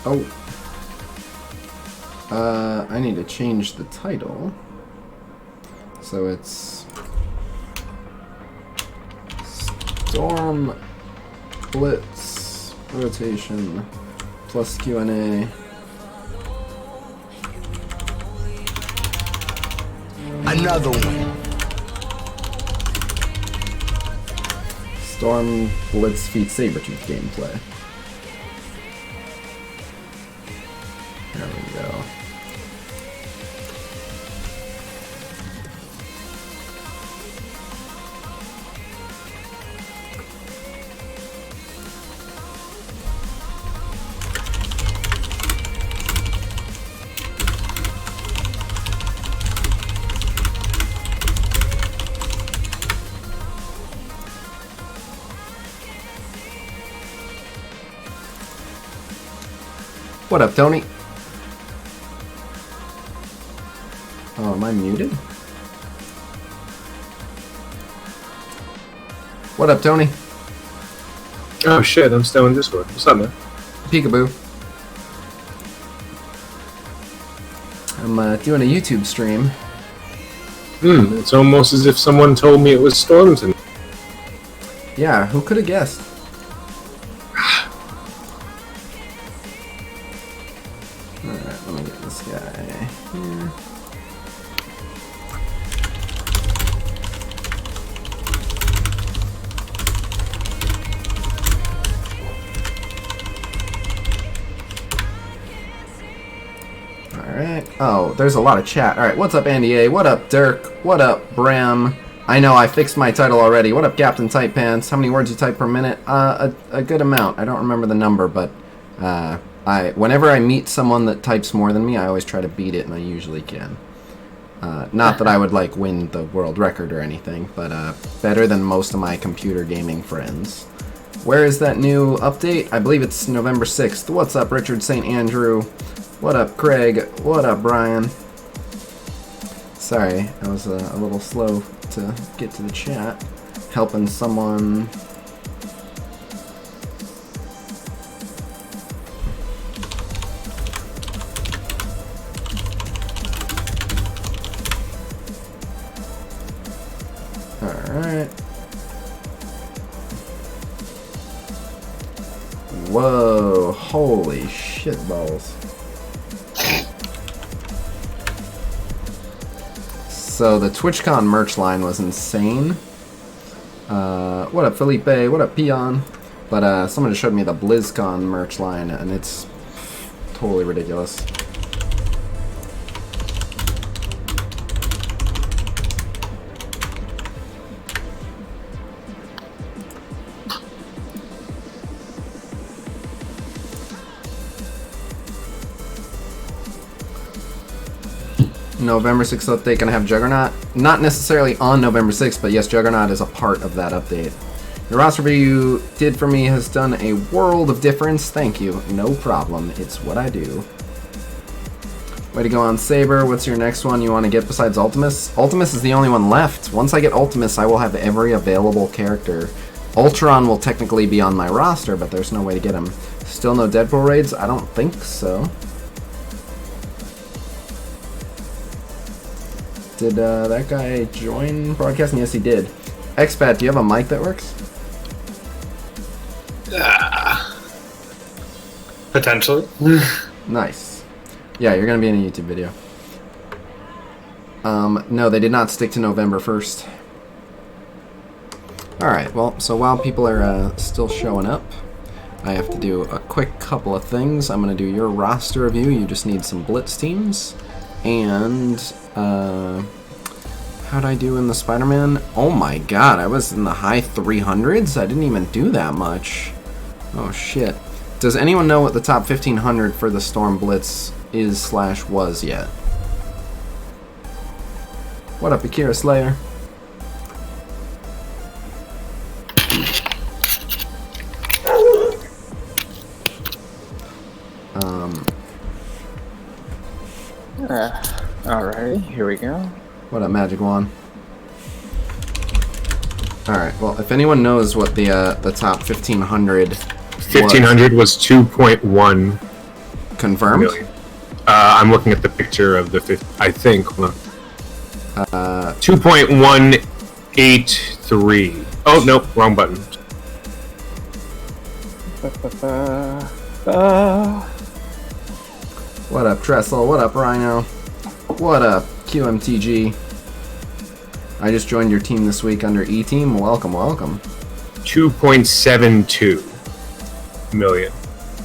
Oh. I need to change the title. So it's Storm Blitz Rotation plus Q&A. Another one. Storm Blitz feats Sabretooth gameplay. There we go. What up, Tony? Oh, am I muted? What up, Tony? Oh shit, I'm still in Discord. What's up, man? Peekaboo. I'm doing a YouTube stream. It's almost as if someone told me it was Stormton. Yeah, who could have guessed? Alright, let me get this guy here. Alright. Oh, there's a lot of chat. Alright, what's up, Andy A? What up, Dirk? What up, Bram? I know, I fixed my title already. What up, Captain Tight Pants? How many words you type per minute? A good amount. I don't remember the number, but whenever I meet someone that types more than me, I always try to beat it, and I usually can. Not that I would, like, win the world record or anything, but better than most of my computer gaming friends. Where is that new update? I believe it's November 6th. What's up, Richard St. Andrew? What up, Craig? What up, Brian? Sorry, I was a little slow to get to the chat. Helping someone. Alright. Whoa, holy shit balls. So the TwitchCon merch line was insane. What up, Felipe? What up, Peon? But someone just showed me the BlizzCon merch line, and it's totally ridiculous. November 6th update gonna have Juggernaut. Not necessarily on November 6th, but yes, Juggernaut is a part of that update. The roster review you did for me has done a world of difference. Thank you. No problem. It's what I do. Way to go on Saber. What's your next one you want to get besides Ultimus? Ultimus is the only one left. Once I get Ultimus, I will have every available character. Ultron will technically be on my roster, but there's no way to get him. Still no Deadpool raids? I don't think so. Did that guy join broadcasting? Yes, he did. Expat, do you have a mic that works? Potentially. Nice. Yeah, you're going to be in a YouTube video. No, they did not stick to November 1st. Alright, well, so while people are still showing up, I have to do a quick couple of things. I'm going to do your roster review. You just need some Blitz teams. And, how'd I do in the Spider-Man? Oh my god, I was in the high 300s? I didn't even do that much. Oh shit. Does anyone know what the top 1500 for the Storm Blitz is/was yet? What up, Akira Slayer? Alrighty, here we go. What up, Magic Wand? Alright, well, if anyone knows what the top 1500 1500 was 2.1. Confirmed? million. I'm looking at the picture of the fifth. I think. 2.183. Oh nope, wrong button. What up, Trestle? What up, Rhino? What up, QMTG? I just joined your team this week under E-Team. Welcome, welcome. 2.72 million.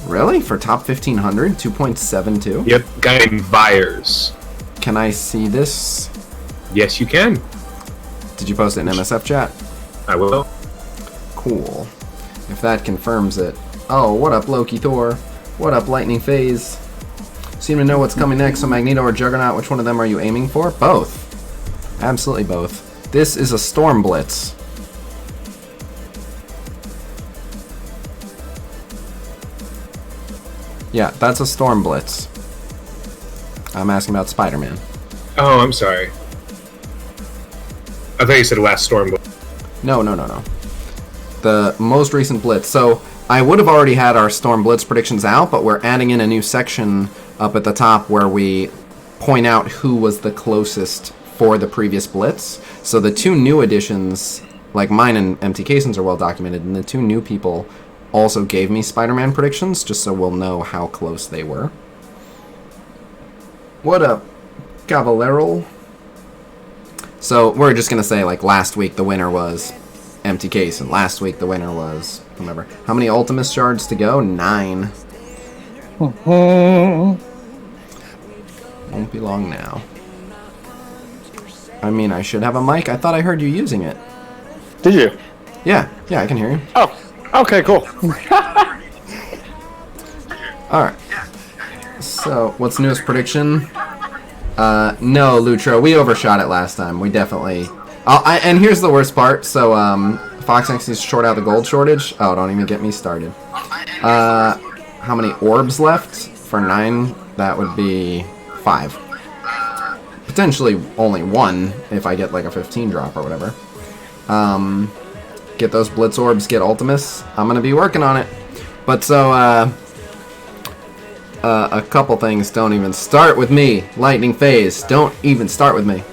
Really? For top 1500? 2.72? Yep, guy named Byers. Can I see this? Yes, you can. Did you post it in MSF chat? I will. Cool. If that confirms it. Oh, what up, Loki Thor? What up, Lightning Phase? Seem to know what's coming next, so Magneto or Juggernaut, which one of them are you aiming for? Both. Absolutely both. This is a Storm Blitz. Yeah, that's a Storm Blitz. I'm asking about Spider-Man. Oh, I'm sorry. I thought you said last storm. No. The most recent Blitz. So, I would have already had our Storm Blitz predictions out, but we're adding in a new section up at the top where we point out who was the closest for the previous Blitz. So the two new additions, like mine and Empty Casings, are well documented, and the two new people also gave me Spider-Man predictions, just so we'll know how close they were. What up, Cavallero? So we're just gonna say, like, last week the winner was Empty Case, and last week the winner was whomever. How many Ultimus shards to go? 9. Won't be long now. I mean, I should have a mic. I thought I heard you using it. Did you? Yeah, I can hear you. Oh, okay, cool. Alright. So, what's the newest prediction? No, Lutro. We overshot it last time. We definitely... and here's the worst part. So, Fox needs to short out the gold shortage. Oh, don't even get me started. How many orbs left? For 9, that would be 5. Potentially only 1 if I get like a 15 drop or whatever. Get those Blitz orbs, get Ultimus. I'm going to be working on it. But so, a couple things. Don't even start with me. Lightning Phase. Don't even start with me.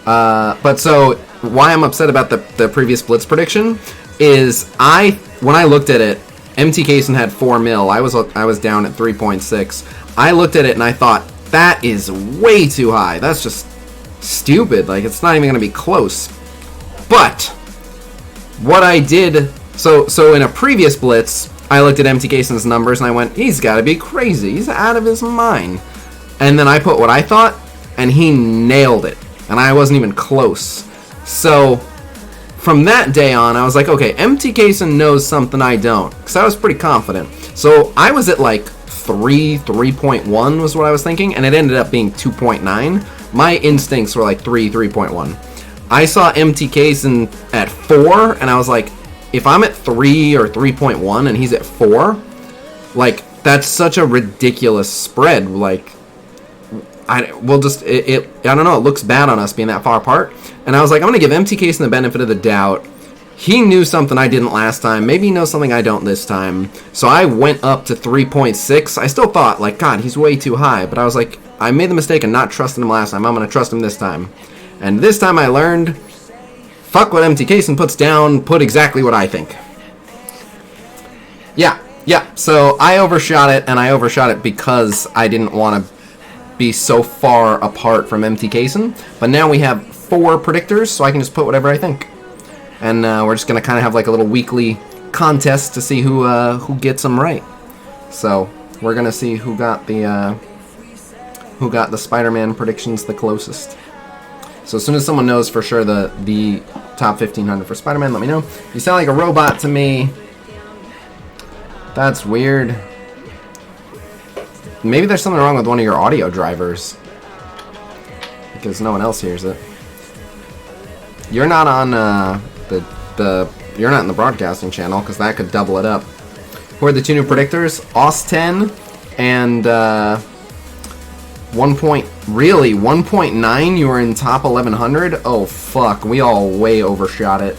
But so, why I'm upset about the previous Blitz prediction is when I looked at it, MT Cason had 4 mil. I was down at 3.6. I looked at it and I thought, that is way too high. That's just stupid. Like, it's not even going to be close. But what I did, so in a previous Blitz, I looked at MT Cason's numbers and I went, he's got to be crazy. He's out of his mind. And then I put what I thought, and he nailed it. And I wasn't even close. So from that day on, I was like, okay, MT Cason knows something I don't. Because I was pretty confident. So I was at like 3.1 was what I was thinking, and it ended up being 2.9. My instincts were like 3.1. I saw MT Cason at 4, and I was like, if I'm at 3 or 3.1 and he's at 4, like, that's such a ridiculous spread. Like, I don't know, it looks bad on us being that far apart. And I was like, I'm going to give MT Cason the benefit of the doubt. He knew something I didn't last time. Maybe he knows something I don't this time. So I went up to 3.6. I still thought, like, God, he's way too high. But I was like, I made the mistake of not trusting him last time. I'm going to trust him this time. And this time I learned, fuck what MT Cason puts down, put exactly what I think. Yeah. So I overshot it, and I overshot it because I didn't want to be so far apart from MT Cason. But now we have 4 predictors, so I can just put whatever I think. And we're just going to kind of have like a little weekly contest to see who gets them right. So we're going to see who got the Spider-Man predictions the closest. So as soon as someone knows for sure the top 1500 for Spider-Man, let me know. You sound like a robot to me. That's weird. Maybe there's something wrong with one of your audio drivers, because no one else hears it. You're not on you're not in the broadcasting channel, because that could double it up. Who are the 2 new predictors? Aus10 and 1.9. You were in top 1100. Oh fuck, we all way overshot it.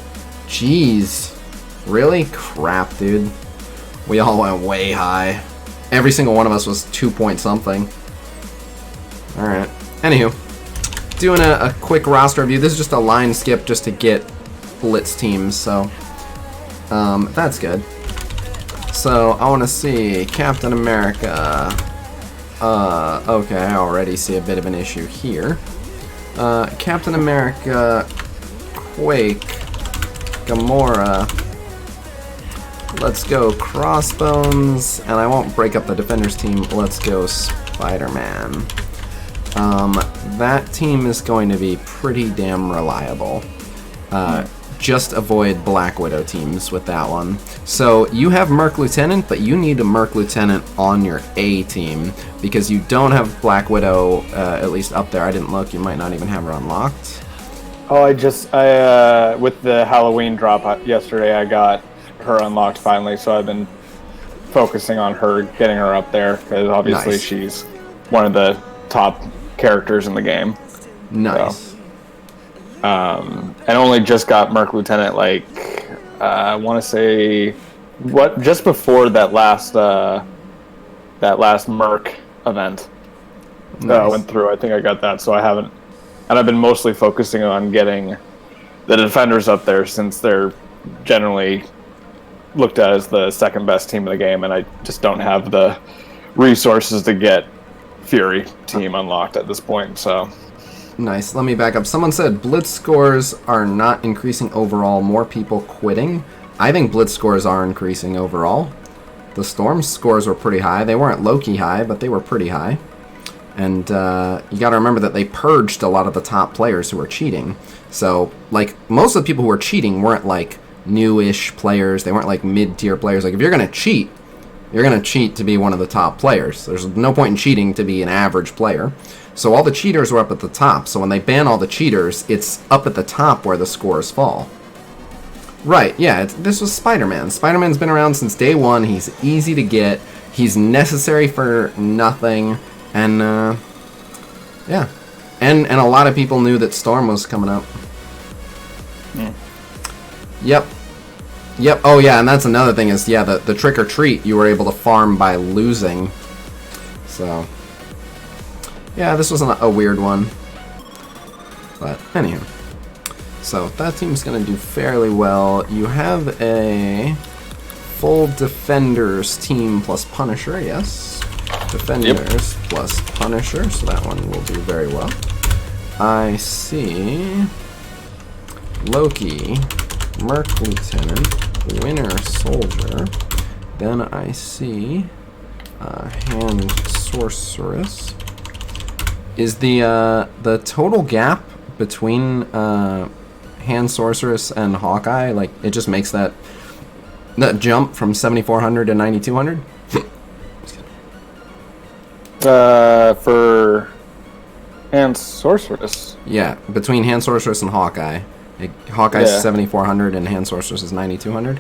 Jeez, really? Crap, dude. We all went way high. Every single one of us was 2 point something. Alright. Anywho. Doing a quick roster review. This is just a line skip just to get Blitz teams, so that's good. So I want to see Captain America. Okay, I already see a bit of an issue here. Captain America, Quake, Gamora. Let's go Crossbones, and I won't break up the Defenders team. Let's go Spider-Man. That team is going to be pretty damn reliable. Just avoid Black Widow teams with that one. So you have Merc Lieutenant, but you need a Merc Lieutenant on your A team because you don't have Black Widow, at least up there. I didn't look. You might not even have her unlocked. Oh, I with the Halloween drop yesterday, I got her unlocked finally, so I've been focusing on her, getting her up there, because obviously she's one of the top characters in the game. Nice. So, and only just got Merc Lieutenant, like, I want to say, just before that last Merc event that I went through. I think I got that, so I haven't, and I've been mostly focusing on getting the Defenders up there, since they're generally looked at as the second best team in the game, and I just don't have the resources to get Fury team unlocked at this point, so... Nice. Let me back up. Someone said Blitz scores are not increasing overall, more people quitting. I think Blitz scores are increasing overall. The Storm scores were pretty high. They weren't low-key high, but they were pretty high. And you got to remember that they purged a lot of the top players who were cheating. So, like, most of the people who were cheating weren't, like, new-ish players. They weren't, like, mid-tier players. Like, if you're going to cheat, you're going to cheat to be one of the top players. There's no point in cheating to be an average player. So all the cheaters were up at the top. So when they ban all the cheaters, it's up at the top where the scores fall. Right, yeah, this was Spider-Man. Spider-Man's been around since day one. He's easy to get. He's necessary for nothing. And, yeah. And a lot of people knew that Storm was coming up. Yep. Yep, oh yeah, and that's another thing is, yeah, the trick or treat you were able to farm by losing. So... yeah, this wasn't a weird one. But, anywho. So, that team's going to do fairly well. You have a full Defenders team plus Punisher, yes. Defenders plus Punisher, so that one will do very well. I see Loki, Merc Lieutenant, Winter Soldier. Then I see Hand Sorceress. Is the total gap between Hand Sorceress and Hawkeye, like, it just makes that jump from 7,400 to 9,200? For Hand Sorceress? Yeah, between Hand Sorceress and Hawkeye. Like, Hawkeye's 7,400 and Hand Sorceress is 9,200?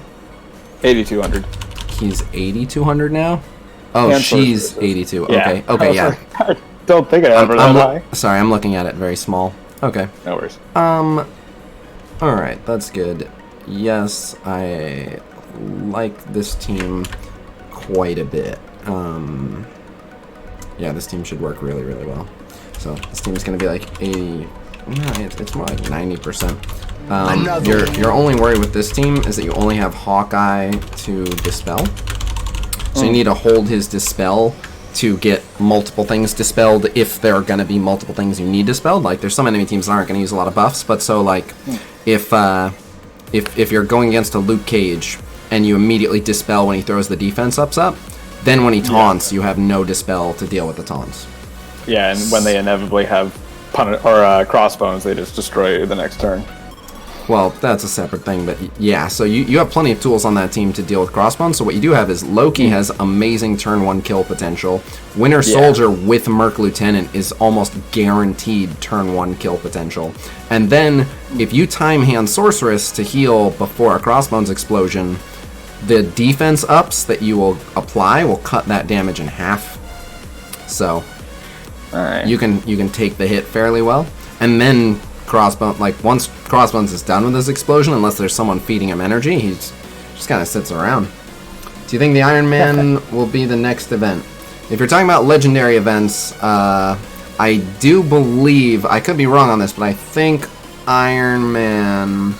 8,200. He's 8,200 now? Oh, Hand she's Sorceress. 82. Yeah. Okay, okay, yeah. I don't think I ever that high. Sorry, I'm looking at it very small. Okay. No worries. Alright, that's good. Yes, I like this team quite a bit. Yeah, this team should work really, really well. So, this team's gonna be like 80... no, it's more like 90%. Your only worry with this team is that you only have Hawkeye to dispel. So you need to hold his dispel to get multiple things dispelled if there are going to be multiple things you need dispelled. Like, there's some enemy teams that aren't going to use a lot of buffs, but so, like, if you're going against a Luke Cage and you immediately dispel when he throws the defense up, then when he taunts, you have no dispel to deal with the taunts. Yeah, and when they inevitably have crossbones, they just destroy you the next turn. Well, that's a separate thing, but yeah, so you have plenty of tools on that team to deal with Crossbones. So what you do have is Loki has amazing turn 1 kill potential. Winter Soldier with Merc Lieutenant is almost guaranteed turn 1 kill potential. And then, if you time Hand Sorceress to heal before a Crossbones explosion, the defense ups that you will apply will cut that damage in half. So, you can take the hit fairly well. And then Crossbones, like, once Crossbones is done with his explosion, unless there's someone feeding him energy, he's just kind of sits around. Do you think the Iron Man will be the next event? If you're talking about legendary events, I do believe, I could be wrong on this, but I think Iron Man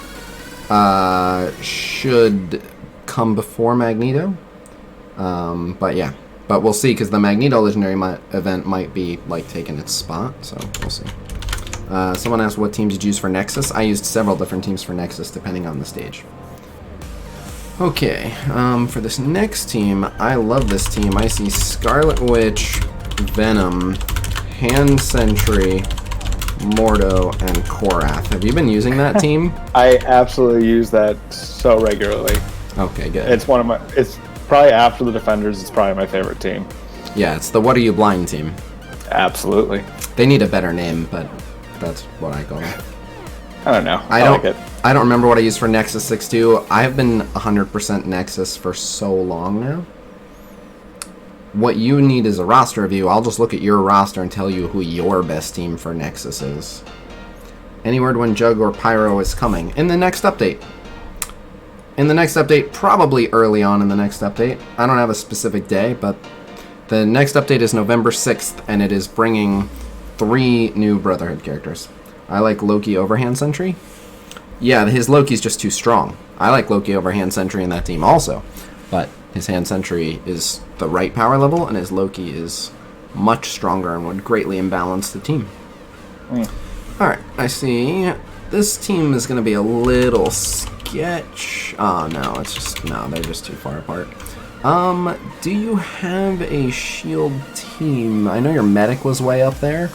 should come before Magneto. But yeah. But we'll see, because the Magneto legendary event might be, like, taking its spot, so we'll see. Someone asked what teams you'd use for Nexus. I used several different teams for Nexus, depending on the stage. Okay, for this next team, I love this team. I see Scarlet Witch, Venom, Hand Sentry, Mordo, and Korath. Have you been using that team? I absolutely use that so regularly. Okay, good. It's one of my. It's probably after the Defenders. It's probably my favorite team. Yeah, it's the What Are You Blind team. Absolutely. They need a better name, but that's what I call it. I don't know. I don't like it. I don't remember what I used for Nexus 6.2. I have been 100% Nexus for so long now. What you need is a roster review. I'll just look at your roster and tell you who your best team for Nexus is. Any word when Jug or Pyro is coming? In the next update. In the next update, probably early on in the next update. I don't have a specific day, but the next update is November 6th, and it is bringing 3 new Brotherhood characters. I like Loki over Hand Sentry. Yeah, his Loki's just too strong. I like Loki over Hand Sentry in that team also, but his Hand Sentry is the right power level, and his Loki is much stronger and would greatly imbalance the team. Alright, I see. This team is going to be a little sketch. Oh, no, it's just... No, they're just too far apart. Do you have a shield team? I know your medic was way up there.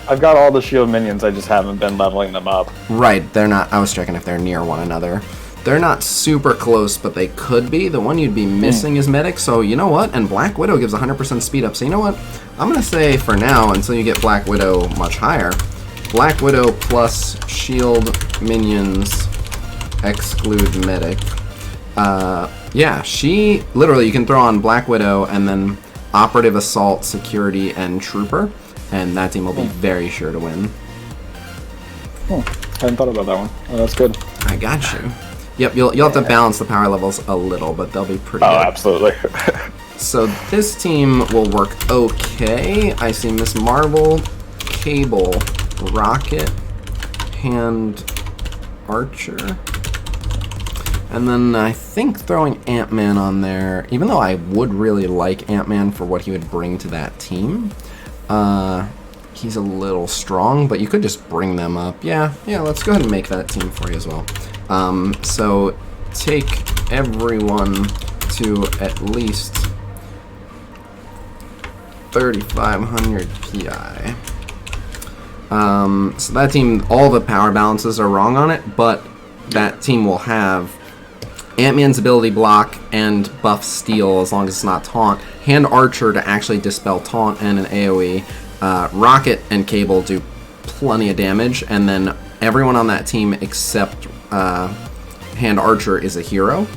I've got all the shield minions, I just haven't been leveling them up. Right, they're not... I was checking if they're near one another. They're not super close, but they could be. The one you'd be missing is medic, so you know what? And Black Widow gives 100% speed up, so you know what? I'm going to say for now, until you get Black Widow much higher, Black Widow plus shield minions exclude medic. Yeah, she... Literally, you can throw on Black Widow and then Operative, Assault, Security, and Trooper, and that team will be very sure to win. Hadn't thought about that one. Oh, that's good. I got you. Yep, you'll have to balance the power levels a little, but they'll be pretty good. Absolutely. So this team will work okay. I see Miss Marvel, Cable, Rocket, Hand Archer. And then I think throwing Ant-Man on there, even though I would really like Ant-Man for what he would bring to that team. He's a little strong, but you could just bring them up. Yeah, let's go ahead and make that team for you as well. So take everyone to at least 3,500 PI. So that team, all the power balances are wrong on it, but that team will have Ant-Man's ability block and buff steal as long as it's not taunt. Hand Archer to actually dispel taunt and an AoE. Rocket and Cable do plenty of damage, and then everyone on that team except Hand Archer is a hero.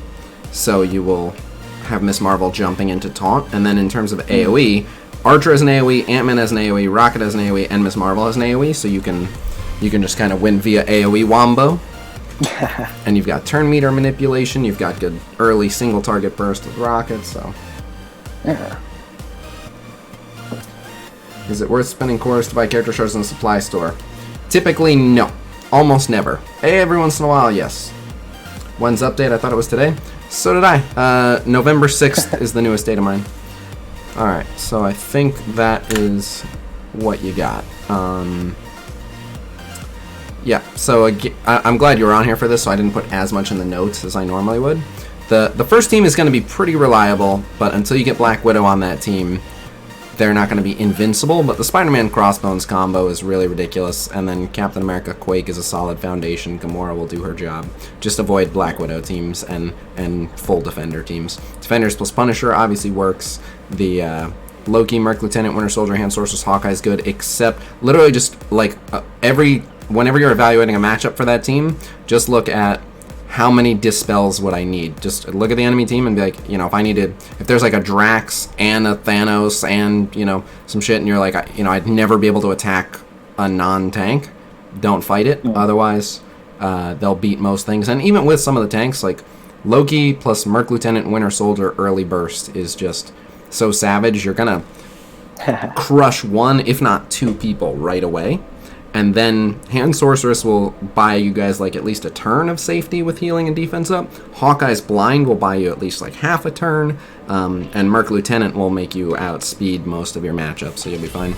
So you will have Miss Marvel jumping into taunt, and then in terms of AoE, Archer has an AoE, Ant-Man has an AoE, Rocket has an AoE, and Miss Marvel has an AoE, so you can just kind of win via AoE wombo. And you've got turn meter manipulation, you've got good early single target burst with Rocket, so... Yeah. Is it worth spending cores to buy character shards in the supply store? Typically, no. Almost never. Every once in a while, yes. When's update? I thought it was today. So did I. November 6th is the newest date of mine. Alright, so I think that is what you got. Yeah, so I'm glad you were on here for this, so I didn't put as much in the notes as I normally would. The first team is going to be pretty reliable, but until you get Black Widow on that team, they're not going to be invincible, but the Spider-Man Crossbones combo is really ridiculous, and then Captain America Quake is a solid foundation. Gamora will do her job. Just avoid Black Widow teams and full Defender teams. Defenders plus Punisher obviously works. The Loki, Merc Lieutenant, Winter Soldier, Hand Sorceress, Hawkeye is good, except literally just like whenever you're evaluating a matchup for that team, just look at how many dispels would I need. Just look at the enemy team and be like, if there's like a Drax and a Thanos and, some shit, and you're like, I'd never be able to attack a non-tank, don't fight it. Otherwise, they'll beat most things. And even with some of the tanks, like Loki plus Merc Lieutenant Winter Soldier early burst is just so savage. You're gonna crush one, if not two people right away. And then Hand Sorceress will buy you guys like at least a turn of safety with healing and defense up. Hawkeye's Blind will buy you at least like half a turn. And Merc Lieutenant will make you outspeed most of your matchups, so you'll be fine.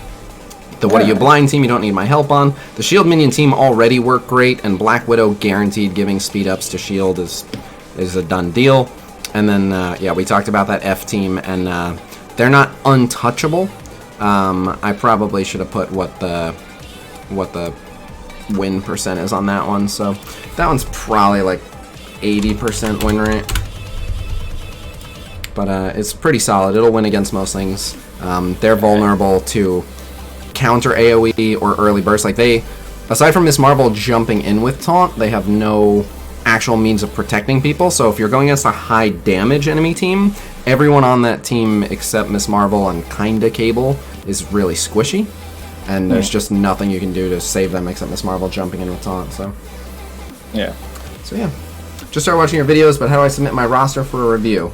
The What Are You Blind team you don't need my help on. The Shield Minion team already work great, and Black Widow guaranteed giving speed ups to Shield is a done deal. And then, yeah, we talked about that F team, and they're not untouchable. I probably should have put what the win percent is on that one, so that one's probably like 80% win rate, but it's pretty solid. It'll win against most things. They're vulnerable to counter AoE or early burst. Like, they, aside from Miss Marvel jumping in with taunt, they have no actual means of protecting people. So if you're going against a high damage enemy team, everyone on that team except Miss Marvel and kinda Cable is really squishy. And there's just nothing you can do to save them except Miss Marvel jumping in with taunt, so. Yeah. So yeah. Just start watching your videos, but how do I submit my roster for a review?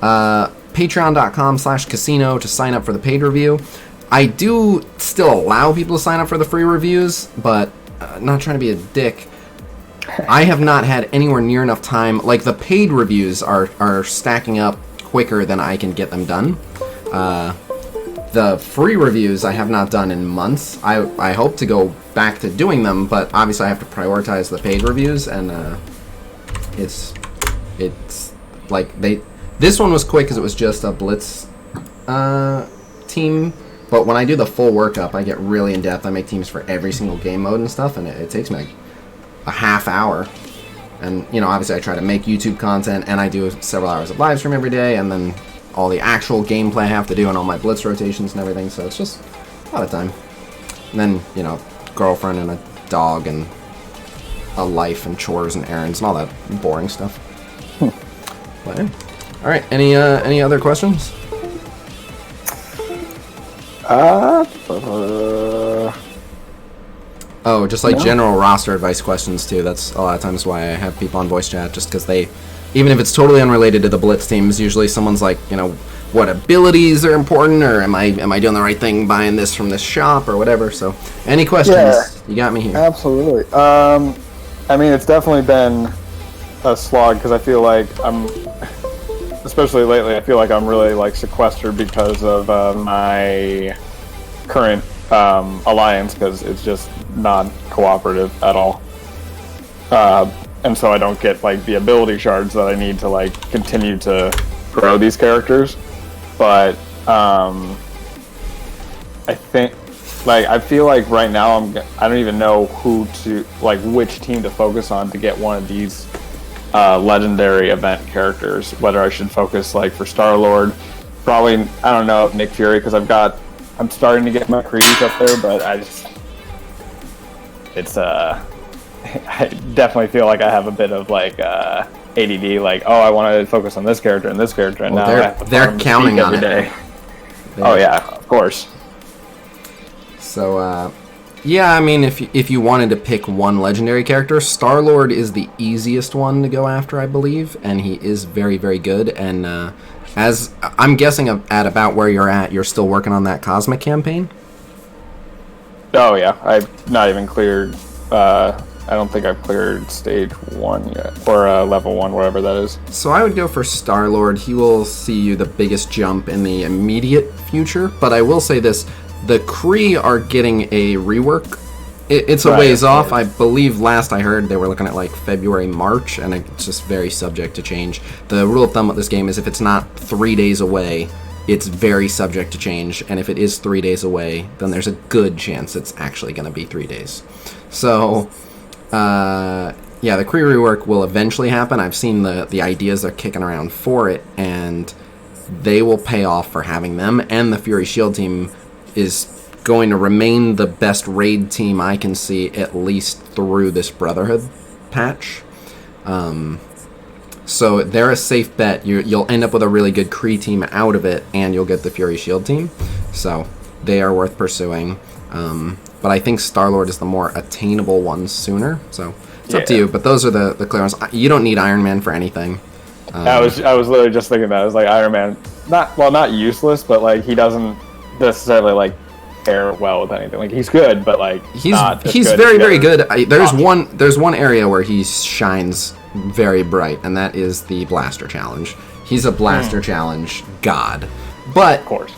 Patreon.com/Khasino to sign up for the paid review. I do still allow people to sign up for the free reviews, but not trying to be a dick. I have not had anywhere near enough time. Like, the paid reviews are stacking up quicker than I can get them done. The free reviews I have not done in months. I hope to go back to doing them, but obviously I have to prioritize the paid reviews, and it's like this one was quick because it was just a Blitz team, but when I do the full workup, I get really in depth. I make teams for every single game mode and stuff, and it takes me like a half hour. And, you know, obviously I try to make YouTube content, and I do several hours of live stream every day, and then all the actual gameplay I have to do and all my Blitz rotations and everything, so it's just a lot of time. And then, you know, girlfriend and a dog and a life and chores and errands and all that boring stuff. But, yeah. Alright, any other questions? Oh, just like general roster advice questions too. That's a lot of times why I have people on voice chat, just because they, even if it's totally unrelated to the Blitz teams, usually someone's like, you know, what abilities are important, or am I doing the right thing buying this from this shop or whatever. So, any questions? Yeah, you got me here. Absolutely. I mean, it's definitely been a slog because I feel like especially lately, I feel like I'm really like sequestered because of my current alliance, because it's just not cooperative at all, and so I don't get like the ability shards that I need to like continue to grow these characters. But I think, like, I feel like right now I don't even know which team to focus on to get one of these legendary event characters. Whether I should focus like for Star-Lord, probably, I don't know, Nick Fury, because I'm starting to get my creeds up there, but I definitely feel like I have a bit of like ADD, like, oh, I want to focus on this character and this character, and now I have to they're counting on every day. Oh yeah, of course. So yeah, I mean, if you wanted to pick one legendary character, Star-Lord is the easiest one to go after, I believe, and he is very, very good. And as I'm guessing at about where you're at, you're still working on that Cosmic campaign? Oh yeah, I've not even cleared, I don't think I've cleared stage 1 yet, or level 1, whatever that is. So I would go for Star-Lord. He will see you the biggest jump in the immediate future, but I will say this, the Kree are getting a rework. It's a ways off. I believe last I heard they were looking at like February, March, and it's just very subject to change. The rule of thumb with this game is if it's not 3 days away, it's very subject to change, and if it is 3 days away, then there's a good chance it's actually going to be 3 days. So, yeah, the Kree rework will eventually happen. I've seen the ideas they're kicking around for it, and they will pay off for having them, and the Fury Shield team is going to remain the best raid team I can see, at least through this Brotherhood patch. So they're a safe bet. You'll end up with a really good Kree team out of it, and you'll get the Fury Shield team. So they are worth pursuing. But I think Star-Lord is the more attainable one sooner. So it's up to you. But those are the clear ones. You don't need Iron Man for anything. I was literally just thinking that. I was like, Iron Man, not useless, but like he doesn't necessarily like pair well with anything. Like he's good, but like he's very good. There's one area where he shines very bright, and that is the blaster challenge. He's a blaster challenge god, but of course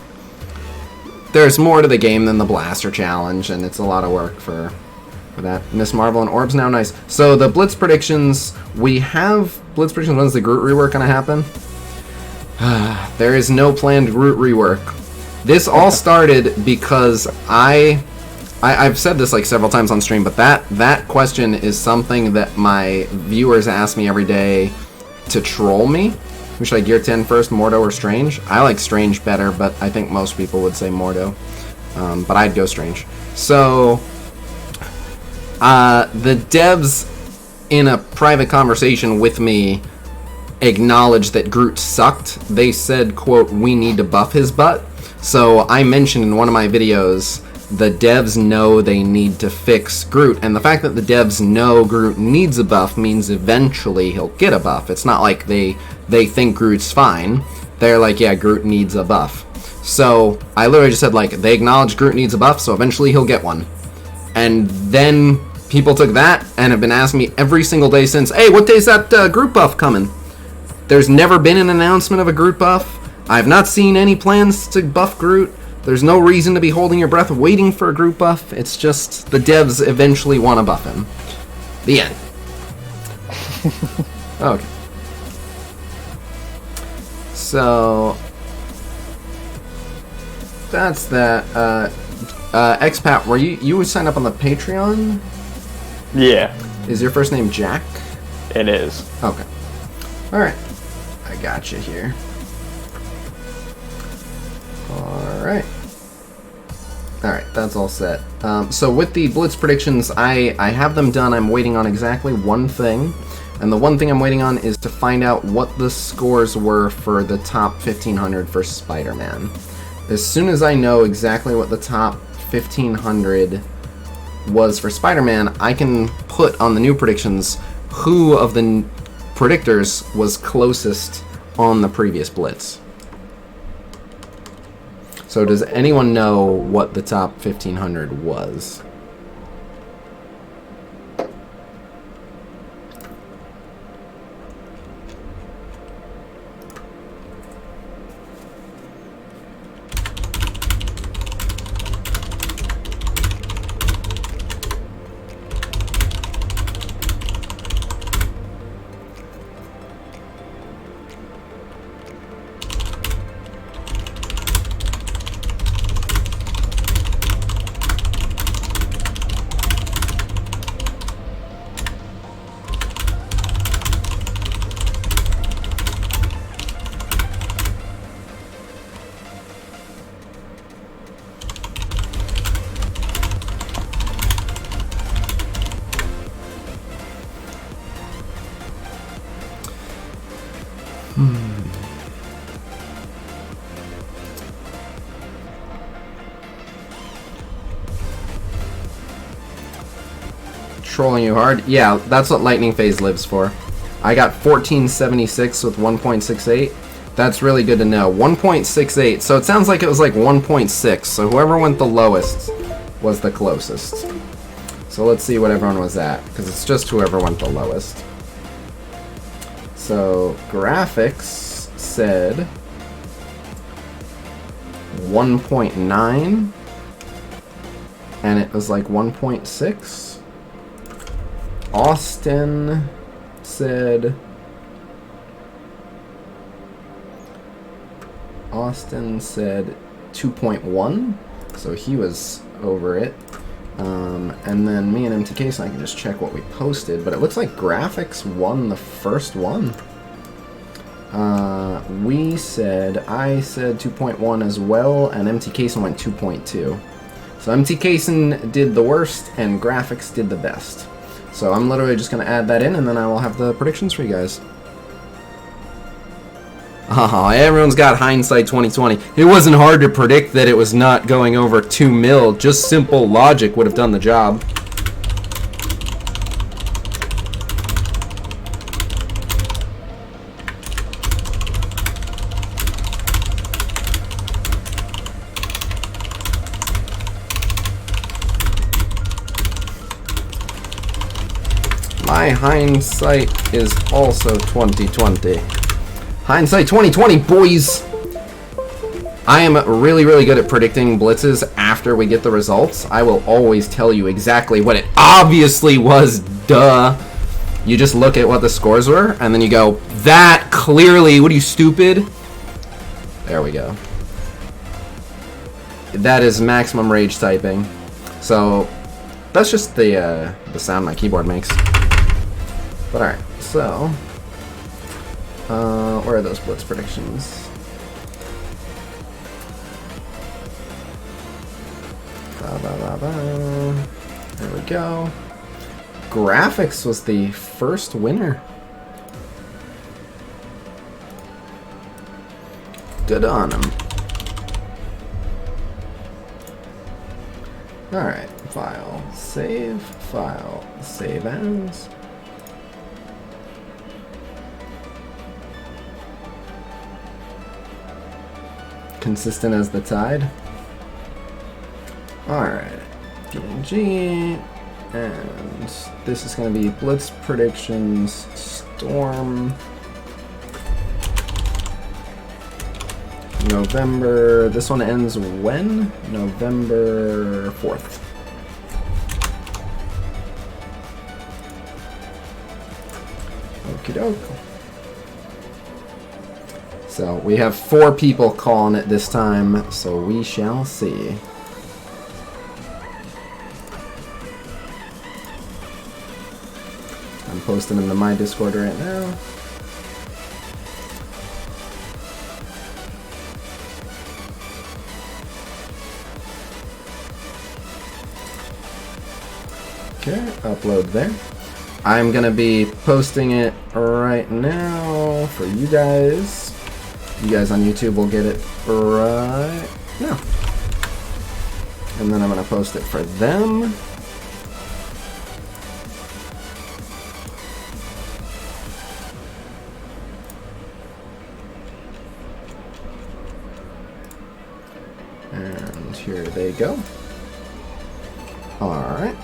there's more to the game than the blaster challenge, and it's a lot of work for that. Miss Marvel and Orbs now, nice. So the Blitz predictions, we have Blitz predictions. When's the Groot rework gonna happen? There is no planned Groot rework. This all started because I've said this like several times on stream, but that question is something that my viewers ask me every day to troll me. Who should I gear 10 first, Mordo or Strange? I like Strange better, but I think most people would say Mordo. But I'd go Strange. So the devs in a private conversation with me acknowledged that Groot sucked. They said, quote, "We need to buff his butt." So I mentioned in one of my videos, the devs know they need to fix Groot, and the fact that the devs know Groot needs a buff means eventually he'll get a buff. It's not like they think Groot's fine. They're like, yeah, Groot needs a buff. So I literally just said, like, they acknowledge Groot needs a buff, so eventually he'll get one. And then people took that and have been asking me every single day since, hey, what day's that Groot buff coming? There's never been an announcement of a Groot buff. I've not seen any plans to buff Groot. There's no reason to be holding your breath waiting for a Groot buff. It's just the devs eventually want to buff him. The end. Okay. So that's that. Expat, were you would sign up on the Patreon? Yeah. Is your first name Jack? It is. Okay. Alright. I got you here. Alright. Alright, that's all set. So with the Blitz predictions, I have them done. I'm waiting on exactly one thing. And the one thing I'm waiting on is to find out what the scores were for the top 1500 for Spider-Man. As soon as I know exactly what the top 1500 was for Spider-Man, I can put on the new predictions who of the predictors was closest on the previous Blitz. So does anyone know what the top 1500 was? Trolling you hard? Yeah, that's what Lightning Phase lives for. I got 1476 with 1.68. That's really good to know. 1.68, so it sounds like it was like 1.6, so whoever went the lowest was the closest. So let's see what everyone was at, because it's just whoever went the lowest. So, graphics said 1.9, and it was like 1.6. Austin said 2.1, so he was over it. And then me and MTK, so I can just check what we posted, but it looks like graphics won the first one. I said 2.1 as well, and MTK went 2.2. So MTK did the worst, and graphics did the best. So I'm literally just going to add that in, and then I will have the predictions for you guys. Oh, everyone's got hindsight 2020. It wasn't hard to predict that it was not going over 2 mil. Just simple logic would have done the job. my hindsight is also 2020. Hindsight 2020, boys! I am really, really good at predicting blitzes after we get the results. I will always tell you exactly what it obviously was, duh. You just look at what the scores were, and then you go, that clearly, what are you, stupid? There we go. That is maximum rage typing. So, that's just the sound my keyboard makes. But alright, so... where are those blitz predictions? There we go. Graphics was the first winner. Good on him. Alright, file, save as. Consistent as the tide. Alright, PNG, and this is going to be Blitz Predictions, Storm, November, this one ends when? November 4th. Okie doke. So, we have 4 people calling it this time, so we shall see. I'm posting them to my Discord right now. Okay, upload there. I'm gonna be posting it right now for you guys. You guys on YouTube will get it right now. And then I'm gonna post it for them. And here they go. Alright.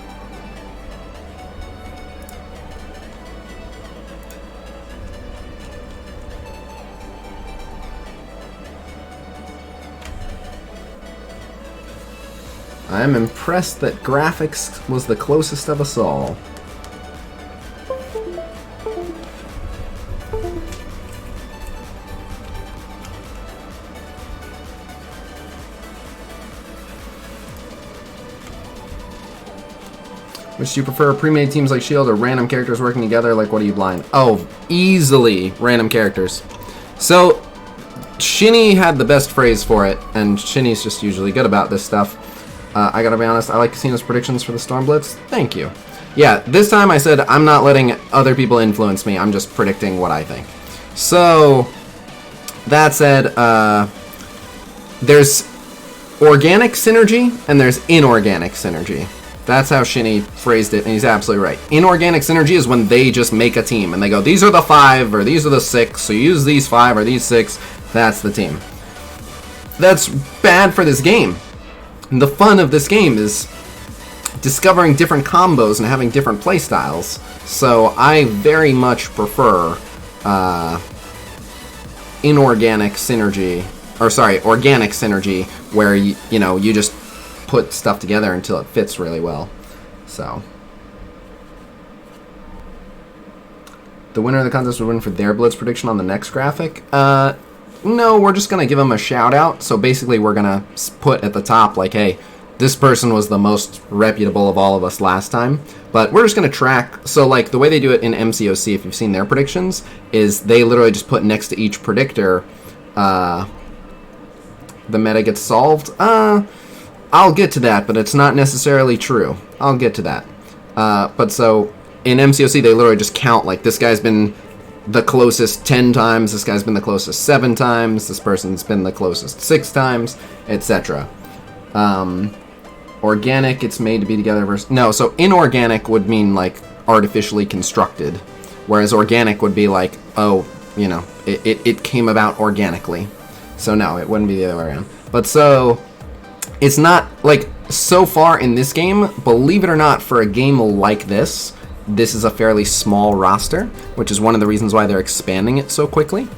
I'm impressed that graphics was the closest of us all. Which do you prefer, pre-made teams like S.H.I.E.L.D. or random characters working together? Like, what are you blind? Oh, easily random characters. So, Shinny had the best phrase for it, and Shinny's just usually good about this stuff. I gotta be honest, I like Khasino's predictions for the Storm Blitz. Thank you. Yeah, this time I said I'm not letting other people influence me, I'm just predicting what I think. So, that said, there's organic synergy and there's inorganic synergy. That's how Shinny phrased it, and he's absolutely right. Inorganic synergy is when they just make a team, and they go, these are the 5, or these are the 6, so use these 5 or these 6, that's the team. That's bad for this game. And the fun of this game is discovering different combos and having different playstyles. So I very much prefer organic synergy, where you just put stuff together until it fits really well. So the winner of the contest would win for their Blitz prediction on the next graphic. No, we're just going to give them a shout out. So basically we're going to put at the top like, hey, this person was the most reputable of all of us last time. But we're just going to track. So like the way they do it in MCOC, if you've seen their predictions, is they literally just put next to each predictor, the meta gets solved. I'll get to that, but it's not necessarily true. I'll get to that. But so in MCOC, they literally just count like this guy's been the closest 10 times, this guy's been the closest 7 times, this person's been the closest 6 times, etc. Organic, it's made to be together versus... No, so inorganic would mean, like, artificially constructed, whereas organic would be like, oh, it came about organically. So no, it wouldn't be the other way around. But so, it's not, like, so far in this game, believe it or not, for a game like this, this is a fairly small roster, which is one of the reasons why they're expanding it so quickly.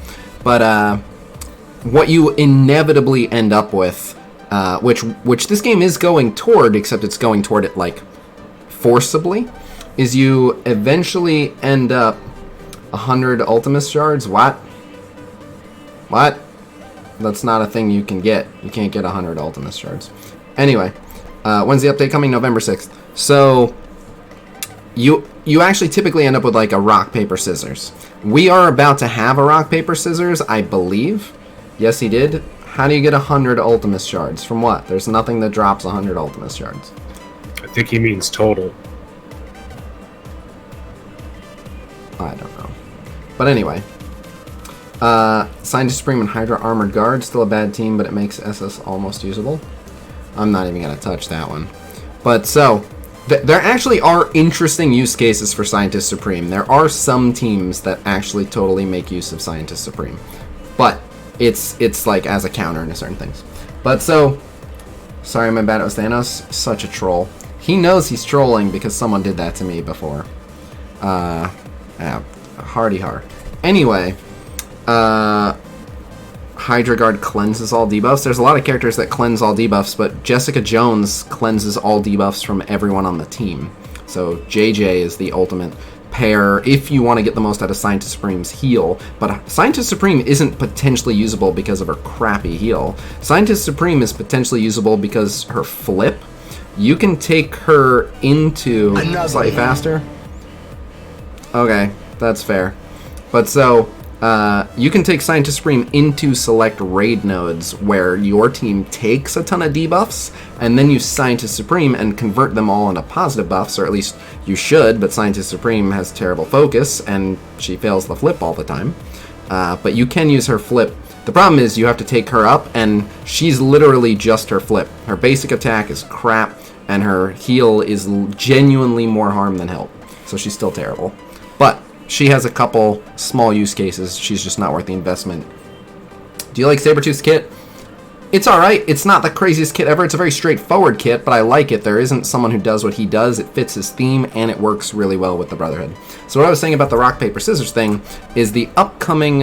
But what you inevitably end up with, which this game is going toward, except it's going toward it like forcibly, is you eventually end up 100 Ultimus shards. What? That's not a thing you can get. You can't get 100 Ultimus shards. Anyway, when's the update coming? November 6th. So you actually typically end up with like a rock, paper, scissors. We are about to have a rock, paper, scissors, I believe. Yes, he did. How do you get 100 Ultimus shards? From what? There's nothing that drops 100 Ultimus shards. I think he means total. I don't know. But anyway. Scientist Supreme and Hydra Armored Guard. Still a bad team, but it makes SS almost usable. I'm not even going to touch that one. But so, there actually are interesting use cases for Scientist Supreme. There are some teams that actually totally make use of Scientist Supreme. But it's like as a counter into certain things. But so, sorry my bad, it was Thanos. Such a troll. He knows he's trolling because someone did that to me before. Hardy har. Anyway, Hydra Guard cleanses all debuffs. There's a lot of characters that cleanse all debuffs, but Jessica Jones cleanses all debuffs from everyone on the team. So JJ is the ultimate pair if you want to get the most out of Scientist Supreme's heal. But Scientist Supreme isn't potentially usable because of her crappy heal. Scientist Supreme is potentially usable because her flip. You can take her into slightly faster. Okay, that's fair. But so, you can take Scientist Supreme into select raid nodes where your team takes a ton of debuffs, and then use Scientist Supreme and convert them all into positive buffs, or at least you should, but Scientist Supreme has terrible focus, and she fails the flip all the time. But you can use her flip. The problem is you have to take her up, and she's literally just her flip. Her basic attack is crap, and her heal is genuinely more harm than help. So she's still terrible. But she has a couple small use cases. She's just not worth the investment. Do you like Sabretooth's kit? It's alright. It's not the craziest kit ever. It's a very straightforward kit, but I like it. There isn't someone who does what he does. It fits his theme, and it works really well with the Brotherhood. So what I was saying about the rock, paper, scissors thing is the upcoming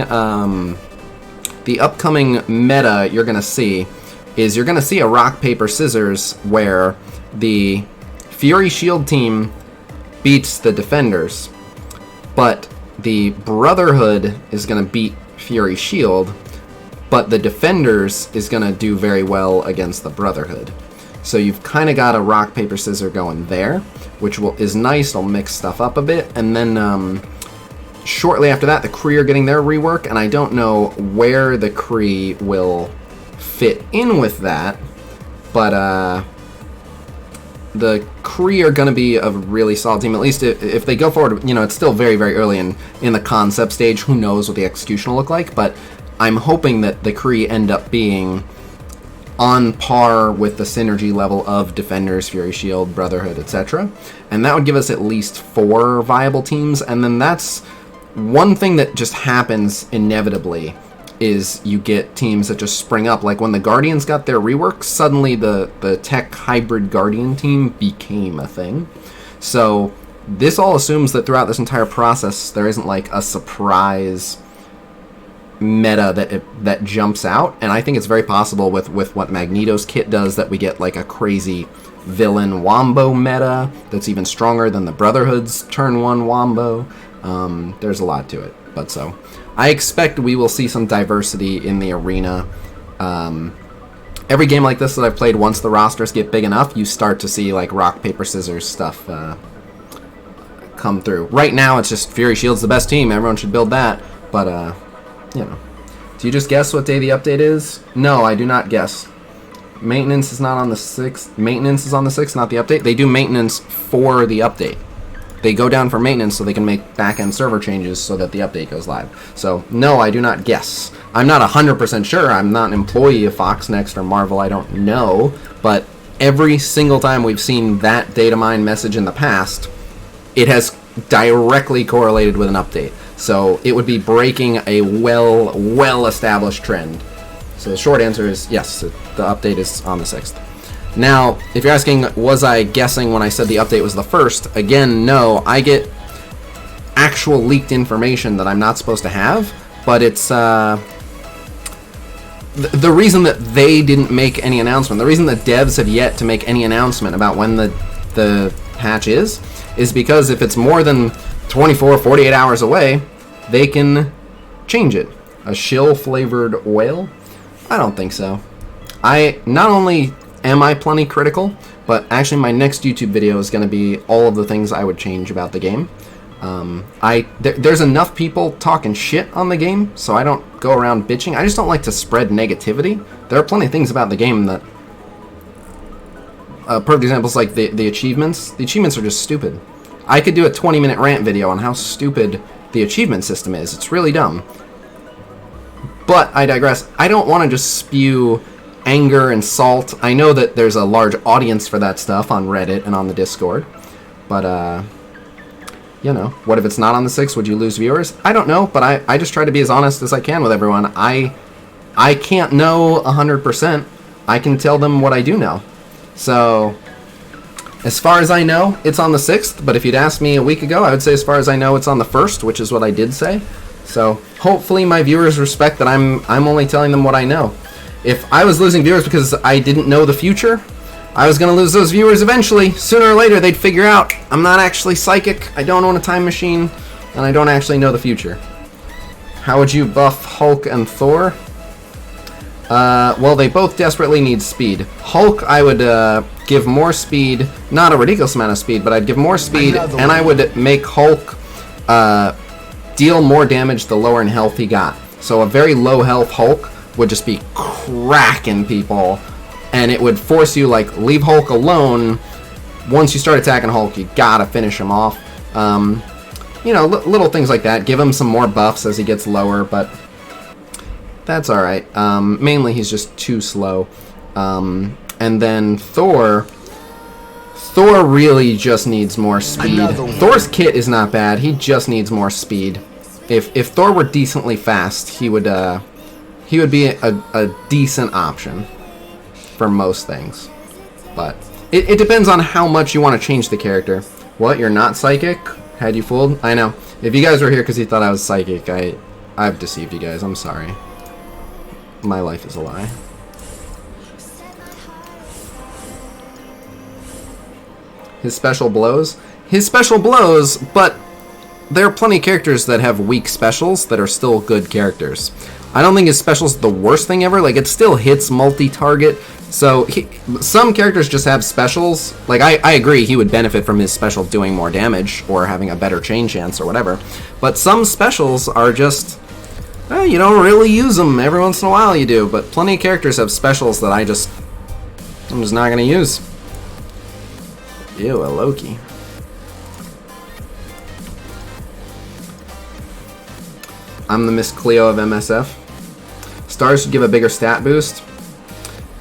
meta you're going to see is you're going to see a rock, paper, scissors where the Fury Shield team beats the Defenders, but the Brotherhood is going to beat Fury Shield, but the Defenders is going to do very well against the Brotherhood. So you've kind of got a rock, paper, scissors going there, which is nice. It'll mix stuff up a bit. And then shortly after that, the Kree are getting their rework, and I don't know where the Kree will fit in with that, but the Kree are going to be a really solid team. At least if they go forward, you know, it's still very, very early in the concept stage. Who knows what the execution will look like, but I'm hoping that the Kree end up being on par with the synergy level of Defenders, Fury Shield, Brotherhood, etc. And that would give us at least 4 viable teams, and then that's one thing that just happens inevitably is you get teams that just spring up. Like when the Guardians got their rework, suddenly the tech hybrid Guardian team became a thing. So this all assumes that throughout this entire process, there isn't like a surprise meta that jumps out. And I think it's very possible with what Magneto's kit does that we get like a crazy villain Wombo meta that's even stronger than the Brotherhood's turn 1 Wombo. There's a lot to it. But so I expect we will see some diversity in the arena. Every game like this that I've played, once the rosters get big enough, you start to see like rock, paper, scissors stuff come through. Right now, it's just Fury Shield's the best team. Everyone should build that. But, you know. Do you just guess what day the update is? No, I do not guess. Maintenance is not on the 6th. Maintenance is on the 6th, not the update. They do maintenance for the update. They go down for maintenance so they can make back-end server changes so that the update goes live. So, no, I do not guess. I'm not 100% sure. I'm not an employee of Fox Next or Marvel. I don't know. But every single time we've seen that data mine message in the past, it has directly correlated with an update. So it would be breaking a well-established trend. So the short answer is yes, the update is on the 6th. Now, if you're asking, was I guessing when I said the update was the 1st? Again, no. I get actual leaked information that I'm not supposed to have, but it's the reason that they didn't make any announcement, the reason that devs have yet to make any announcement about when the patch is because if it's more than 24, 48 hours away, they can change it. A shill-flavored whale? I don't think so. Not only am I plenty critical, but actually my next YouTube video is going to be all of the things I would change about the game. There's enough people talking shit on the game, so I don't go around bitching. I just don't like to spread negativity. There are plenty of things about the game that... perfect examples like the achievements. The achievements are just stupid. I could do a 20-minute rant video on how stupid the achievement system is. It's really dumb. But I digress. I don't want to just spew anger and salt. I know that there's a large audience for that stuff on Reddit and on the Discord. But, you know, what if it's not on the 6th? Would you lose viewers? I don't know, but I just try to be as honest as I can with everyone. I can't know 100%. I can tell them what I do know. So, as far as I know, it's on the 6th, but if you'd asked me a week ago, I would say as far as I know, it's on the 1st, which is what I did say. So, hopefully my viewers respect that I'm only telling them what I know. If I was losing viewers because I didn't know the future, I was going to lose those viewers eventually. Sooner or later, they'd figure out I'm not actually psychic, I don't own a time machine, and I don't actually know the future. How would you buff Hulk and Thor? Well, they both desperately need speed. Hulk, I would give more speed, not a ridiculous amount of speed, but I'd give more speed, and I would make Hulk deal more damage the lower in health he got. So a very low health Hulk would just be cracking people, and it would force you, like, leave Hulk alone. Once you start attacking Hulk, you gotta finish him off. You know, little things like that. Give him some more buffs as he gets lower, but that's alright. Mainly he's just too slow. And then Thor really just needs more speed. Thor's kit is not bad, he just needs more speed. If Thor were decently fast, he would be a decent option for most things. But it depends on how much you want to change the character. What, you're not psychic? Had you fooled? I know. If you guys were here because you thought I was psychic, I've deceived you guys. I'm sorry. My life is a lie. His special blows? His special blows, but there are plenty of characters that have weak specials that are still good characters. I don't think his special's the worst thing ever. Like, it still hits multi-target. So, some characters just have specials. Like, I agree he would benefit from his special doing more damage or having a better chain chance or whatever. But some specials are just... you don't really use them. Every once in a while you do. But plenty of characters have specials that I'm just not going to use. Ew, a Loki. I'm the Miss Cleo of MSF. Stars should give a bigger stat boost.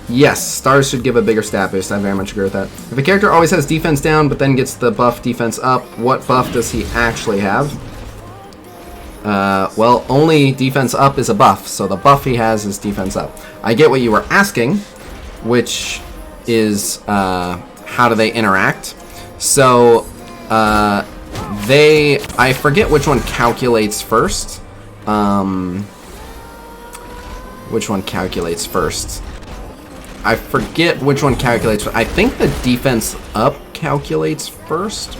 Yes, stars should give a bigger stat boost. I very much agree with that. If a character always has defense down but then gets the buff defense up, what buff does he actually have? Well, only defense up is a buff, so the buff he has is defense up. I get what you were asking, which is how do they interact. So, I forget which one calculates first. Which one calculates first? I forget which one calculates. I think the defense up calculates first.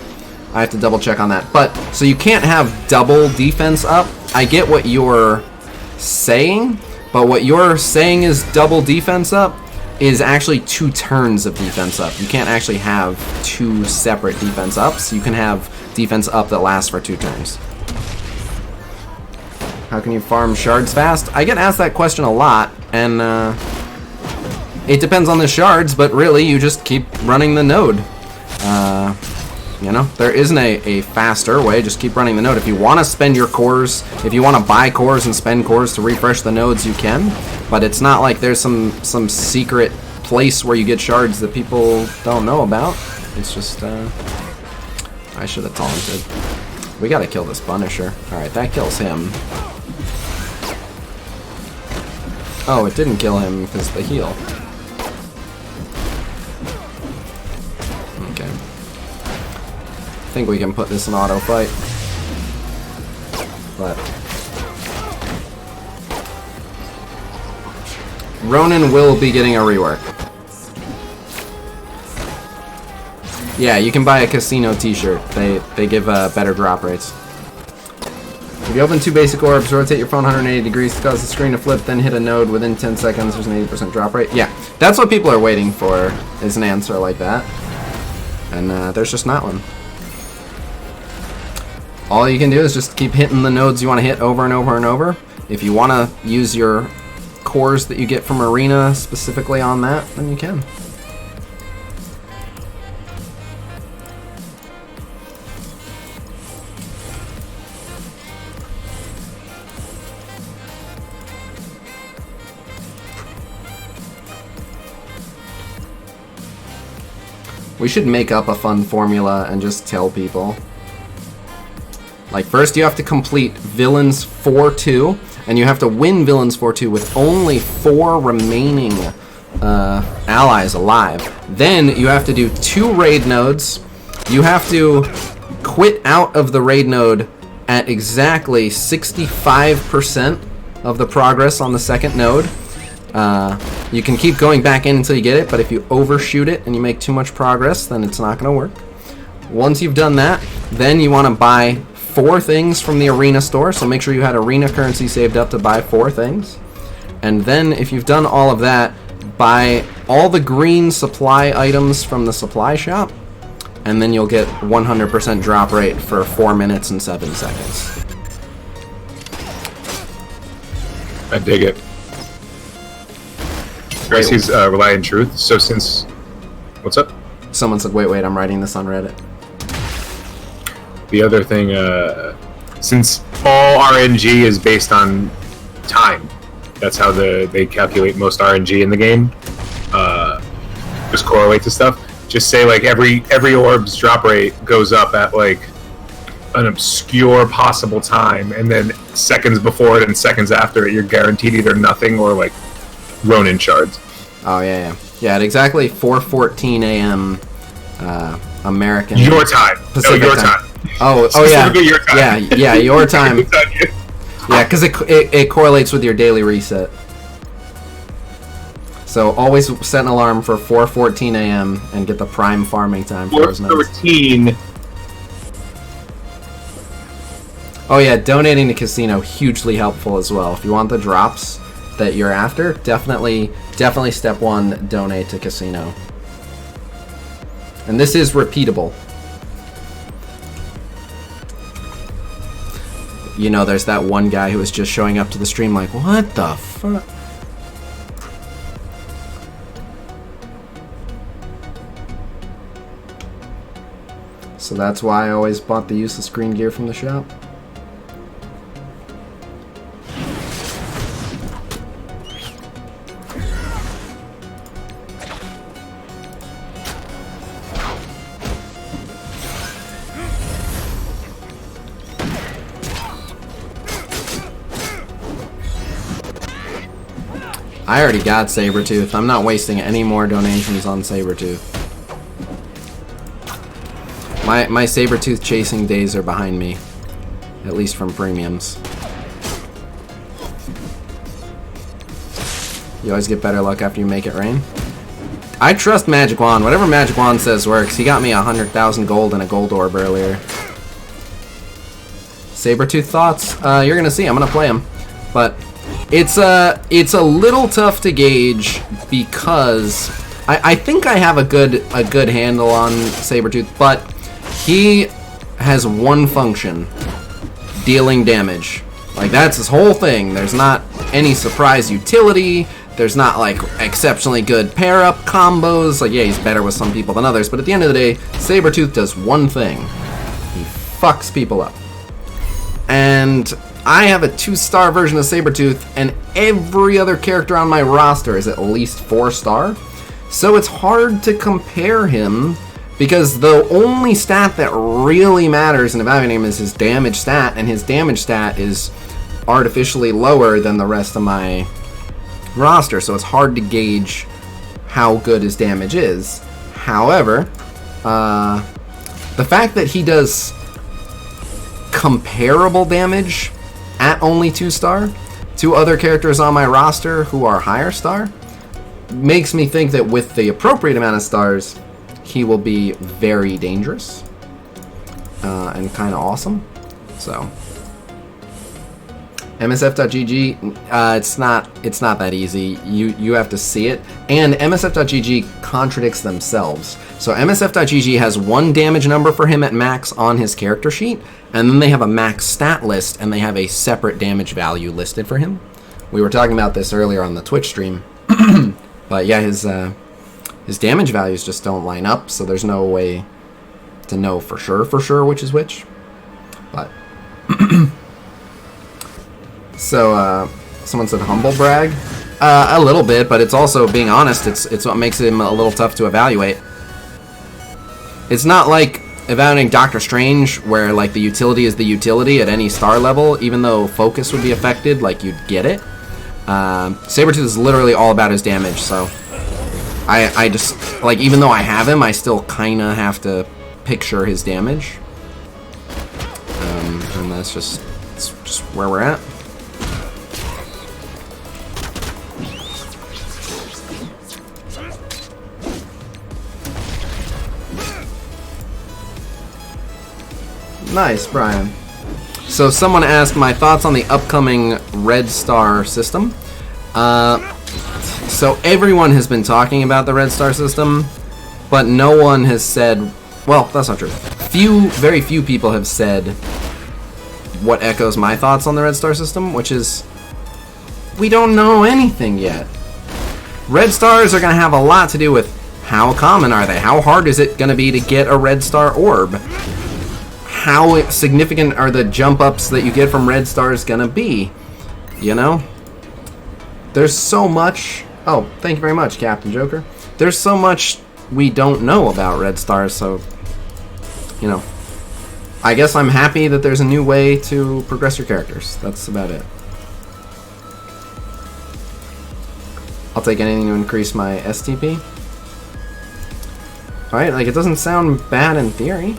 I have to double check on that. But, so you can't have double defense up. I get what you're saying, but what you're saying is double defense up is actually 2 turns of defense up. You can't actually have 2 separate defense ups. You can have defense up that lasts for 2 turns. How can you farm shards fast? I get asked that question a lot, and it depends on the shards, but really you just keep running the node. You know, there isn't a faster way, just keep running the node. If you want to spend your cores, if you want to buy cores and spend cores to refresh the nodes, you can, but it's not like there's some secret place where you get shards that people don't know about. It's just, I should have taunted. We gotta kill this Punisher. Alright, that kills him. Oh, it didn't kill him because of the heal. Okay. I think we can put this in auto fight. but Ronin will be getting a rework. Yeah, you can buy a Khasino t-shirt. They give better drop rates. If you open 2 basic orbs, rotate your phone 180 degrees to cause the screen to flip, then hit a node within 10 seconds, there's an 80% drop rate. Yeah, that's what people are waiting for, is an answer like that. And there's just not one. All you can do is just keep hitting the nodes you want to hit over and over and over. If you want to use your cores that you get from Arena specifically on that, then you can. We should make up a fun formula and just tell people. Like, first you have to complete Villains 4-2, and you have to win Villains 4-2 with only 4 remaining allies alive. Then you have to do 2 raid nodes. You have to quit out of the raid node at exactly 65% of the progress on the second node. You can keep going back in until you get it, but if you overshoot it and you make too much progress, then it's not going to work. Once you've done that, then you want to buy 4 things from the Arena store, so make sure you had Arena currency saved up to buy 4 things. And then, if you've done all of that, buy all the green supply items from the supply shop, and then you'll get 100% drop rate for 4 minutes and 7 seconds. I dig it. Gracie's Reliant Truth. So since... What's up? Someone said, wait, I'm writing this on Reddit. The other thing, since all RNG is based on time, that's how they calculate most RNG in the game. Just correlate to stuff. Just say like every orb's drop rate goes up at like an obscure possible time, and then seconds before it and seconds after it, you're guaranteed either nothing or like Ronin shards. Oh yeah. At exactly 4:14 a.m. American. Your time. Pacific your time. time. Oh yeah. Your time. Yeah, your time. Yeah, because it correlates with your daily reset. So always set an alarm for 4:14 a.m. and get the prime farming time for those nodes. 4:14. Oh yeah, donating to Khasino, hugely helpful as well. If you want the drops that you're after, definitely step 1, donate to Khasino. And this is repeatable. You know, there's that one guy who was just showing up to the stream like, what the fuck? So that's why I always bought the useless green gear from the shop. I already got Sabretooth. I'm not wasting any more donations on Sabretooth. My Sabretooth chasing days are behind me. At least from premiums. You always get better luck after you make it rain. I trust Magic Wand. Whatever Magic Wand says works. He got me 100,000 gold and a gold orb earlier. Sabretooth thoughts? You're gonna see. I'm gonna play him. But it's a little tough to gauge because I think I have a good handle on Sabretooth, but he has one function: dealing damage. Like, that's his whole thing. There's not any surprise utility. There's not like exceptionally good pair-up combos. Like, yeah, he's better with some people than others, but at the end of the day, Sabretooth does one thing: he fucks people up. And I have a 2-star version of Sabretooth, and every other character on my roster is at least 4-star. So it's hard to compare him, because the only stat that really matters in evaluating him is his damage stat, and his damage stat is artificially lower than the rest of my roster, so it's hard to gauge how good his damage is. However, the fact that he does comparable damage at only 2-star, 2 other characters on my roster who are higher star, makes me think that with the appropriate amount of stars, he will be very dangerous and kind of awesome. So MSF.GG, it's not that easy. You have to see it, and MSF.GG contradicts themselves. So MSF.GG has 1 damage number for him at max on his character sheet, and then they have a max stat list, and they have a separate damage value listed for him. We were talking about this earlier on the Twitch stream, but yeah, his damage values just don't line up, so there's no way to know for sure which is which. But so someone said humble brag, a little bit, but it's also, being honest, it's what makes him a little tough to evaluate. It's not like evaluating Doctor Strange, where like the utility is the utility at any star level, even though focus would be affected, like you'd get it. Sabretooth is literally all about his damage, so I just, like, even though I have him, I still kind of have to picture his damage. And that's just where we're at. Nice, Brian. So someone asked my thoughts on the upcoming Red Star system. So everyone has been talking about the Red Star system, but no one has said, well, that's not true. Very few people have said what echoes my thoughts on the Red Star system, which is, we don't know anything yet. Red Stars are going to have a lot to do with how common are they? How hard is it going to be to get a Red Star orb? How significant are the jump ups that you get from Red Stars gonna be? You know? There's so much. Oh, thank you very much, Captain Joker. There's so much we don't know about Red Stars, so, you know. I guess I'm happy that there's a new way to progress your characters. That's about it. I'll take anything to increase my STP. Alright, like, it doesn't sound bad in theory.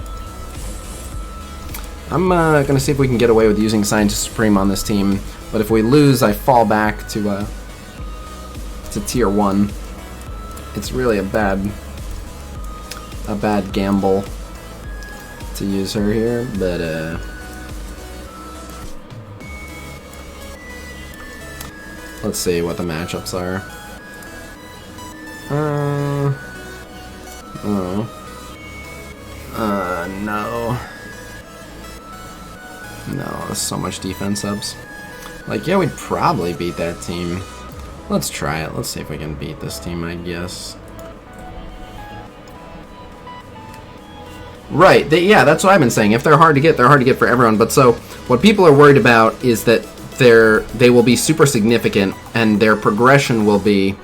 I'm gonna see if we can get away with using Scientist Supreme on this team, but if we lose, I fall back to tier 1. It's really a bad gamble to use her here, but let's see what the matchups are. No. No, there's so much defense subs. Like, yeah, we'd probably beat that team. Let's try it. Let's see if we can beat this team, I guess. Right, yeah, that's what I've been saying. If they're hard to get, they're hard to get for everyone. But so, what people are worried about is that they will be super significant, and their progression will be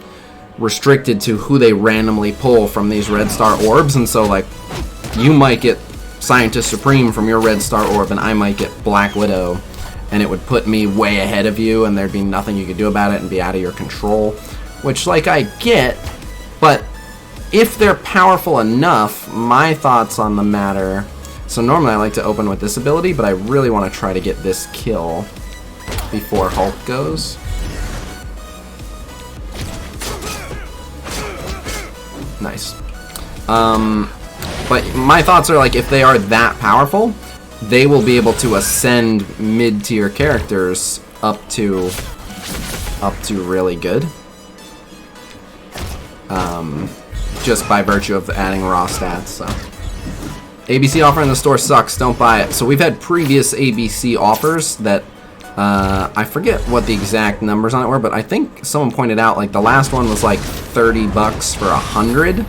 restricted to who they randomly pull from these Red Star orbs. And so, like, you might get Scientist Supreme from your Red Star orb, and I might get Black Widow, and it would put me way ahead of you, and there'd be nothing you could do about it and be out of your control. Which, like, I get, but if they're powerful enough, my thoughts on the matter. So normally I like to open with this ability, but I really want to try to get this kill before Hulk goes. Nice. But my thoughts are, like, if they are that powerful, they will be able to ascend mid-tier characters up to really good. Just by virtue of adding raw stats, so. ABC offer in the store sucks, don't buy it. So we've had previous ABC offers that, I forget what the exact numbers on it were, but I think someone pointed out, like, the last one was like $30 for 100,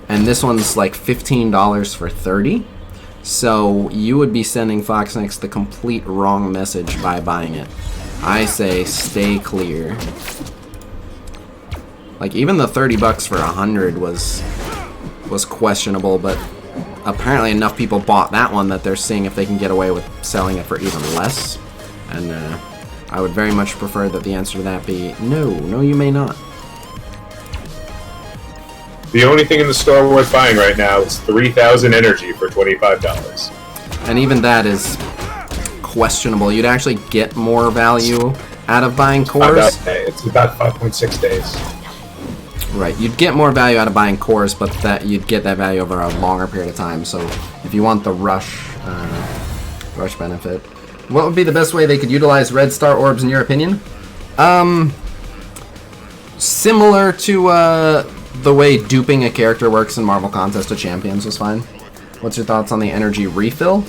and this one's like $15 for 30. So you would be sending Foxnix the complete wrong message by buying it. I say stay clear. Like, even the $30 for 100 was questionable, but apparently enough people bought that one that they're seeing if they can get away with selling it for even less. And I would very much prefer that the answer to that be no, you may not. The only thing in the store worth buying right now is 3,000 energy for $25. And even that is questionable. You'd actually get more value out of buying cores. It's about 5.6 days. Right, you'd get more value out of buying cores, but that you'd get that value over a longer period of time. So if you want the rush benefit, what would be the best way they could utilize red star orbs in your opinion? Similar to the way duping a character works in Marvel Contest of Champions was fine. What's your thoughts on the energy refill?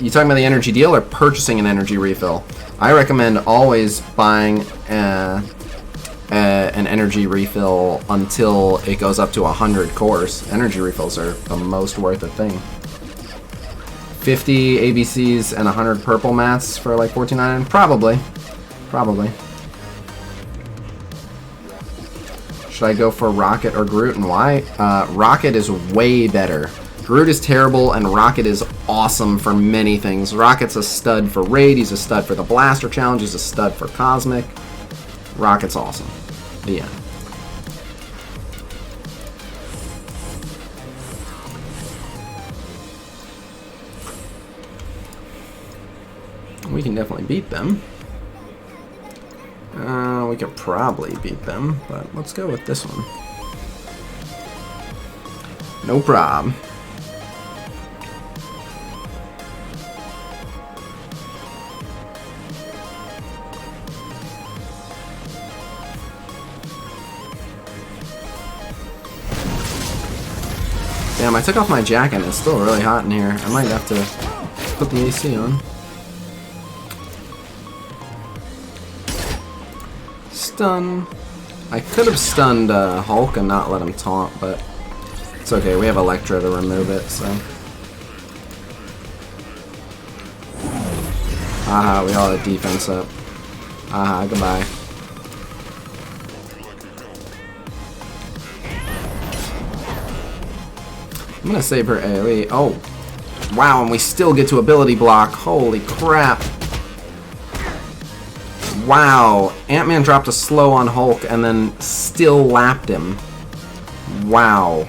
You talking about the energy deal or purchasing an energy refill? I recommend always buying an energy refill until it goes up to 100 cores. Energy refills are the most worth it thing. 50 ABCs and 100 purple mats for like $14.99? Probably. Should I go for Rocket or Groot, and why? Rocket is way better. Groot is terrible, and Rocket is awesome for many things. Rocket's a stud for Raid, he's a stud for the Blaster Challenge, he's a stud for Cosmic. Rocket's awesome. The end. We can definitely beat them. We could probably beat them, but let's go with this one. No prob. Damn, I took off my jacket and it's still really hot in here. I might have to put the AC on. Stun. I could have stunned Hulk and not let him taunt, but it's okay. We have Electro to remove it, so. Haha, we all had defense up. Haha, goodbye. I'm gonna save her AoE. Oh, wow, and we still get to ability block. Holy crap. Wow, Ant-Man dropped a slow on Hulk and then still lapped him. Wow.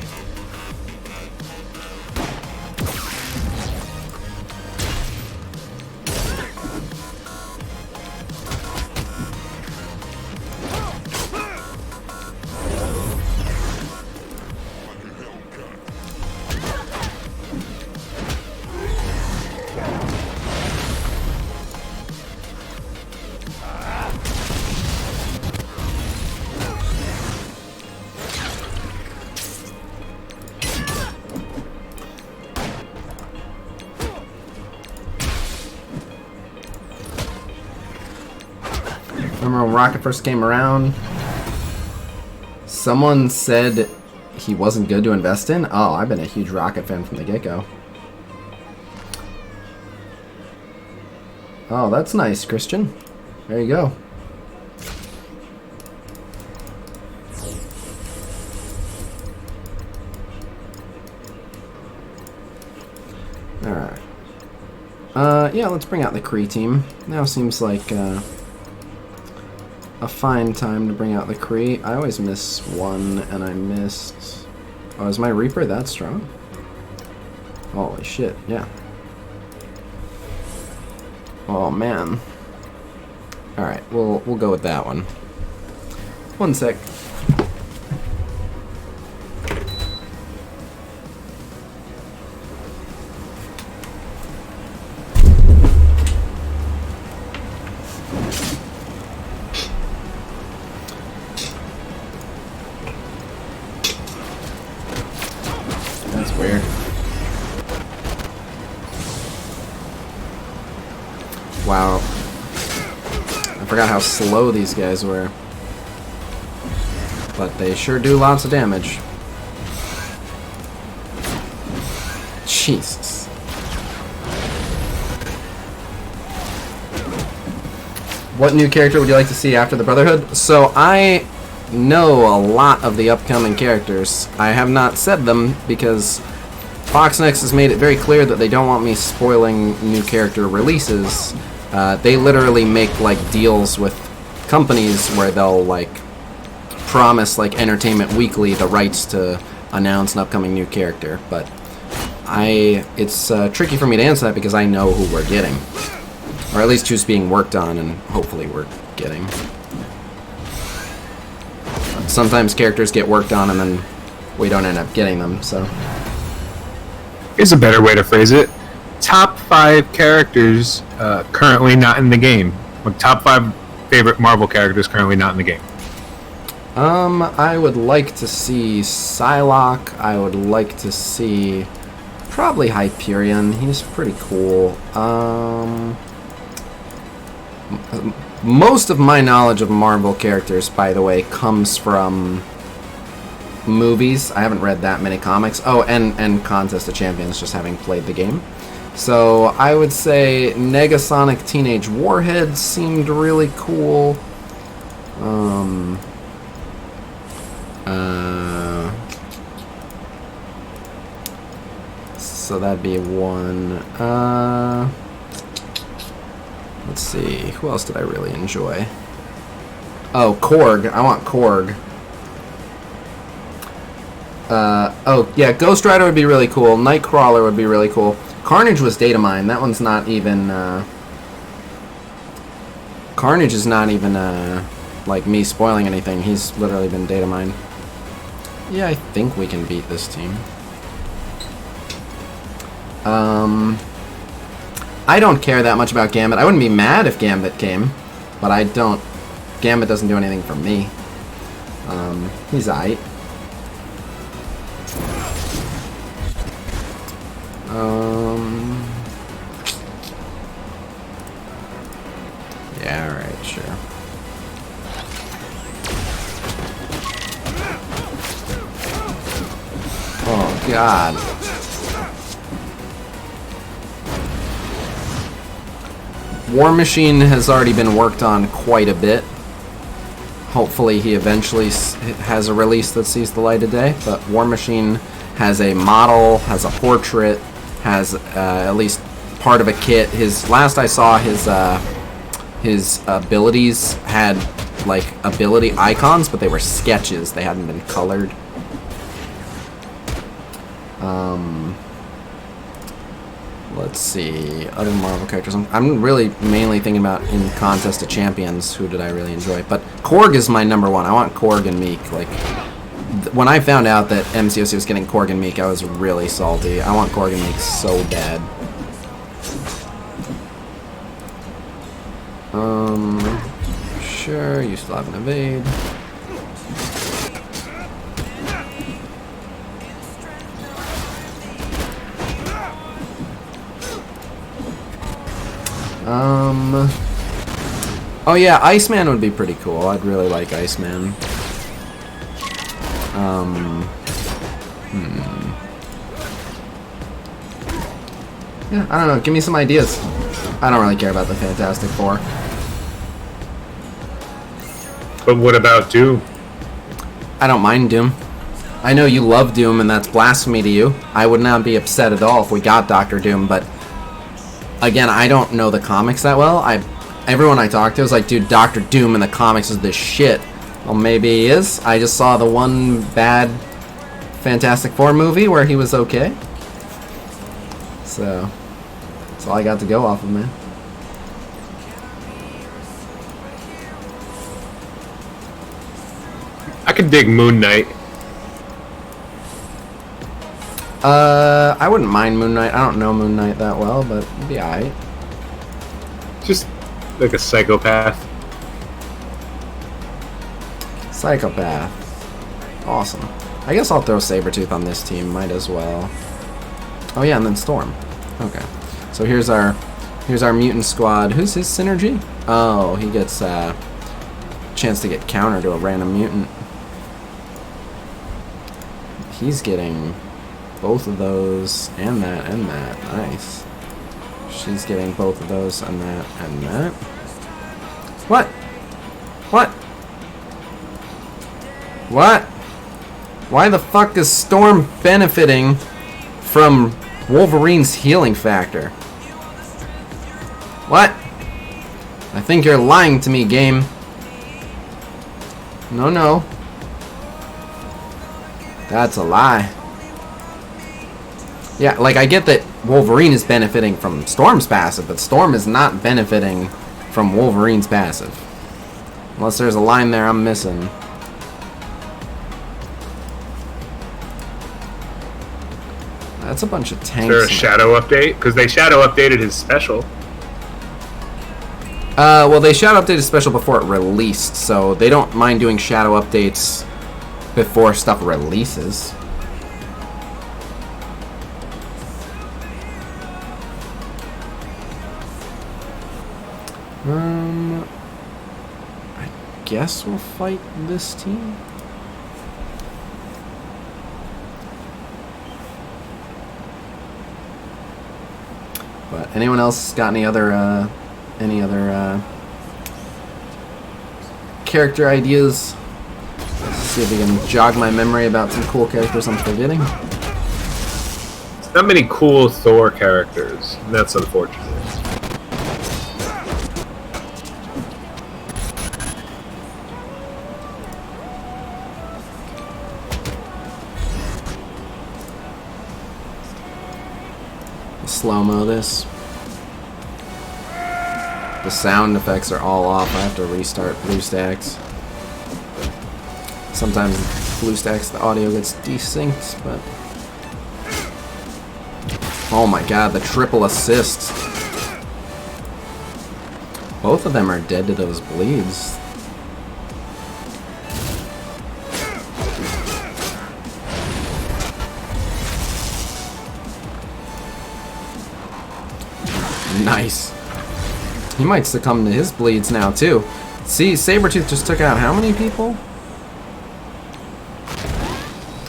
Remember when Rocket first came around? Someone said he wasn't good to invest in? Oh, I've been a huge Rocket fan from the get-go. Oh, that's nice, Christian. There you go. Alright. Yeah, let's bring out the Kree team. Now seems like, a fine time to bring out the Kree. I always miss one, and I missed... Oh, is my Reaper that strong? Holy shit, yeah. Oh, man. Alright, we'll go with that one. One sec. Weird. Wow. I forgot how slow these guys were. But they sure do lots of damage. Jesus. What new character would you like to see after the Brotherhood? So I know a lot of the upcoming characters. I have not said them because Fox Next has made it very clear that they don't want me spoiling new character releases. They literally make like deals with companies where they'll like promise like Entertainment Weekly the rights to announce an upcoming new character, but it's tricky for me to answer that because I know who we're getting. Or at least who's being worked on and hopefully we're getting. Sometimes characters get worked on and then we don't end up getting them, so. Here's a better way to phrase it. Top 5 characters currently not in the game. Like, top 5 favorite Marvel characters currently not in the game. I would like to see Psylocke. I would like to see probably Hyperion. He's pretty cool. Most of my knowledge of Marvel characters, by the way, comes from movies. I haven't read that many comics. Oh, and Contest of Champions, just having played the game. So I would say Negasonic Teenage Warhead seemed really cool. So that'd be one. Let's see. Who else did I really enjoy? Oh, Korg. I want Korg. Oh, yeah, Ghost Rider would be really cool. Nightcrawler would be really cool. Carnage was data mine. That one's not even, Carnage is not even, like, me spoiling anything. He's literally been data mined. Yeah, I think we can beat this team. I don't care that much about Gambit. I wouldn't be mad if Gambit came, but I don't. Gambit doesn't do anything for me. He's aight. Yeah, alright, sure. Oh, God. War Machine has already been worked on quite a bit. Hopefully he eventually has a release that sees the light of day, but War Machine has a model, has a portrait, has at least part of a kit. His last I saw, his abilities had like ability icons, but they were sketches. They hadn't been colored. Let's see, other Marvel characters. I'm really mainly thinking about in Contest of Champions, who did I really enjoy? But Korg is my number one. I want Korg and Meek. Like, when I found out that MCOC was getting Korg and Meek, I was really salty. I want Korg and Meek so bad. Sure, you still have an evade. Oh yeah, Iceman would be pretty cool. I'd really like Iceman. Yeah, I don't know. Give me some ideas. I don't really care about the Fantastic Four. But what about Doom? I don't mind Doom. I know you love Doom, and that's blasphemy to you. I would not be upset at all if we got Dr. Doom, but again, I don't know the comics that well. Everyone I talked to was like, dude, Dr. Doom in the comics is this shit. Well, maybe he is. I just saw the one bad Fantastic Four movie where he was okay. So, that's all I got to go off of, man. I could dig Moon Knight. I wouldn't mind Moon Knight. I don't know Moon Knight that well, but it'd be alright. Just like a psychopath. Psychopath. Awesome. I guess I'll throw Sabretooth on this team. Might as well. Oh yeah, and then Storm. Okay. So here's our mutant squad. Who's his synergy? Oh, he gets a chance to get counter to a random mutant. He's getting both of those and that and that. Nice. She's getting both of those and that and that. What? What? What? Why the fuck is Storm benefiting from Wolverine's healing factor? What? I think you're lying to me, game. No, no. That's a lie. Yeah, like, I get that Wolverine is benefiting from Storm's passive, but Storm is not benefiting from Wolverine's passive. Unless there's a line there I'm missing. That's a bunch of tanks. Is there a shadow update? Because they shadow updated his special. Well, they shadow updated special before it released, so they don't mind doing shadow updates before stuff releases. I guess we'll fight this team. But anyone else got any other character ideas? Let's see if we can jog my memory about some cool characters I'm forgetting. Not many cool Thor characters. And that's unfortunate. Slow-mo this. The sound effects are all off. I have to restart BlueStacks. Sometimes BlueStacks the audio gets desynced, but oh my god, the triple assists. Both of them are dead to those bleeds. Nice. He might succumb to his bleeds now, too. See, Sabretooth just took out how many people?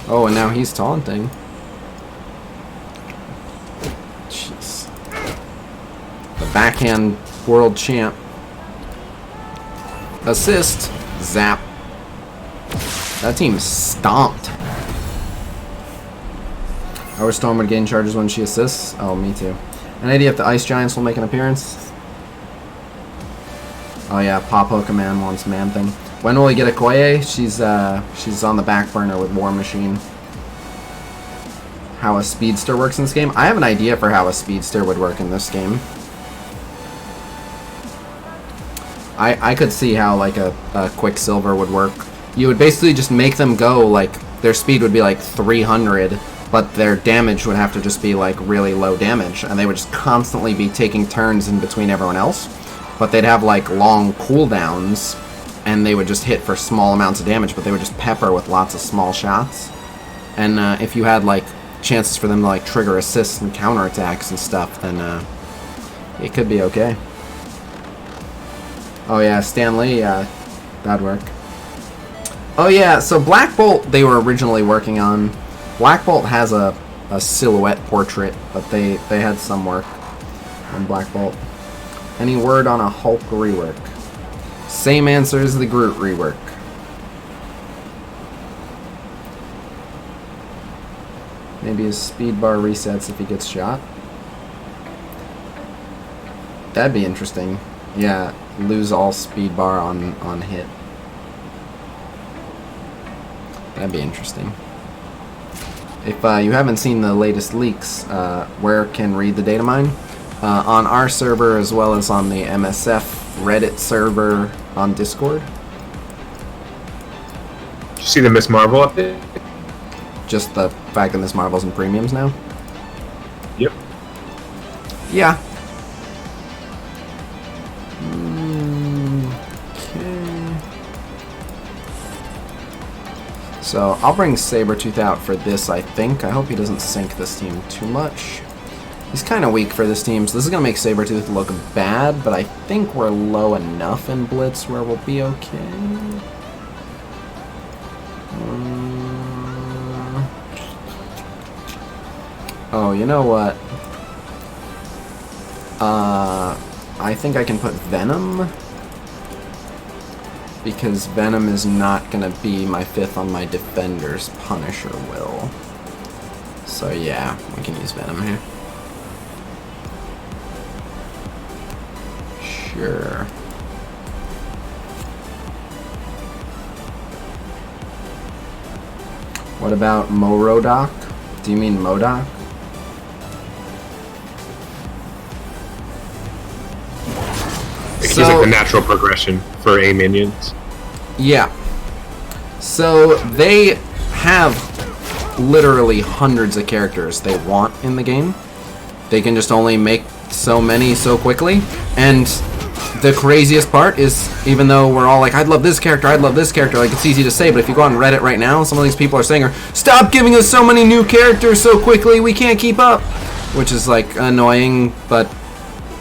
Oh, and now he's taunting. Jeez. The backhand world champ. Assist. Zap. That team stomped. Our Storm would gain charges when she assists. Oh, me too. An idea if the Ice Giants will make an appearance? Oh yeah, Pop Pokemon wants Man-Thing. When will we get Okoye? She's on the back burner with War Machine. How a Speedster works in this game? I have an idea for how a Speedster would work in this game. I could see how like a Quicksilver would work. You would basically just make them go like, their speed would be like 300, but their damage would have to just be like really low damage, and they would just constantly be taking turns in between everyone else. But they'd have like long cooldowns, and they would just hit for small amounts of damage, but they would just pepper with lots of small shots. And if you had like chances for them to like trigger assists and counterattacks and stuff, then it could be okay. Oh yeah, Stan Lee, that'd work. Oh yeah, so Black Bolt they were originally working on. Black Bolt has a silhouette portrait, but they had some work on Black Bolt. Any word on a Hulk rework? Same answer as the Groot rework. Maybe his speed bar resets if he gets shot. That'd be interesting. Yeah, lose all speed bar on hit. That'd be interesting. If you haven't seen the latest leaks, where can read the data mine? On our server as well as on the MSF Reddit server on Discord. Did you see the Miss Marvel update? Just the fact that Miss Marvel's in premiums now? Yep. Yeah. So I'll bring Sabretooth out for this, I think. I hope he doesn't sink this team too much. He's kind of weak for this team, so this is going to make Sabretooth look bad, but I think we're low enough in Blitz where we'll be okay. Oh, you know what? I think I can put Venom, because Venom is not going to be my 5th on my Defenders. Punisher will. So yeah, we can use Venom here. Sure. What about Morodok? Do you mean Modok? He's like the natural progression for A minions. Yeah. So they have literally hundreds of characters they want in the game. They can just only make so many so quickly. And the craziest part is, even though we're all like, I'd love this character, I'd love this character, like, it's easy to say, but if you go on Reddit right now, some of these people are saying, stop giving us so many new characters so quickly, we can't keep up. Which is, like, annoying, but,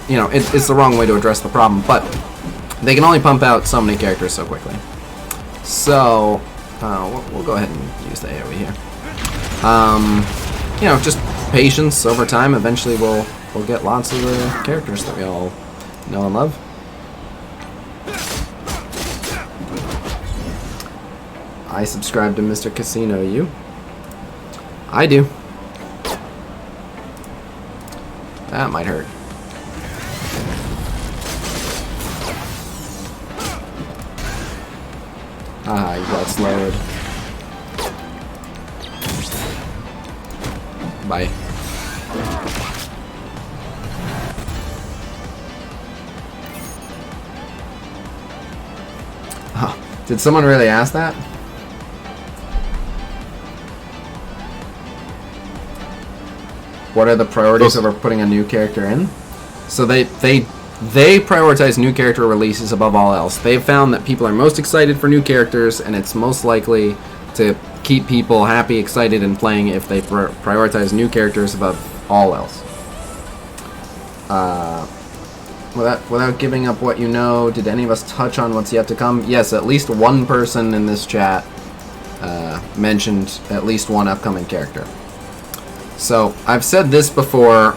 you know, it's the wrong way to address the problem. But they can only pump out so many characters so quickly. So, we'll go ahead and use the AoE here. You know, just patience over time. Eventually we'll get lots of the characters that we all know and love. I subscribe to Mr. Khasino, you? I do. That might hurt. Ah, you got slowed. Bye. Oh, did someone really ask that? What are the priorities over putting a new character in? So they prioritize new character releases above all else. They've found that people are most excited for new characters, and it's most likely to keep people happy, excited, and playing if they prioritize new characters above all else. Without giving up what you know, did any of us touch on what's yet to come? Yes, at least one person in this chat mentioned at least one upcoming character. So, I've said this before,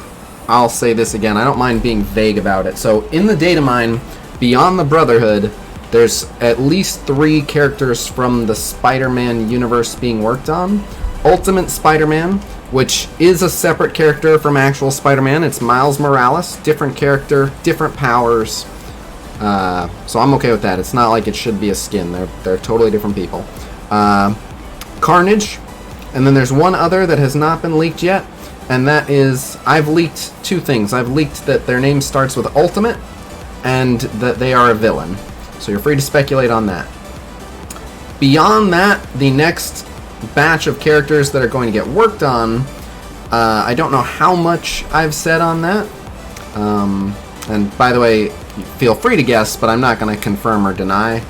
I'll say this again, I don't mind being vague about it. So, in the data mine, beyond the Brotherhood, there's at least 3 characters from the Spider-Man universe being worked on. Ultimate Spider-Man, which is a separate character from actual Spider-Man. It's Miles Morales, different character, different powers. So I'm okay with that. It's not like it should be a skin. They're totally different people. Carnage, and then there's one other that has not been leaked yet, and that is, I've leaked 2 things. I've leaked that their name starts with Ultimate, and that they are a villain. So you're free to speculate on that. Beyond that, the next batch of characters that are going to get worked on, I don't know how much I've said on that. And by the way, feel free to guess, but I'm not going to confirm or deny.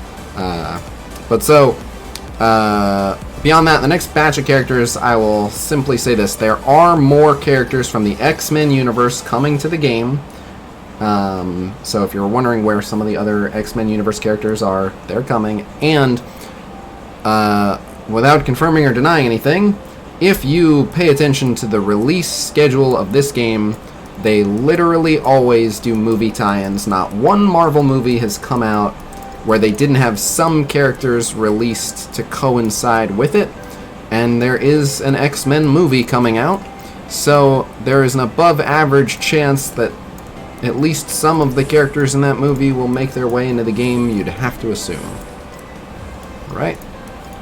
Beyond that, the next batch of characters, I will simply say this. There are more characters from the X-Men universe coming to the game. So if you're wondering where some of the other X-Men universe characters are, they're coming. And without confirming or denying anything, if you pay attention to the release schedule of this game, they literally always do movie tie-ins. Not one Marvel movie has come out where they didn't have some characters released to coincide with it, and there is an X-Men movie coming out, so there is an above average chance that at least some of the characters in that movie will make their way into the game, you'd have to assume. Right?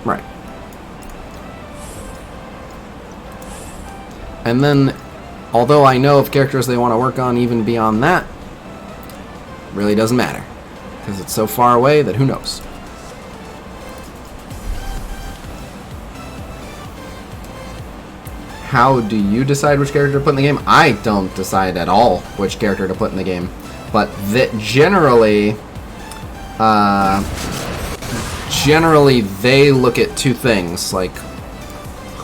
Right. And then, although I know of characters they want to work on even beyond that, really doesn't matter. Because it's so far away that who knows. How do you decide which character to put in the game? I don't decide at all which character to put in the game. But that generally they look at 2 things. Like,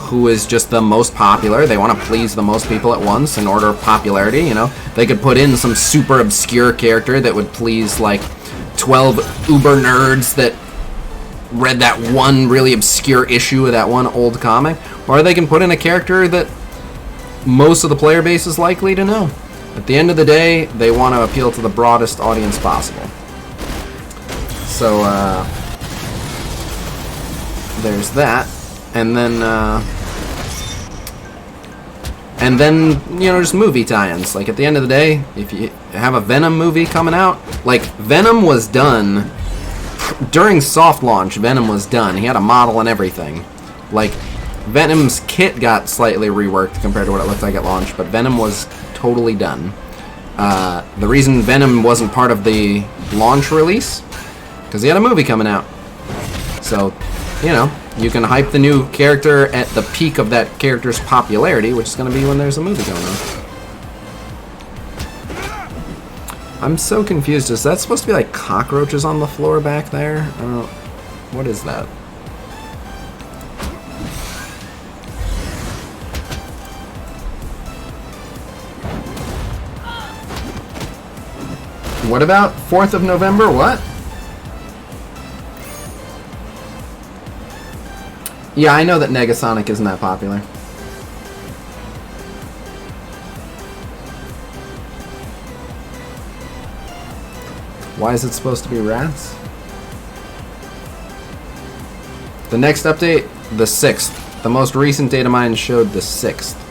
who is just the most popular. They want to please the most people at once in order of popularity, you know. They could put in some super obscure character that would please, like, 12 uber nerds that read that one really obscure issue of that one old comic. Or they can put in a character that most of the player base is likely to know. At the end of the day, they want to appeal to the broadest audience possible. So, there's that. And then, you know, just movie tie-ins. Like, at the end of the day, if you have a Venom movie coming out, like, Venom was done, during soft launch, Venom was done. He had a model and everything. Like, Venom's kit got slightly reworked compared to what it looked like at launch, but Venom was totally done. The reason Venom wasn't part of the launch release, because he had a movie coming out. So, you know, you can hype the new character at the peak of that character's popularity, which is going to be when there's a movie going on. I'm so confused. Is that supposed to be like cockroaches on the floor back there? What is that? What about 4th of November? What? Yeah, I know that Negasonic isn't that popular. Why is it supposed to be rats? The next update, the 6th. The most recent data mine showed the 6th.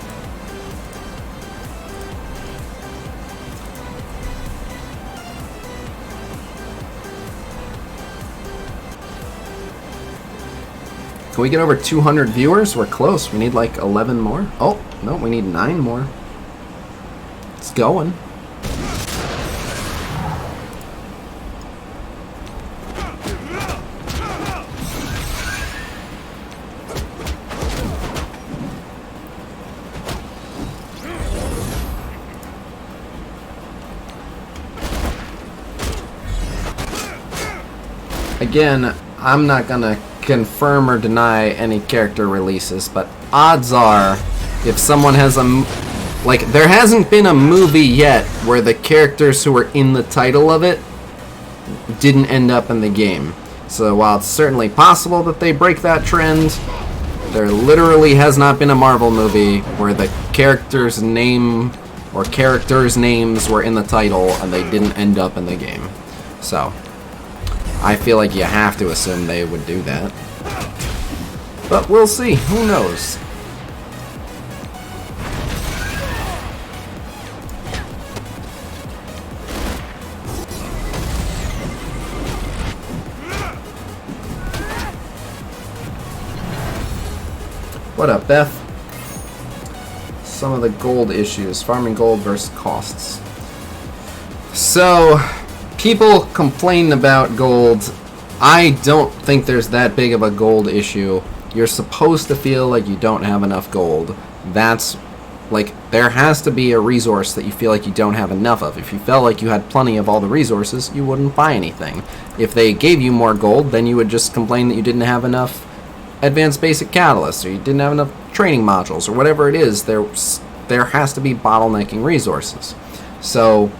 Can we get over 200 viewers? We're close. We need like 11 more. Oh, no, we need 9 more. It's going. Again, I'm not gonna confirm or deny any character releases, but odds are, if someone has there hasn't been a movie yet where the characters who were in the title of it didn't end up in the game. So while it's certainly possible that they break that trend, there literally has not been a Marvel movie where the character's name or characters' names were in the title and they didn't end up in the game. So I feel like you have to assume they would do that. But we'll see. Who knows? What up, Beth? Some of the gold issues. Farming gold versus costs. So, people complain about gold. I don't think there's that big of a gold issue. You're supposed to feel like you don't have enough gold. That's like, there has to be a resource that you feel like you don't have enough of. If you felt like you had plenty of all the resources, you wouldn't buy anything. If they gave you more gold, then you would just complain that you didn't have enough advanced basic catalysts, or you didn't have enough training modules, or whatever it is. There has to be bottlenecking resources. So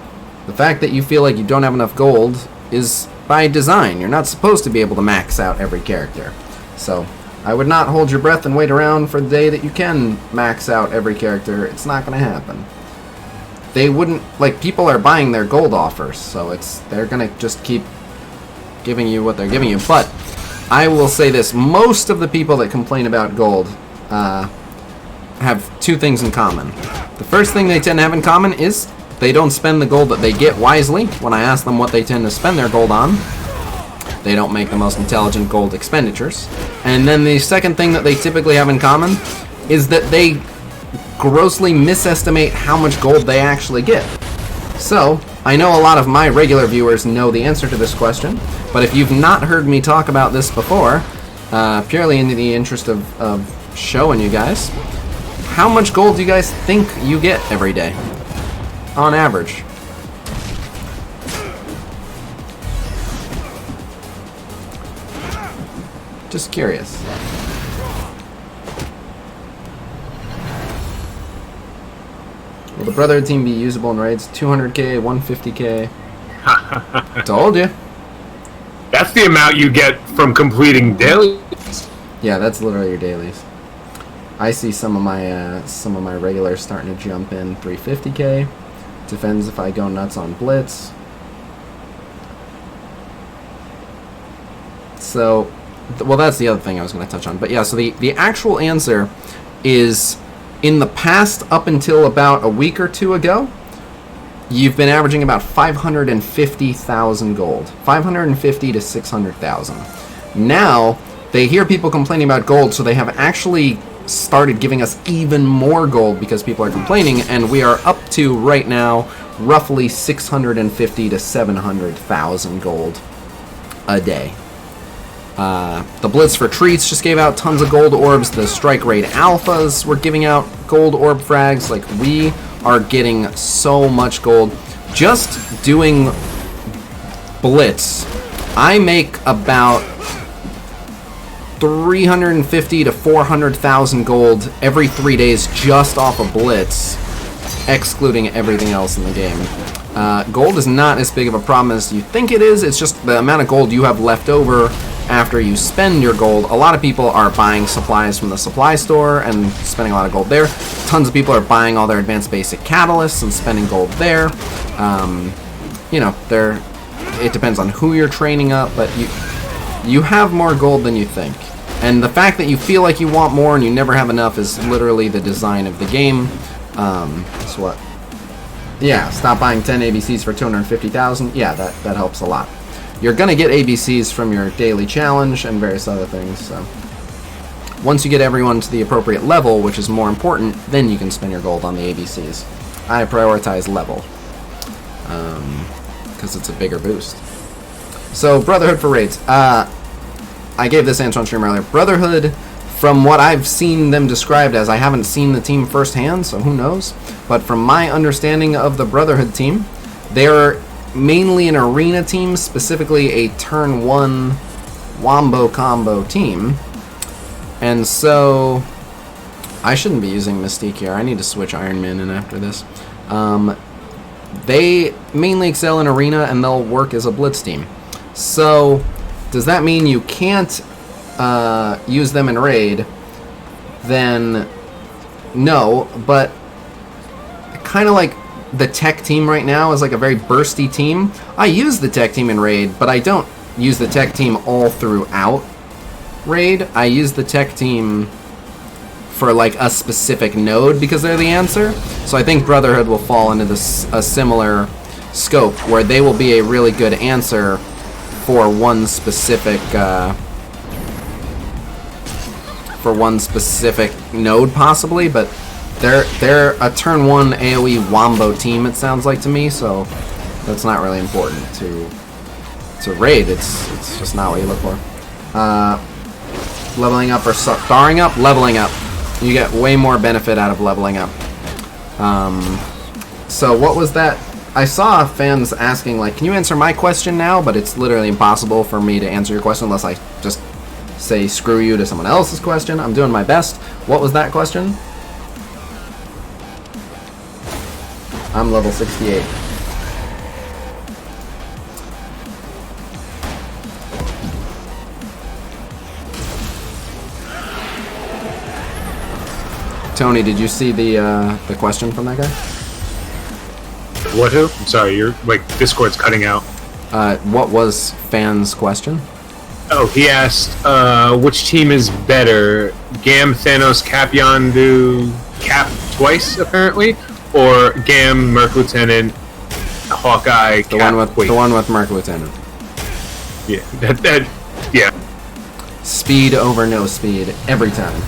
the fact that you feel like you don't have enough gold is by design. You're not supposed to be able to max out every character. So I would not hold your breath and wait around for the day that you can max out every character. It's not going to happen. They wouldn't, like, people are buying their gold offers, so they're going to just keep giving you what they're giving you. But I will say this, most of the people that complain about gold have two things in common. The first thing they tend to have in common is they don't spend the gold that they get wisely. When I ask them what they tend to spend their gold on, they don't make the most intelligent gold expenditures. And then the second thing that they typically have in common is that they grossly misestimate how much gold they actually get. So, I know a lot of my regular viewers know the answer to this question, but if you've not heard me talk about this before, purely in the interest of showing you guys, how much gold do you guys think you get every day, on average? Just curious. Will the Brotherhood team be usable in raids? 200k, 150k. Told you. That's the amount you get from completing dailies. Yeah, that's literally your dailies. I see some of my regulars starting to jump in 350k. Defends if I go nuts on Blitz. So, well, that's the other thing I was going to touch on. But yeah, so the actual answer is, in the past, up until about a week or two ago, you've been averaging about 550,000 gold. 550 to 600,000. Now, they hear people complaining about gold, so they have actually started giving us even more gold because people are complaining, and we are up to, right now, roughly 650 to 700,000 gold a day. The Blitz for Treats just gave out tons of gold orbs. The Strike Raid Alphas were giving out gold orb frags. Like, we are getting so much gold. Just doing Blitz, I make about 350 to 400,000 gold every 3 days just off of Blitz, excluding everything else in the game. Gold is not as big of a problem as you think it is. It's just the amount of gold you have left over after you spend your gold. A lot of people are buying supplies from the supply store and spending a lot of gold there. Tons of people are buying all their advanced basic catalysts and spending gold there. You know, it depends on who you're training up, but you have more gold than you think. And the fact that you feel like you want more and you never have enough is literally the design of the game. So what? Yeah, stop buying 10 ABCs for 250,000. Yeah, that helps a lot. You're going to get ABCs from your daily challenge and various other things, so once you get everyone to the appropriate level, which is more important, then you can spend your gold on the ABCs. I prioritize level, because it's a bigger boost. So, Brotherhood for raids. I gave this answer on stream earlier. Brotherhood, from what I've seen them described as, I haven't seen the team firsthand, so who knows, but from my understanding of the Brotherhood team, they're mainly an arena team, specifically a turn 1 wombo combo team. And so I shouldn't be using Mystique here. I need to switch Iron Man in after this. They mainly excel in arena and they'll work as a Blitz team. So does that mean you can't use them in raid? Then no, but kind of like the tech team right now is like a very bursty team. I use the tech team in raid, but I don't use the tech team all throughout raid. I use the tech team for like a specific node because they're the answer. So I think Brotherhood will fall into this a similar scope where they will be a really good answer for one specific node possibly, but they're a turn 1 AoE wombo team, it sounds like to me, so that's not really important to raid. It's just not what you look for. Leveling up or starring up? Leveling up. You get way more benefit out of leveling up. So what was that? I saw fans asking, like, can you answer my question now? But it's literally impossible for me to answer your question unless I just say screw you to someone else's question. I'm doing my best. What was that question? I'm level 68. Tony, did you see the question from that guy? What who? I'm sorry, your like Discord's cutting out. What was Fan's question? Oh, he asked, which team is better? Gam, Thanos, Cap Yondu, Cap twice apparently, or Gam, Merc Lieutenant, Hawkeye, The Cap. one with Merc Lieutenant. Yeah, yeah. Speed over no speed every time.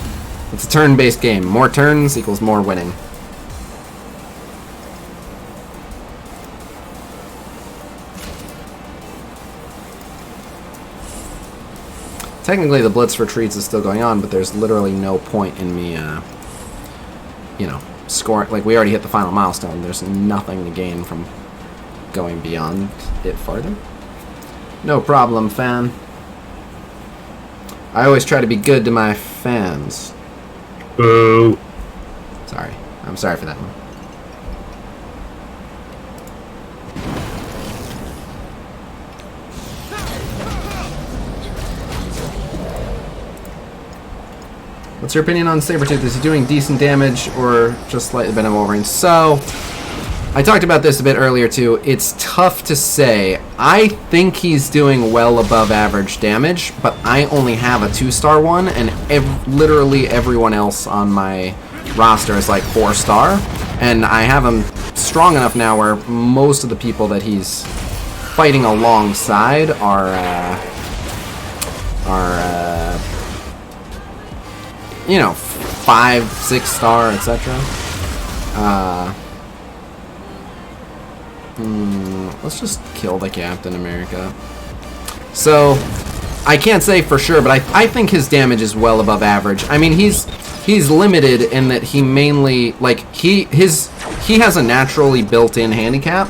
It's a turn-based game. More turns equals more winning. Technically, the Blitz for Treats is still going on, but there's literally no point in me, you know, scoring. Like, we already hit the final milestone. There's nothing to gain from going beyond it farther. No problem, fan. I always try to be good to my fans. Boo. Sorry. I'm sorry for that one. What's your opinion on Sabretooth? Is he doing decent damage or just slightly better than Wolverine? So, I talked about this a bit earlier too. It's tough to say. I think he's doing well above average damage, but I only have a 2-star one, and literally everyone else on my roster is like 4-star, and I have him strong enough now where most of the people that he's fighting alongside are you know, 5, 6-star, etc. Let's just kill the Captain America. So, I can't say for sure, but I think his damage is well above average. I mean, he's limited in that he mainly, like, he has a naturally built-in handicap,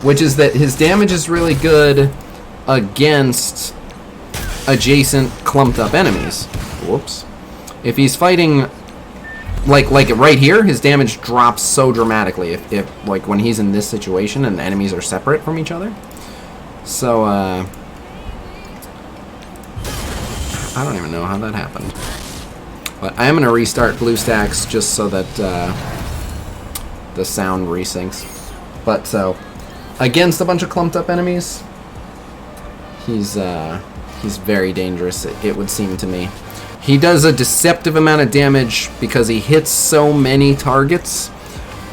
which is that his damage is really good against adjacent clumped-up enemies. Whoops. If he's fighting, like right here, his damage drops so dramatically if like when he's in this situation and the enemies are separate from each other. So I don't even know how that happened, but I am gonna restart BlueStacks just so that the sound resyncs. But so against a bunch of clumped up enemies, he's very dangerous, it would seem to me. He does a deceptive amount of damage because he hits so many targets,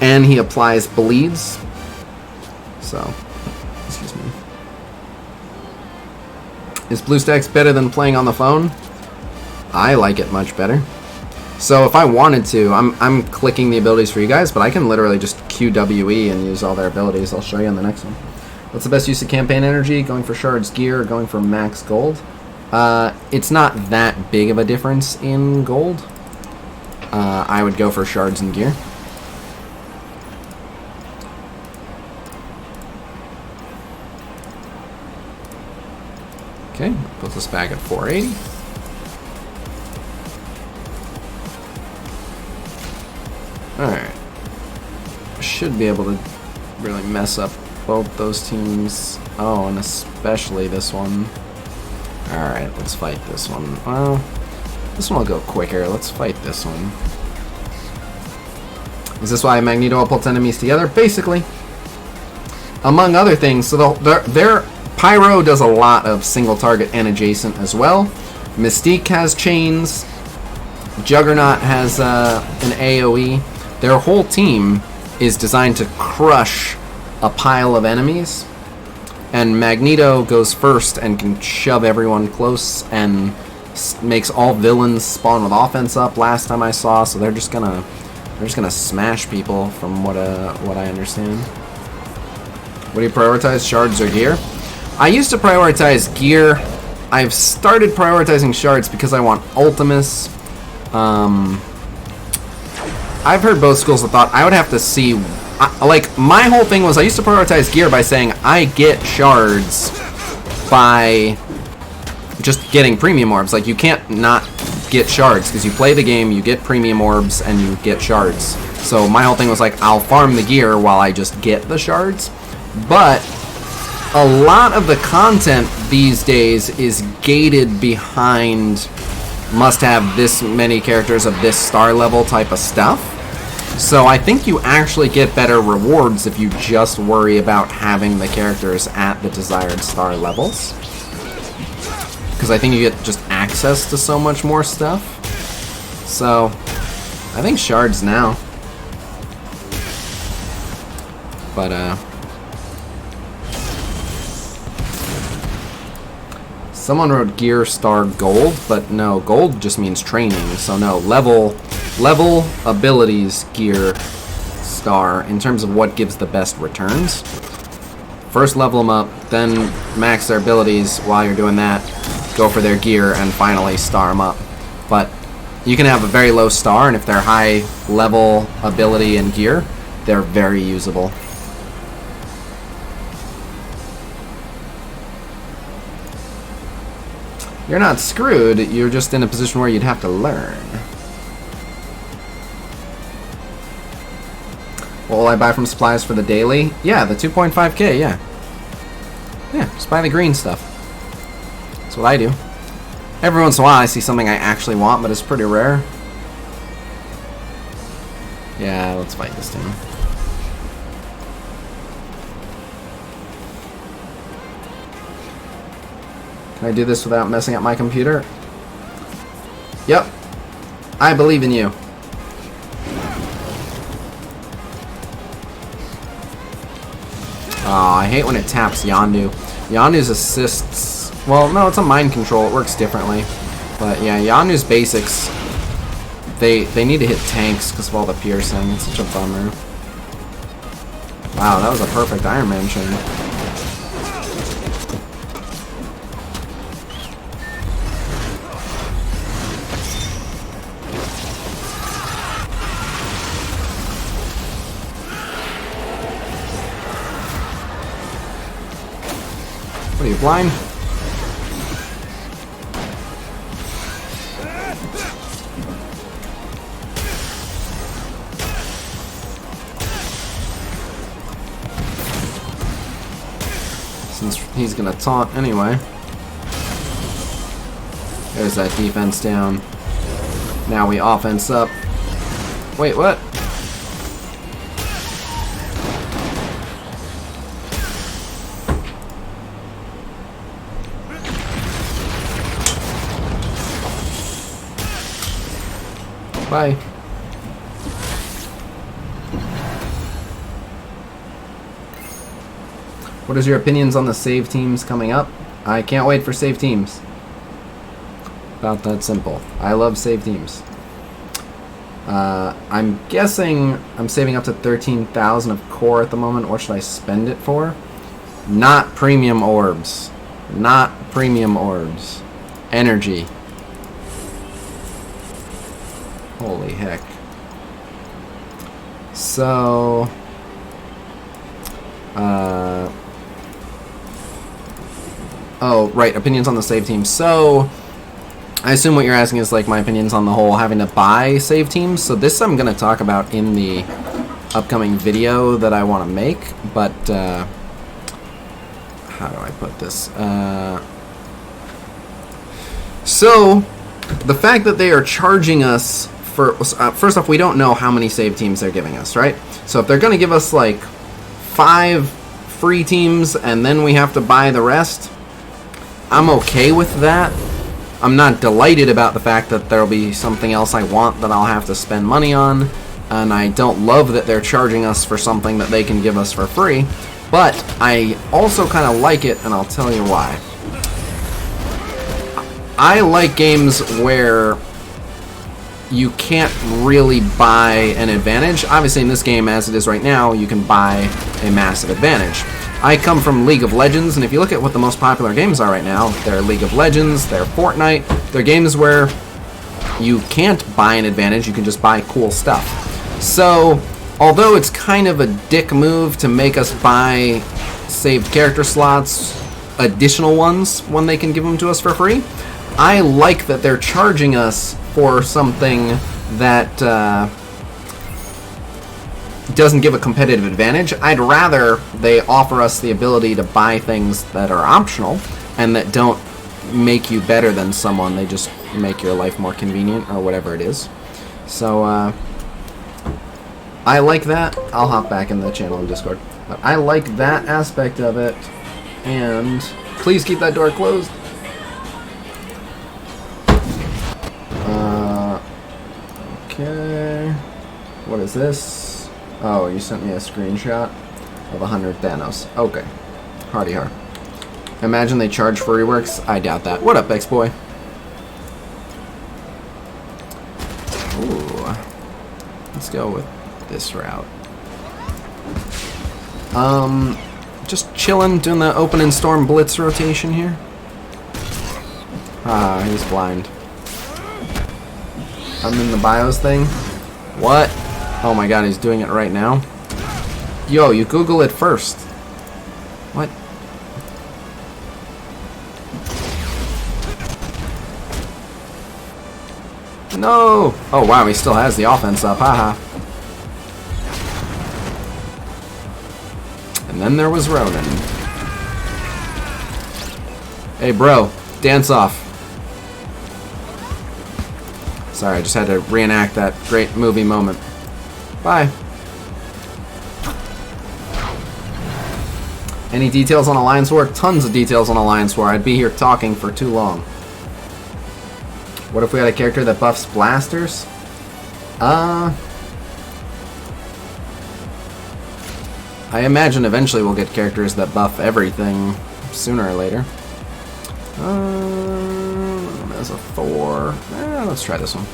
and he applies bleeds. So, excuse me. Is BlueStacks better than playing on the phone? I like it much better. So if I wanted to, I'm clicking the abilities for you guys, but I can literally just QWE and use all their abilities. I'll show you on the next one. What's the best use of campaign energy? Going for shards gear or going for max gold? It's not that big of a difference in gold. I would go for shards and gear. Okay, puts us back at 480. Alright. Should be able to really mess up both those teams. Oh, and especially this one. Alright, let's fight this one. Well, this one will go quicker. Let's fight this one. Is this why Magneto pulls enemies together? Basically. Among other things, so their Pyro does a lot of single target and adjacent as well. Mystique has chains. Juggernaut has an AoE. Their whole team is designed to crush a pile of enemies. And Magneto goes first and can shove everyone close and makes all villains spawn with offense up last time I saw, so they're just gonna smash people from what I understand. What do you prioritize, shards or gear? I used to prioritize gear. I've started prioritizing shards because I want Ultimus. I've heard both schools of thought. I would have to see. Like, my whole thing was I used to prioritize gear by saying I get shards by just getting premium orbs. Like, you can't not get shards because you play the game, you get premium orbs, and you get shards. So my whole thing was like, I'll farm the gear while I just get the shards. But a lot of the content these days is gated behind must have this many characters of this star level type of stuff. So I think you actually get better rewards if you just worry about having the characters at the desired star levels. Because I think you get just access to so much more stuff. So, I think shards now. But, someone wrote gear star gold, but no, gold just means training, so no, level abilities gear star in terms of what gives the best returns. First level them up, then max their abilities while you're doing that, go for their gear, and finally star them up. But you can have a very low star, and if they're high level ability and gear, they're very usable. You're not screwed, you're just in a position where you'd have to learn. What will I buy from supplies for the daily? Yeah, the 2.5k, yeah. Yeah, just buy the green stuff. That's what I do. Every once in a while I see something I actually want, but it's pretty rare. Yeah, let's fight this team. Can I do this without messing up my computer? Yep. I believe in you. Oh, I hate when it taps Yondu. Yondu's assists... Well, no, it's a mind control. It works differently. But yeah, Yondu's basics... They need to hit tanks because of all the piercing. It's such a bummer. Wow, that was a perfect Iron Man chain. What are you, blind? Since he's gonna taunt anyway. There's that defense down. Now we offense up. Wait, what? Bye. What is your opinions on the save teams coming up? I can't wait for save teams. About that simple. I love save teams. I'm guessing I'm saving up to 13,000 of core at the moment. What should I spend it for? Not premium orbs. Not premium orbs. Energy. Holy heck. So... oh, right, opinions on the save teams. So, I assume what you're asking is like my opinions on the whole having to buy save teams. So this I'm going to talk about in the upcoming video that I want to make. But, how do I put this? So, the fact that they are charging us for... first off, we don't know how many save teams they're giving us, right? So if they're going to give us like 5 free teams and then we have to buy the rest, I'm okay with that. I'm not delighted about the fact that there'll be something else I want that I'll have to spend money on, and I don't love that they're charging us for something that they can give us for free, but I also kind of like it, and I'll tell you why. I like games where you can't really buy an advantage. Obviously in this game, as it is right now, you can buy a massive advantage. I come from League of Legends, and if you look at what the most popular games are right now, they're League of Legends, they're Fortnite, they're games where you can't buy an advantage, you can just buy cool stuff. So, although it's kind of a dick move to make us buy saved character slots, additional ones, when they can give them to us for free, I like that they're charging us for something that doesn't give a competitive advantage. I'd rather they offer us the ability to buy things that are optional and that don't make you better than someone. They just make your life more convenient or whatever it is. So I like that. I'll hop back in the channel in Discord. But I like that aspect of it. And please keep that door closed. Okay. What is this? Oh, you sent me a screenshot of 100 Thanos. Okay. Hardy har. Imagine they charge for reworks. I doubt that. What up, X-Boy? Ooh. Let's go with this route. Just chilling, doing the open and storm blitz rotation here. Ah, he's blind. I'm in the BIOS thing. What? Oh my god, he's doing it right now. Yo, you Google it first. What? No! Oh wow, he still has the offense up, haha. And then there was Ronan. Hey bro, dance off. Sorry, I just had to reenact that great movie moment. Bye. Any details on Alliance War? Tons of details on Alliance War. I'd be here talking for too long. What if we had a character that buffs blasters? I imagine eventually we'll get characters that buff everything sooner or later. As a Thor. Let's try this one.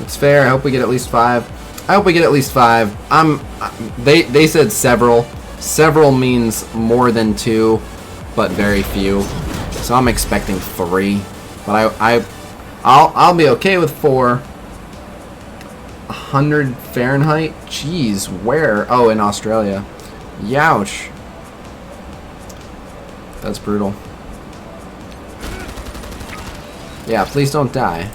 It's fair. I hope we get at least 5. I hope we get at least 5. They said several. Several means more than 2, but very few. So I'm expecting 3. But I'll be okay with 4. 100 Fahrenheit? Jeez, where? Oh, in Australia. Youch. That's brutal. Yeah, please don't die.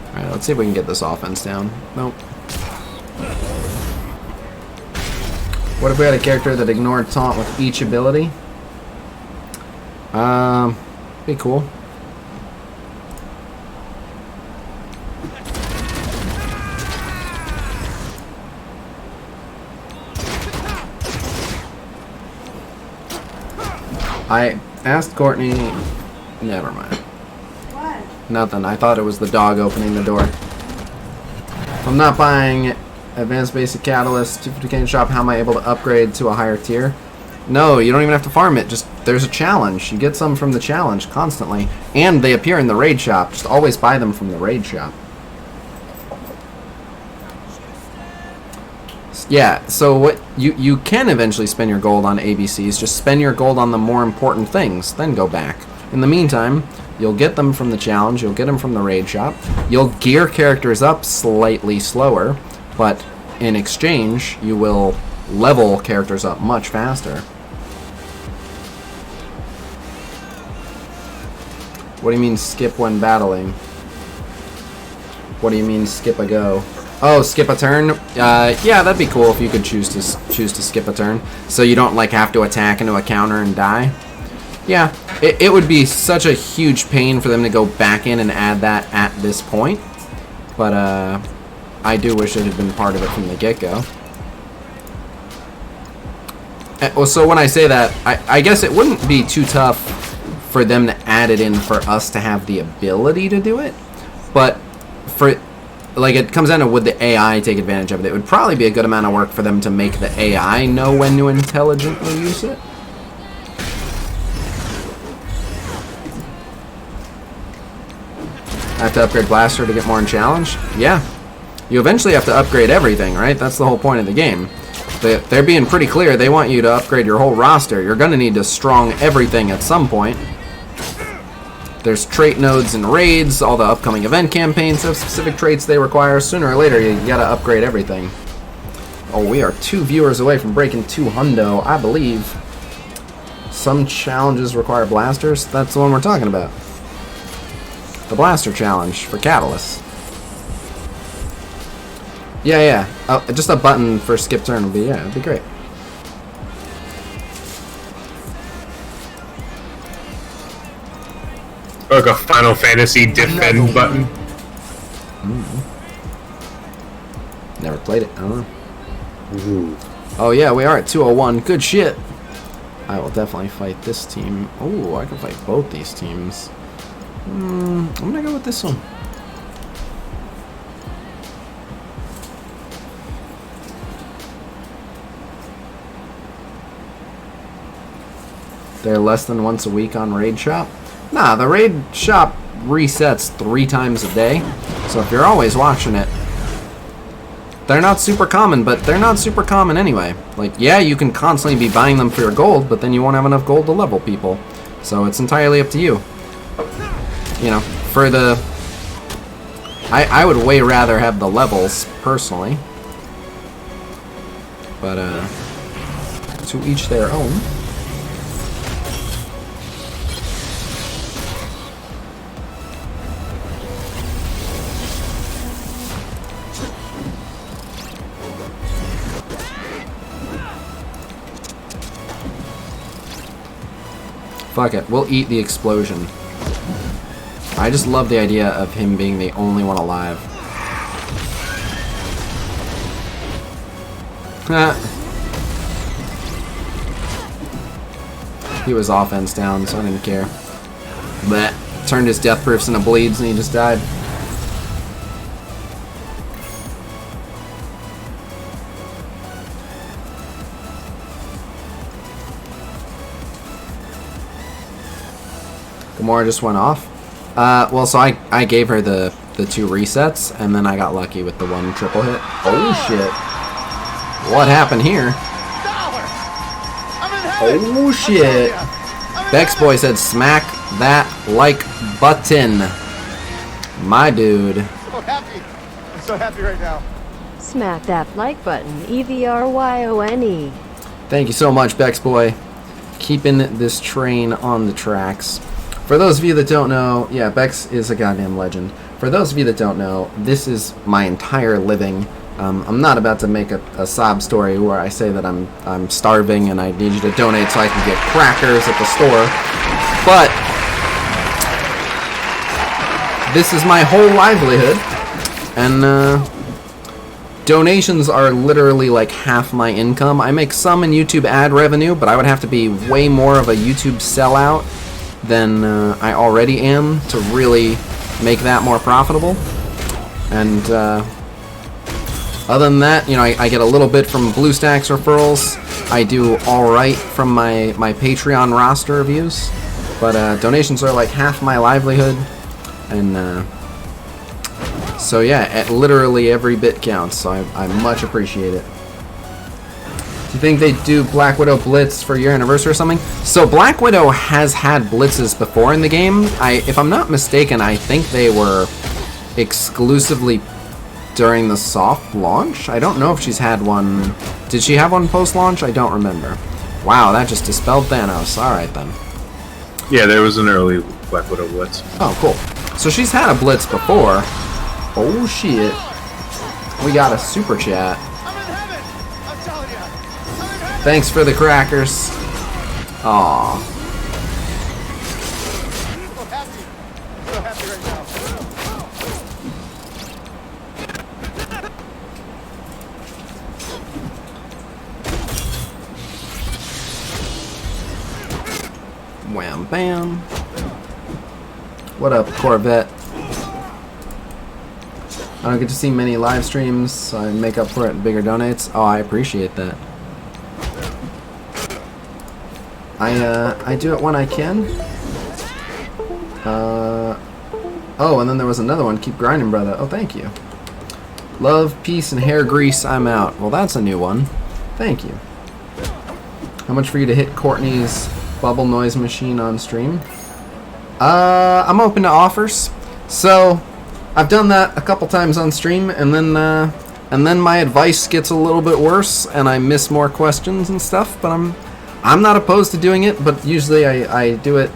Alright, let's see if we can get this offense down. Nope. What if we had a character that ignored taunt with each ability? Be cool. I asked Courtney. Never mind. What? Nothing. I thought it was the dog opening the door. I'm not buying Advanced Basic Catalyst, 250k in shop. How am I able to upgrade to a higher tier? No, you don't even have to farm it. Just there's a challenge. You get some from the challenge constantly, and they appear in the raid shop. Just always buy them from the raid shop. Yeah, so what you can eventually spend your gold on ABCs. Just spend your gold on the more important things, then go back. In the meantime, you'll get them from the challenge, you'll get them from the raid shop. You'll gear characters up slightly slower, but in exchange, you will level characters up much faster. What do you mean skip when battling? What do you mean skip a go? Oh, skip a turn? Yeah, that'd be cool if you could choose to skip a turn, so you don't like have to attack into a counter and die. Yeah, it would be such a huge pain for them to go back in and add that at this point, but I do wish it had been part of it from the get-go. Well, so when I say that, I guess it wouldn't be too tough for them to add it in for us to have the ability to do it, but for like it comes down to would the AI take advantage of it. It would probably be a good amount of work for them to make the AI know when to intelligently use it. I have to upgrade Blaster to get more in Challenge? Yeah. You eventually have to upgrade everything, right? That's the whole point of the game. They're being pretty clear. They want you to upgrade your whole roster. You're going to need to strong everything at some point. There's trait nodes and raids. All the upcoming event campaigns have specific traits they require. Sooner or later, you got to upgrade everything. Oh, we are 2 viewers away from breaking 2 hundo, I believe. Some challenges require blasters. That's the one we're talking about. The Blaster Challenge for Catalyst. Yeah. Just a button for skip turn would be, yeah, it'd be great. Like a Final Fantasy defend button. Never played it. I don't know. Ooh. Oh yeah, we are at 201. Good shit. I will definitely fight this team. Oh, I can fight both these teams. I'm gonna go with this one. They're less than once a week on Raid Shop? Nah, the Raid Shop resets 3 times a day. So if you're always watching it, they're not super common, but they're not super common anyway. Like, yeah, you can constantly be buying them for your gold, but then you won't have enough gold to level people. So it's entirely up to you. You know, for the... I would way rather have the levels, personally. But, to each their own. Fuck it, we'll eat the explosion. I just love the idea of him being the only one alive. He was offense down, so I didn't care. Blech. Turned his death proofs into bleeds and he just died. Gamora just went off. Well, so I gave her the 2 resets, and then I got lucky with the 1 triple hit. Oh shit! What happened here? Oh shit! Bex Boy said, "Smack that like button." My dude. I'm so happy right now. Smack that like button, EVRYONE. Thank you so much, Bex Boy. Keeping this train on the tracks. For those of you that don't know, yeah, Bex is a goddamn legend. For those of you that don't know, this is my entire living. I'm not about to make a sob story where I say that I'm starving and I need you to donate so I can get crackers at the store. But this is my whole livelihood, and donations are literally like half my income. I make some in YouTube ad revenue, but I would have to be way more of a YouTube sellout than I already am to really make that more profitable. And other than that, you know, I get a little bit from BlueStacks referrals. I do alright from my Patreon roster reviews. But donations are like half my livelihood. And so yeah, literally every bit counts, so I much appreciate it. Do you think they do Black Widow Blitz for your anniversary or something? So Black Widow has had blitzes before in the game. If I'm not mistaken, I think they were exclusively during the soft launch. I don't know if she's had one. Did she have one post-launch? I don't remember. Wow, that just dispelled Thanos. Alright then. Yeah, there was an early Black Widow Blitz. Oh, cool. So she's had a blitz before. Oh shit. We got a super chat. Thanks for the crackers. Aw. So happy right now. Wham bam. What up, Corvette? I don't get to see many live streams, so I make up for it in bigger donates. Oh, I appreciate that. I do it when I can. Oh, and then there was another one. Keep grinding, brother. Oh, thank you. Love, peace, and hair grease. I'm out. Well, that's a new one. Thank you. How much for you to hit Courtney's bubble noise machine on stream? I'm open to offers. So, I've done that a couple times on stream, and then my advice gets a little bit worse, and I miss more questions and stuff. But I'm not opposed to doing it. But usually I do it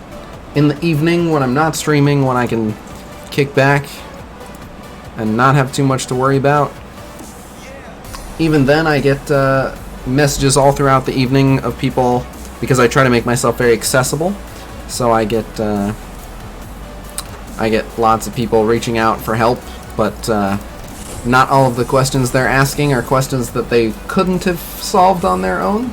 in the evening when I'm not streaming, when I can kick back and not have too much to worry about. Even then, I get messages all throughout the evening of people, because I try to make myself very accessible. So I get lots of people reaching out for help, but not all of the questions they're asking are questions that they couldn't have solved on their own.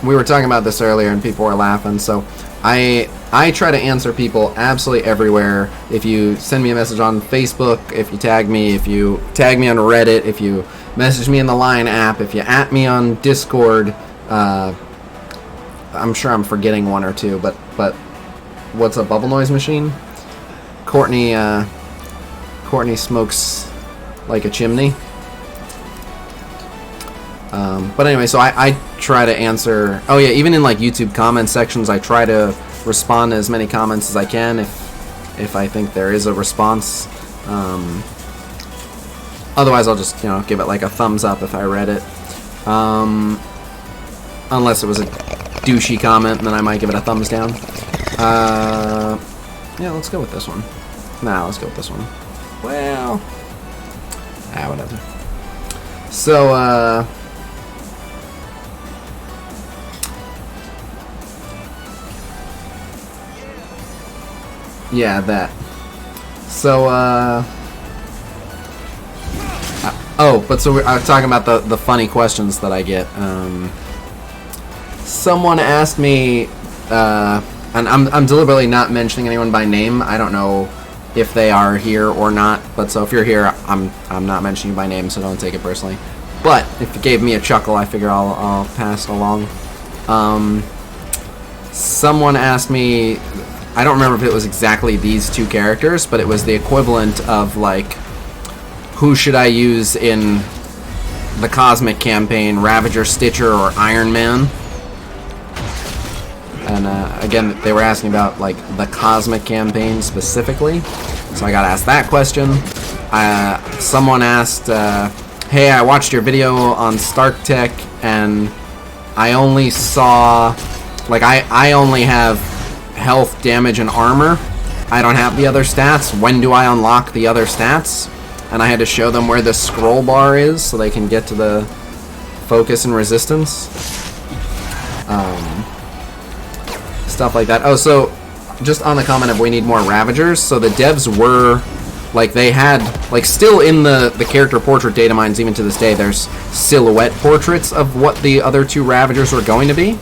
We were talking about this earlier and people were laughing, so I try to answer people absolutely everywhere. If you send me a message on Facebook, if you tag me on Reddit, if you message me in the Line app, if you at me on Discord, I'm sure I'm forgetting one or two, but what's a bubble noise machine? Courtney smokes like a chimney. But anyway, so I try to answer. Oh yeah, even in like YouTube comment sections, I try to respond to as many comments as I can if I think there is a response. Otherwise, I'll just give it like a thumbs up if I read it. Unless it was a douchey comment, then I might give it a thumbs down. Yeah, let's go with this one. Nah, let's go with this one. Well, whatever. So, yeah, that. So, oh, but so I was talking about the funny questions that I get. Someone asked me, and I'm deliberately not mentioning anyone by name. I don't know if they are here or not, but so if you're here, I'm not mentioning you by name, so don't take it personally. But if it gave me a chuckle, I figure I'll pass it along. someone asked me, I don't remember if it was exactly these two characters, but it was the equivalent of, like, who should I use in the Cosmic campaign, Ravager, Stitcher, or Iron Man? And again, they were asking about, like, the Cosmic campaign specifically, so I got asked that question. Someone asked, hey, I watched your video on Stark Tech, and I only saw, like, I only have health, damage, and armor. I don't have the other stats. When do I unlock the other stats? And I had to show them where the scroll bar is so they can get to the focus and resistance. Stuff like that. Oh, so just on the comment of we need more Ravagers, so the devs were, like, they had, like, still in the character portrait data mines, even to this day, there's silhouette portraits of what the other two Ravagers were going to be.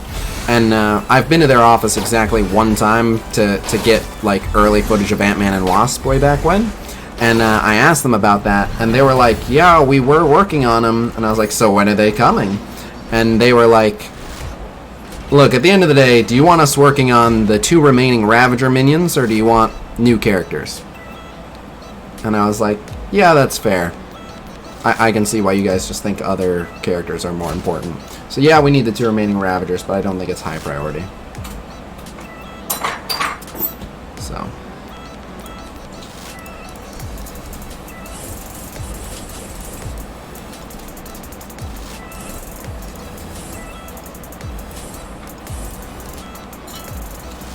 And I've been to their office exactly one time to get, like, early footage of Ant-Man and Wasp way back when. And I asked them about that, and they were like, yeah, we were working on them. And I was like, so when are they coming? And they were like, look, at the end of the day, do you want us working on the 2 remaining Ravager minions, or do you want new characters? And I was like, yeah, that's fair. I can see why you guys just think other characters are more important. So yeah, we need the 2 remaining Ravagers, but I don't think it's high priority. So.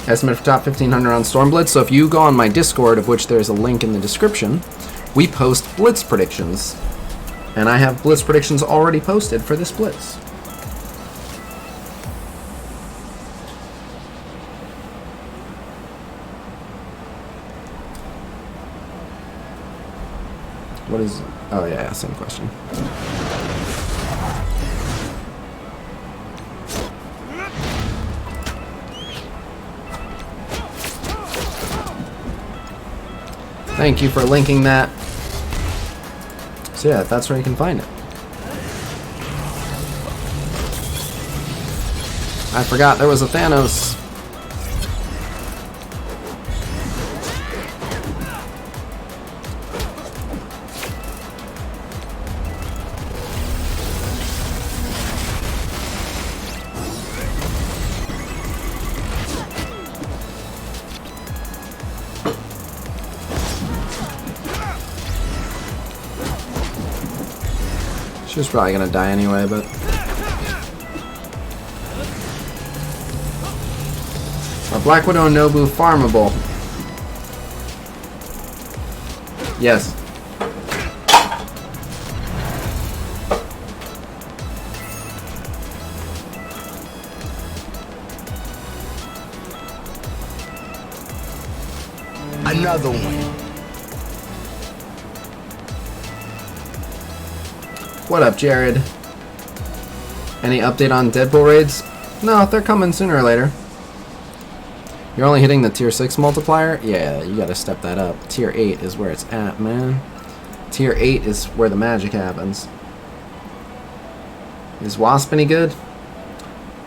Estimate for top 1500 on Storm Blitz. So if you go on my Discord, of which there's a link in the description, we post Blitz predictions. And I have Blitz predictions already posted for this Blitz. What is... Oh yeah, same question. Thank you for linking that. So yeah, that's where you can find it. I forgot there was a Thanos. She was probably gonna die anyway, but... Are Black Widow and Nobu farmable? Yes. Another one. What up, Jared? Any update on Deadpool raids? No, they're coming sooner or later. You're only hitting the tier 6 multiplier? Yeah, you gotta step that up. Tier 8 is where it's at, man. Tier 8 is where the magic happens. Is Wasp any good?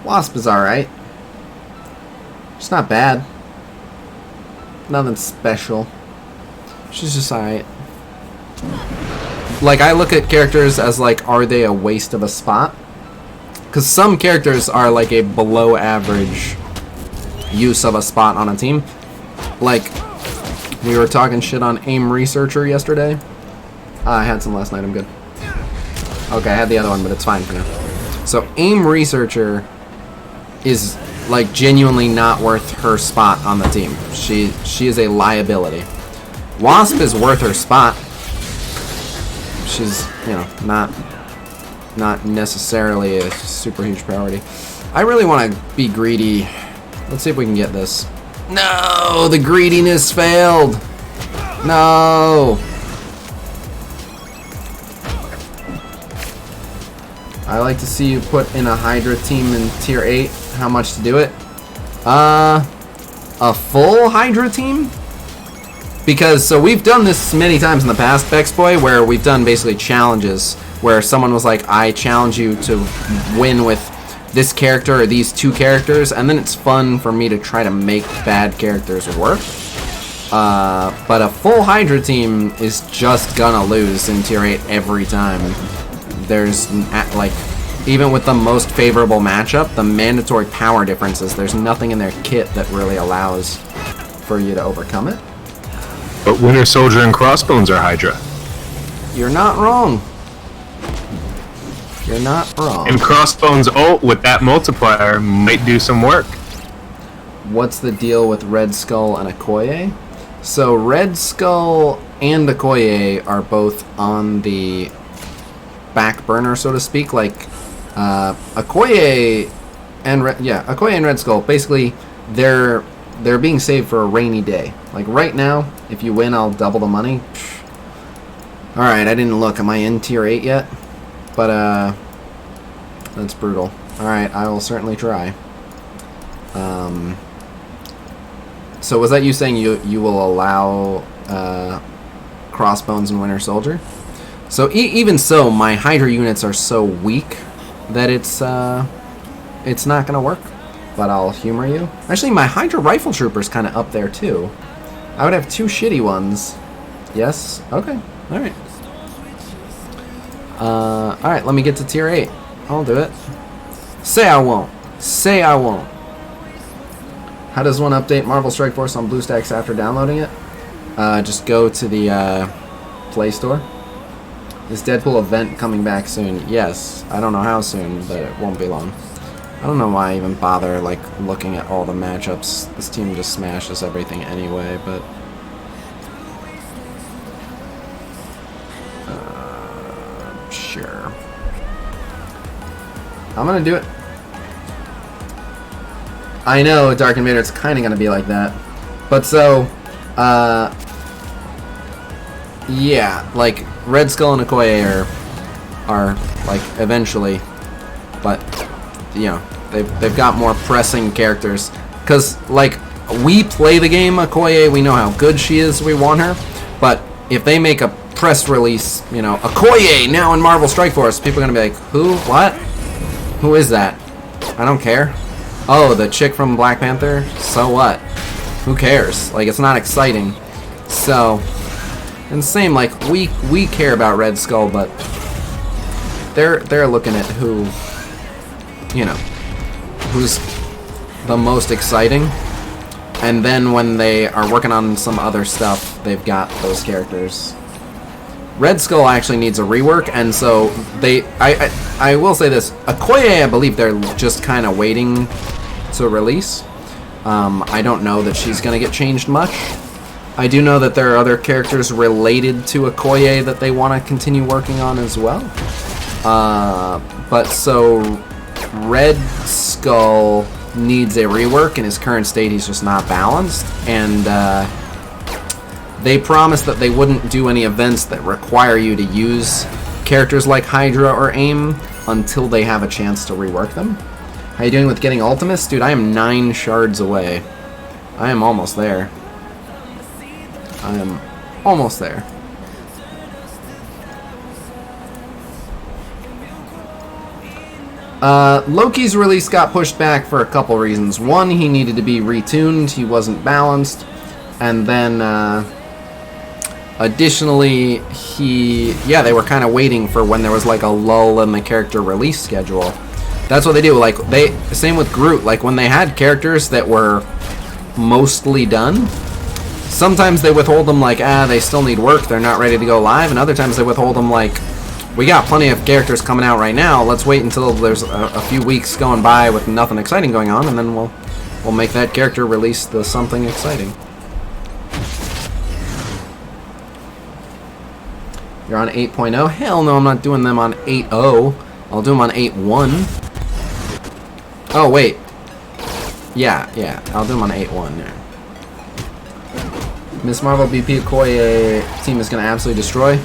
Wasp is alright. It's not bad. Nothing special. She's just alright. Like, I look at characters as, like, are they a waste of a spot? Because some characters are, like, a below average use of a spot on a team. Like, we were talking shit on Aim Researcher yesterday. I had some last night, I'm good. Okay, I had the other one, but it's fine for now. So, Aim Researcher is, like, genuinely not worth her spot on the team. She is a liability. Wasp is worth her spot. She's, you know, not necessarily a super huge priority. I really want to be greedy. Let's see if we can get this. No, the greediness failed. No. I like to see you put in a Hydra team in tier 8. How much to do it? A full Hydra team? Because, so we've done this many times in the past, Bexboy, where we've done basically challenges where someone was like, I challenge you to win with this character or these two characters, and then it's fun for me to try to make bad characters work. But a full Hydra team is just gonna lose in Tier 8 every time. There's, like, even with the most favorable matchup, the mandatory power differences, there's nothing in their kit that really allows for you to overcome it. But Winter Soldier and Crossbones are Hydra. You're not wrong. You're not wrong. And Crossbones ult with that multiplier might do some work. What's the deal with Red Skull and Okoye? So Red Skull and Okoye are both on the back burner, so to speak. Like Okoye and Okoye and Red Skull, basically they're being saved for a rainy day. Like right now, if you win, I'll double the money. All right, I didn't look. Am I in Tier 8 yet? But that's brutal. All right, I will certainly try. So was that you saying you will allow Crossbones and Winter Soldier? So even so, my Hydra units are so weak that it's not gonna work. But I'll humor you. Actually, my Hydra Rifle Trooper's kind of up there too. I would have two shitty ones. Yes. Okay. All right. All right. Let me get to Tier 8. I'll do it. Say I won't. Say I won't. How does one update Marvel Strike Force on BlueStacks after downloading it? Just go to the Play Store. Is Deadpool event coming back soon? Yes. I don't know how soon, but it won't be long. I don't know why I even bother like looking at all the matchups. This team just smashes everything anyway, but sure. I'm gonna do it. I know, Dark Invader, it's kind of gonna be like that. But so, yeah, like Red Skull and Okoye are like eventually, but you know, they've got more pressing characters. Because, like, we play the game Okoye, we know how good she is, we want her. But if they make a press release, you know, Okoye now in Marvel Strike Force, people are going to be like, who? What? Who is that? I don't care. Oh, the chick from Black Panther? So what? Who cares? Like, it's not exciting. So, and same, like, we care about Red Skull, but they're looking at who, you know, who's the most exciting, and then when they are working on some other stuff, they've got those characters. Red Skull actually needs a rework, and so I will say this, Okoye, I believe they're just kind of waiting to release. I don't know that she's going to get changed much. I do know that there are other characters related to Okoye that they want to continue working on as well. But so Red Skull needs a rework. In his current state, he's just not balanced, and they promised that they wouldn't do any events that require you to use characters like Hydra or AIM until they have a chance to rework them. How you doing with getting Ultimus? Dude, I am 9 shards away. I am almost there. I am almost there. Loki's release got pushed back for a couple reasons. One, he needed to be retuned, he wasn't balanced, and then additionally, they were kind of waiting for when there was like a lull in the character release schedule. That's what they do. Like same with Groot. Like when they had characters that were mostly done, sometimes they withhold them like, they still need work, they're not ready to go live, and other times they withhold them like, we got plenty of characters coming out right now, let's wait until there's a few weeks going by with nothing exciting going on, and then we'll make that character release the something exciting. You're on 8.0? Hell no, I'm not doing them on 8.0. I'll do them on 8.1. Oh, wait. Yeah, I'll do them on 8.1. Yeah. Miss Marvel BP Okoye team is going to absolutely destroy.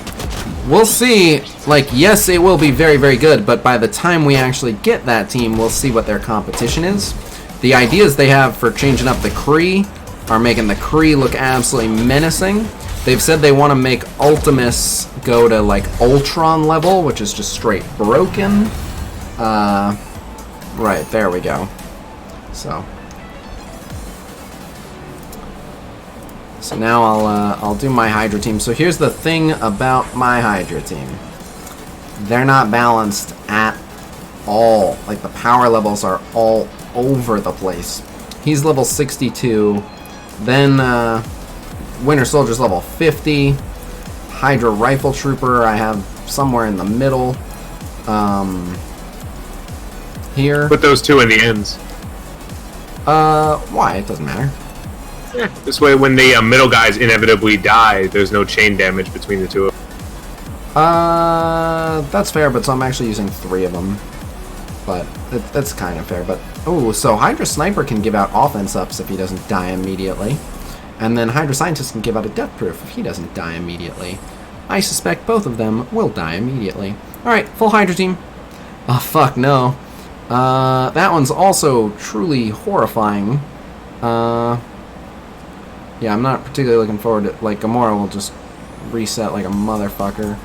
We'll see. Like, yes, it will be very, very good, but by the time we actually get that team, we'll see what their competition is. The ideas they have for changing up the Kree are making the Kree look absolutely menacing. They've said they want to make Ultimus go to, like, Ultron level, which is just straight broken. Right, there we go. So now I'll do my Hydra team. So here's the thing about my Hydra team. They're not balanced at all. Like, the power levels are all over the place. He's level 62. Then Winter Soldier's level 50. Hydra Rifle Trooper I have somewhere in the middle. Here. Put those two in the ends. Why? It doesn't matter. Yeah, this way when the middle guys inevitably die, there's no chain damage between the two of them. That's fair, but so I'm actually using 3 of them. But that's kind of fair. But oh, so Hydra Sniper can give out offense ups if he doesn't die immediately. And then Hydra Scientist can give out a death proof if he doesn't die immediately. I suspect both of them will die immediately. Alright, full Hydra team. Oh, fuck, no. That one's also truly horrifying. Yeah, I'm not particularly looking forward to... Like, Gamora will just reset like a motherfucker.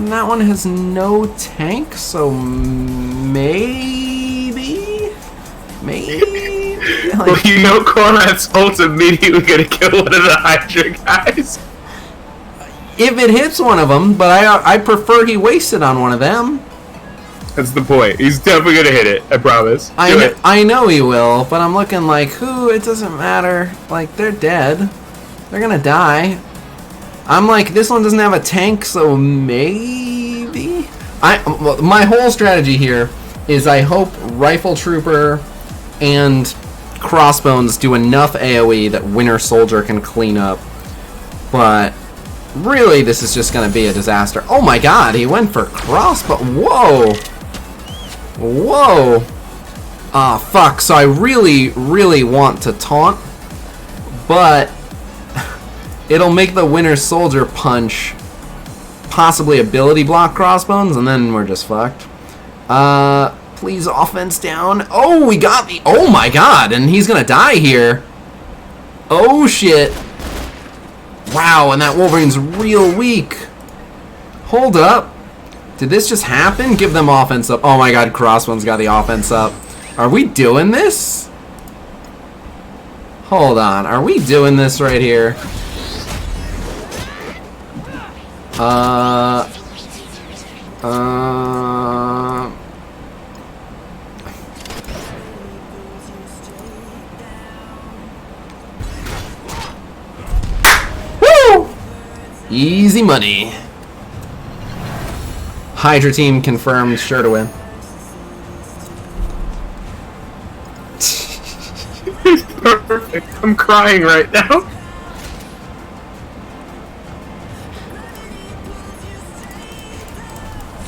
That one has no tank, so maybe? Maybe? Like, Well, you know Cormat's ult's immediately gonna kill one of the Hydra guys. if it hits one of them, but I prefer he waste it on one of them. That's the point. He's definitely gonna hit it, I promise. Do it. I know he will, but I'm looking like, who? It doesn't matter. Like, they're dead. They're gonna die. I'm like, this one doesn't have a tank, so maybe? My whole strategy here is I hope Rifle Trooper and Crossbones do enough AoE that Winter Soldier can clean up. But really, this is just gonna be a disaster. Oh my god, he went for Crossbow. Whoa! Whoa! Ah, fuck. So I really, really want to taunt, but it'll make the Winter Soldier punch possibly ability block Crossbones, and then we're just fucked. Please offense down. Oh, we got the... Oh my god, and he's gonna die here. Oh shit. Wow, and that Wolverine's real weak. Hold up. Did this just happen? Give them offense up. Oh my god, Crossbones got the offense up. Are we doing this? Hold on, are we doing this right here? Woo! Easy money. Hydra team confirmed, sure to win. Perfect. I'm crying right now.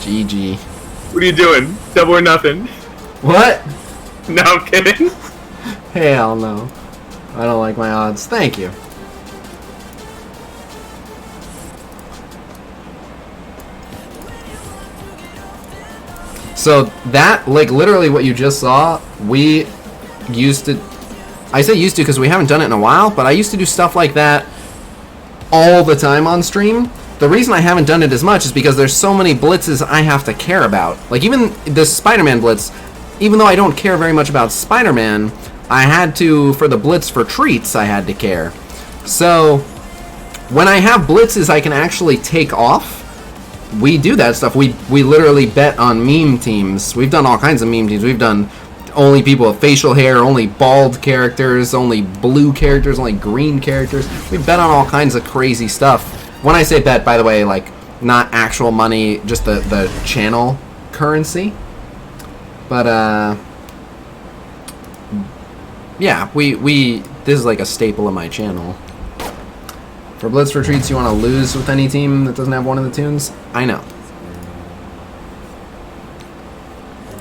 GG. What are you doing? Double or nothing? What? No, I'm kidding. Hell no. I don't like my odds. Thank you. So that, like, literally what you just saw, we used to... I say used to because we haven't done it in a while, but I used to do stuff like that all the time on stream. The reason I haven't done it as much is because there's so many blitzes I have to care about. Like, even the Spider-Man blitz, even though I don't care very much about Spider-Man, I had to, for the blitz for treats, I had to care. So, when I have blitzes I can actually take off, we do that stuff. We literally bet on meme teams. We've done all kinds of meme teams. We've done only people with facial hair, only bald characters, only blue characters, only green characters. We've bet on all kinds of crazy stuff. When I say bet, by the way, like, not actual money, just the channel currency. But, yeah, this is like a staple of my channel. For Blitz Retreats, you want to lose with any team that doesn't have one of the tunes? I know.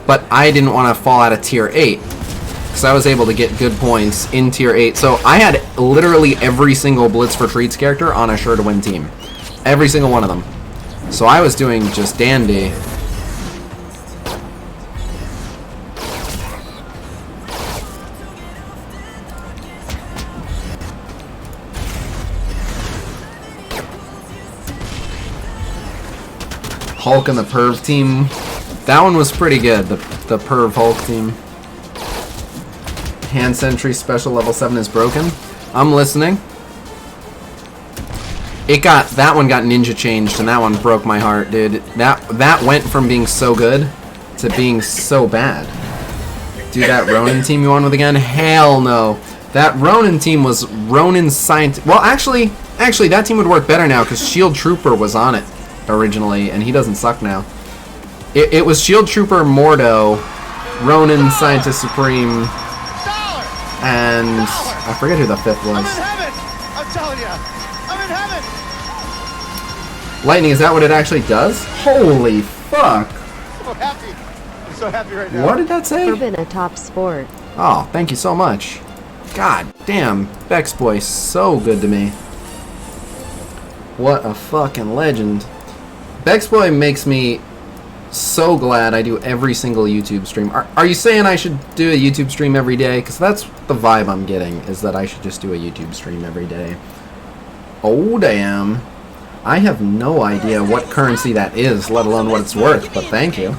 But I didn't want to fall out of Tier 8, because I was able to get good points in Tier 8. So I had literally every single Blitz Retreats character on a sure-to-win team. Every single one of them. So I was doing just dandy. Hulk and the Perv team. That one was pretty good, the Perv Hulk team. Hand Sentry special level 7 is broken. I'm listening. That one got ninja changed, and that one broke my heart, dude. That went from being so good to being so bad. Dude, that Ronin team you won with again? Hell no. That Ronin team was Ronin Scientist. Well, actually, that team would work better now because Shield Trooper was on it originally, and he doesn't suck now. It was Shield Trooper, Mordo, Ronin Scientist Supreme, and I forget who the fifth was. I'm in heaven! I'm telling you! I'm in heaven! Lightning, is that what it actually does? Holy fuck. I'm happy. I'm so happy right now. What did that say? Urban a top sport. Oh, thank you so much. God damn, Bex Boy, so good to me. What a fucking legend. Bex Boy makes me so glad I do every single YouTube stream. Are you saying I should do a YouTube stream every day? Because that's the vibe I'm getting, is that I should just do a YouTube stream every day. Oh, damn. I have no idea what currency that is, let alone what it's worth, but thank you.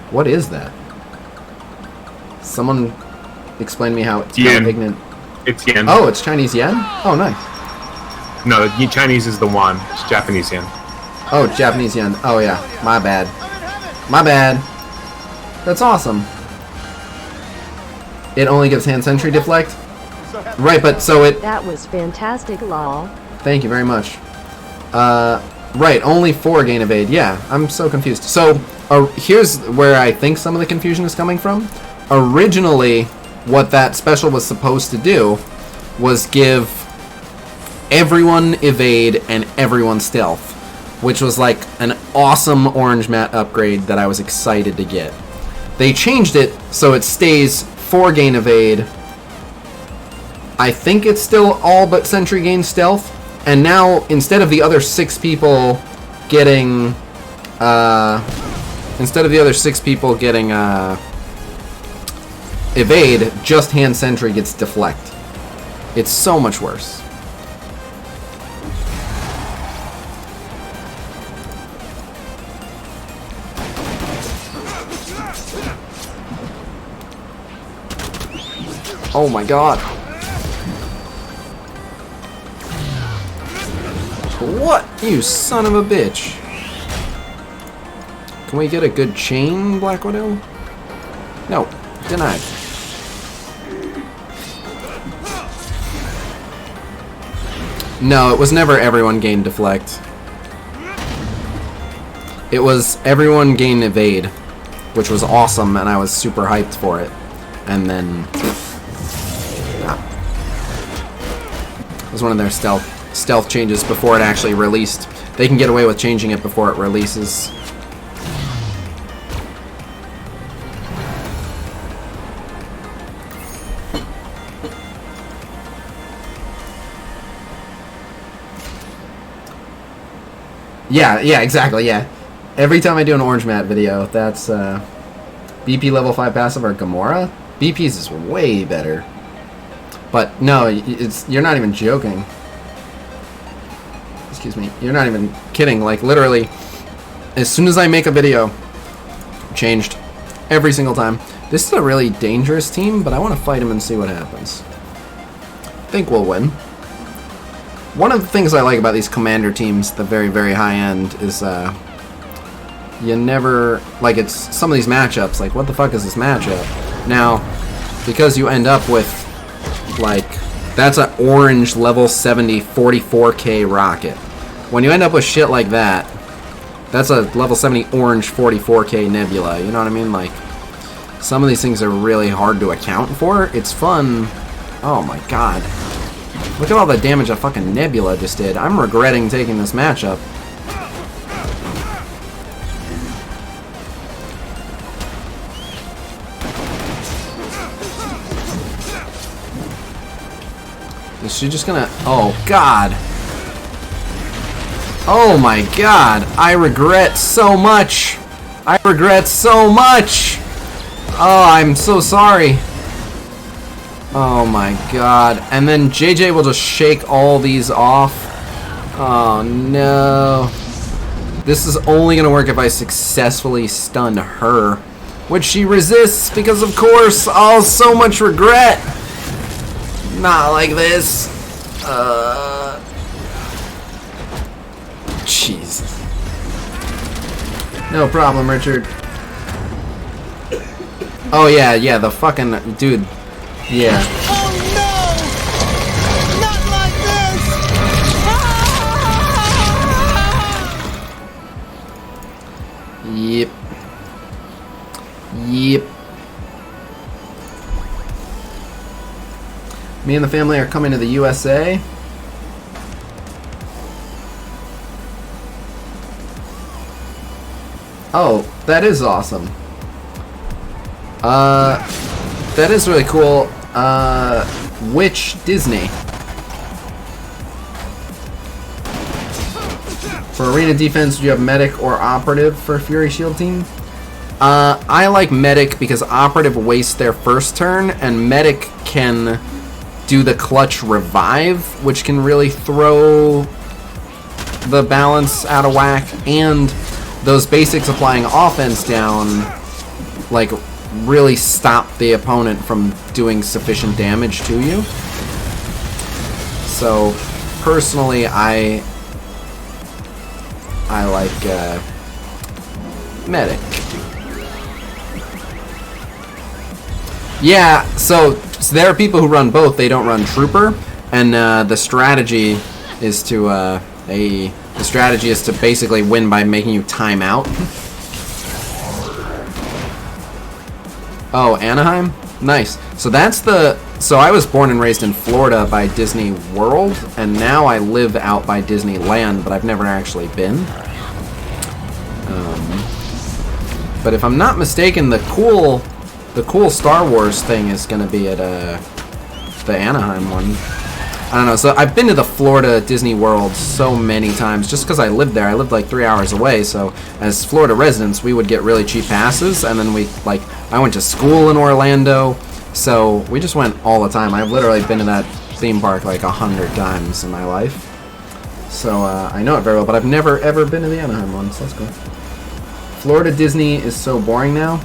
What is that? Someone explain to me how it's Yen. ignorant. It's yen. Oh, it's Chinese yen? Oh, nice. No, the Chinese is the yuan. It's Japanese yen. Oh, Japanese yen. Oh, yeah. My bad. My bad. That's awesome. It only gives hand sentry deflect? Right, but so it... That was fantastic, lol. Thank you very much. Right, only 4 gain evade. Yeah, I'm so confused. So, here's where I think some of the confusion is coming from. Originally, what that special was supposed to do was give everyone evade and everyone stealth, which was like an awesome orange mat upgrade that I was excited to get. They changed it so it stays 4 gain evade. I think it's still all but sentry gain stealth. And now, instead of the other 6 people getting, evade, just hand sentry gets deflect. It's so much worse. Oh my god. What? You son of a bitch. Can we get a good chain, Black Widow? No. Denied. No, it was never everyone gain deflect. It was everyone gain evade, which was awesome, and I was super hyped for it. And then... It was one of their stealth changes before it actually released. They can get away with changing it before it releases. Yeah, exactly, yeah. Every time I do an orange mat video, that's BP level 5 passive or Gamora. BP's is way better. But no, you're not even joking. Excuse me, you're not even kidding. Like, literally, as soon as I make a video, changed every single time. This is a really dangerous team, but I want to fight him and see what happens. I think we'll win. One of the things I like about these commander teams, the very, very high end, is you never, like, it's some of these matchups, like, what the fuck is this matchup? Now, because you end up with, like, that's an orange level 70 44k rocket. When you end up with shit like that, that's a level 70 orange 44k nebula, you know what I mean? Like, some of these things are really hard to account for. It's fun. Oh my god. Look at all the damage that fucking Nebula just did. I'm regretting taking this matchup. Is she just gonna... Oh, God. Oh, my God. I regret so much. I regret so much. Oh, I'm so sorry. Oh, my God. And then JJ will just shake all these off. Oh, no. This is only gonna work if I successfully stun her, which she resists because, of course, oh, so much regret. Not like this. Jesus. No problem, Richard. Oh yeah, the fucking dude. Yeah. Oh no! Not like this! Yep. Yep. Me and the family are coming to the USA. Oh, that is awesome. That is really cool. Which Disney? For arena defense, do you have medic or operative for Fury Shield team? I like medic because operative wastes their first turn, and medic can do the clutch revive, which can really throw the balance out of whack, and those basics applying offense down, like, really stop the opponent from doing sufficient damage to you. So, personally, I like medic. Yeah, so there are people who run both. They don't run trooper, and the strategy is to basically win by making you time out. Oh, Anaheim? Nice. So so I was born and raised in Florida by Disney World, and now I live out by Disneyland, but I've never actually been. But if I'm not mistaken, the cool Star Wars thing is going to be at the Anaheim one. I don't know. So I've been to the Florida Disney World so many times just because I lived there. I lived like 3 hours away, so as Florida residents, we would get really cheap passes, and then I went to school in Orlando, so we just went all the time. I've literally been to that theme park like 100 times in my life. So I know it very well, but I've never ever been to the Anaheim one, so let's go. Florida Disney is so boring now.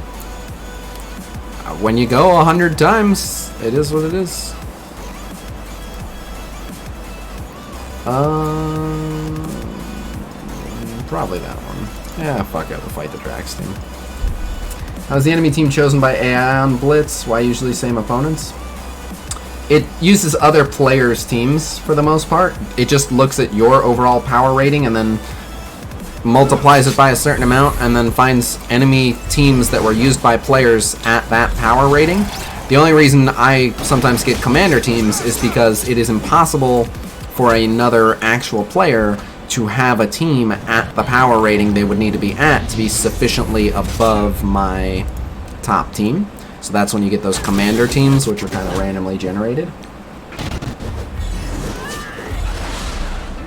When you go 100 times, it is what it is. Probably that one. Yeah, fuck it, we'll fight the Drax team. How's the enemy team chosen by AI on Blitz? Why usually same opponents? It uses other players' teams for the most part. It just looks at your overall power rating and then multiplies it by a certain amount and then finds enemy teams that were used by players at that power rating. The only reason I sometimes get commander teams is because it is impossible for another actual player to have a team at the power rating they would need to be at to be sufficiently above my top team. So that's when you get those commander teams, which are kind of randomly generated.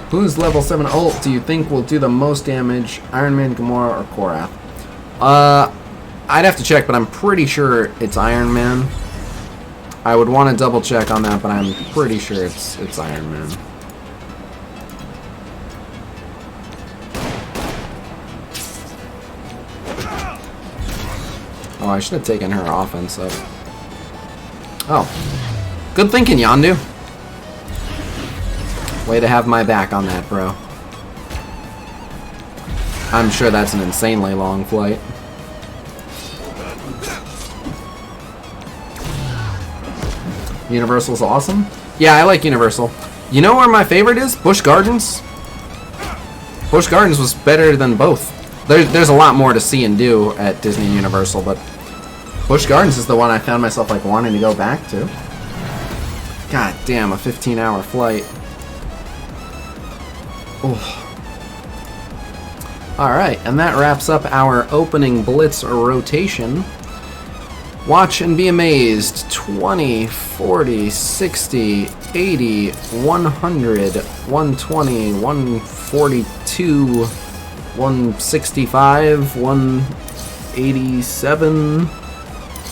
Whose level 7 ult do you think will do the most damage, Iron Man, Gamora, or Korath? I'd have to check, but I'm pretty sure it's Iron Man. I would want to double check on that, but I'm pretty sure it's Iron Man. Oh, I should have taken her offense up. Oh. Good thinking, Yondu. Way to have my back on that, bro. I'm sure that's an insanely long flight. Universal's awesome? Yeah, I like Universal. You know where my favorite is? Busch Gardens. Busch Gardens was better than both. There's a lot more to see and do at Disney and Universal, but Busch Gardens is the one I found myself like wanting to go back to. God damn, a 15-hour flight. Alright, and that wraps up our opening Blitz rotation. Watch and be amazed. 20, 40, 60, 80, 100, 120, 142, 165, 187,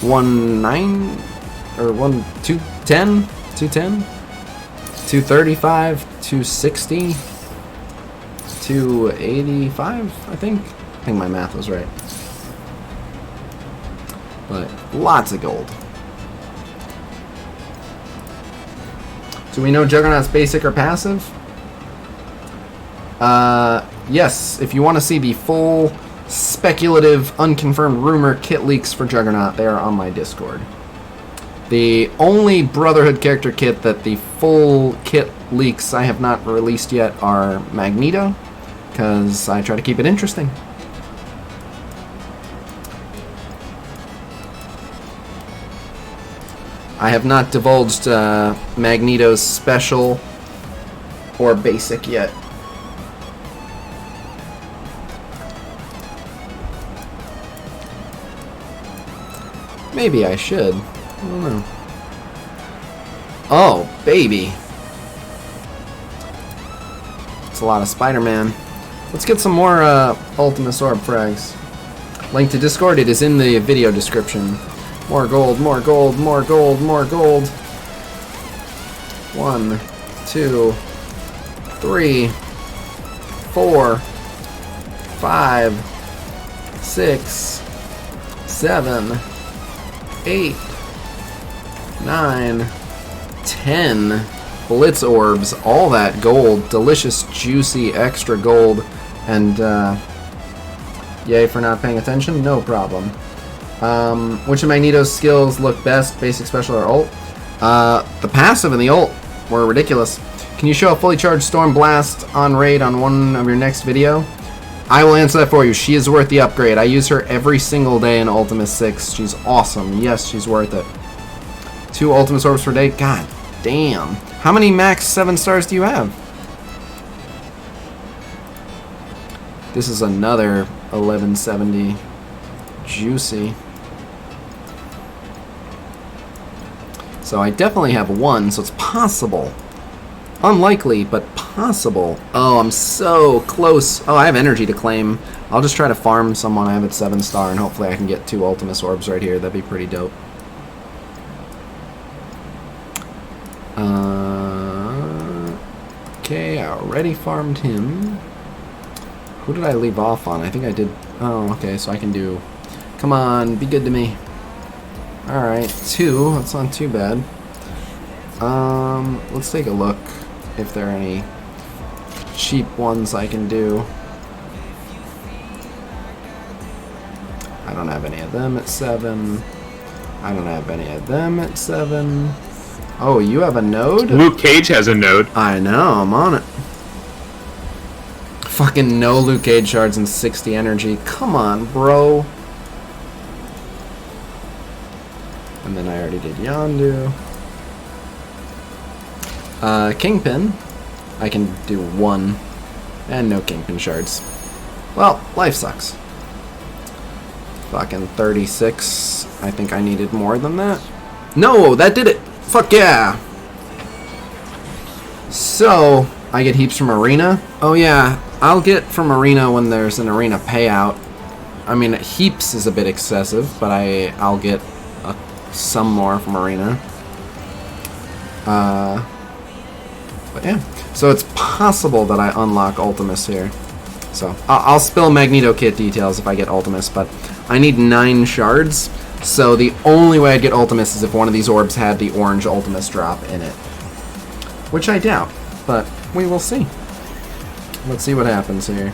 19, or 210, 210, 235, 260, 285, I think. I think my math was right. But lots of gold. Do we know Juggernaut's basic or passive? Yes. If you want to see the full speculative, unconfirmed rumor kit leaks for Juggernaut, they are on my Discord. The only Brotherhood character kit that the full kit leaks I have not released yet are Magneto, because I try to keep it interesting. I have not divulged Magneto's special or basic yet. Maybe I should. I don't know. Oh, baby. It's a lot of Spider-Man. Let's get some more Ultimus Orb frags. Link to Discord, it is in the video description. More gold, more gold, more gold, more gold. 1, 2, 3, 4, 5, 6, 7, 8, 9, 10 Blitz orbs, all that gold, delicious, juicy, extra gold, and yay for not paying attention, no problem. Which of Magneto's skills look best, basic, special, or ult? The passive and the ult were ridiculous. Can you show a fully charged Storm Blast on raid on one of your next video? I will answer that for you. She is worth the upgrade. I use her every single day in Ultimus 6. She's awesome. Yes, she's worth it. 2 Ultimus orbs per day? God damn. How many max 7 stars do you have? This is another 1170. Juicy. So I definitely have 1, so it's possible. Unlikely, but possible. Oh, I'm so close. Oh, I have energy to claim. I'll just try to farm someone I have at 7 star, and hopefully I can get 2 Ultimus orbs right here. That'd be pretty dope. Okay, I already farmed him. Who did I leave off on? I think I did. Oh, okay, so I can do... Come on, be good to me. Alright, 2. That's not too bad. Let's take a look if there are any cheap ones I can do. I don't have any of them at 7. I don't have any of them at 7. Oh, you have a node? Luke Cage has a node. I know, I'm on it. Fucking no Luke Cage shards and 60 energy. Come on, bro. And then I already did Yondu. Kingpin. I can do 1. And no Kingpin shards. Well, life sucks. Fucking 36. I think I needed more than that. No, that did it! Fuck yeah! So, I get heaps from Arena. Oh yeah, I'll get from Arena when there's an Arena payout. I mean, heaps is a bit excessive, but I'll get some more from Arena. But yeah, so it's possible that I unlock Ultimus here. So I'll spill Magneto kit details if I get Ultimus, but I need 9 shards. So the only way I'd get Ultimus is if one of these orbs had the orange Ultimus drop in it, which I doubt, but we will see. Let's see what happens here.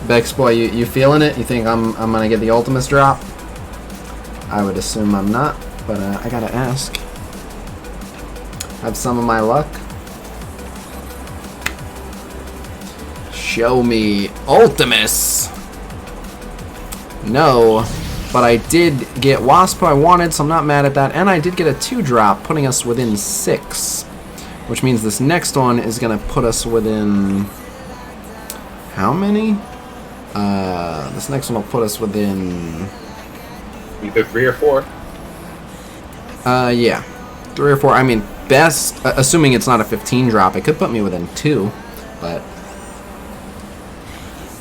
Bex boy, you feeling it? You think I'm gonna get the Ultimus drop? I would assume I'm not, but I gotta ask. Have some of my luck. Show me Ultimus. No, but I did get Wasp who I wanted, so I'm not mad at that, and I did get a 2-drop, putting us within 6, which means this next one is gonna put us within how many? This next one will put us within either 3 or 4. Yeah, 3 or 4. I mean, best, assuming it's not a 15 drop, it could put me within 2, but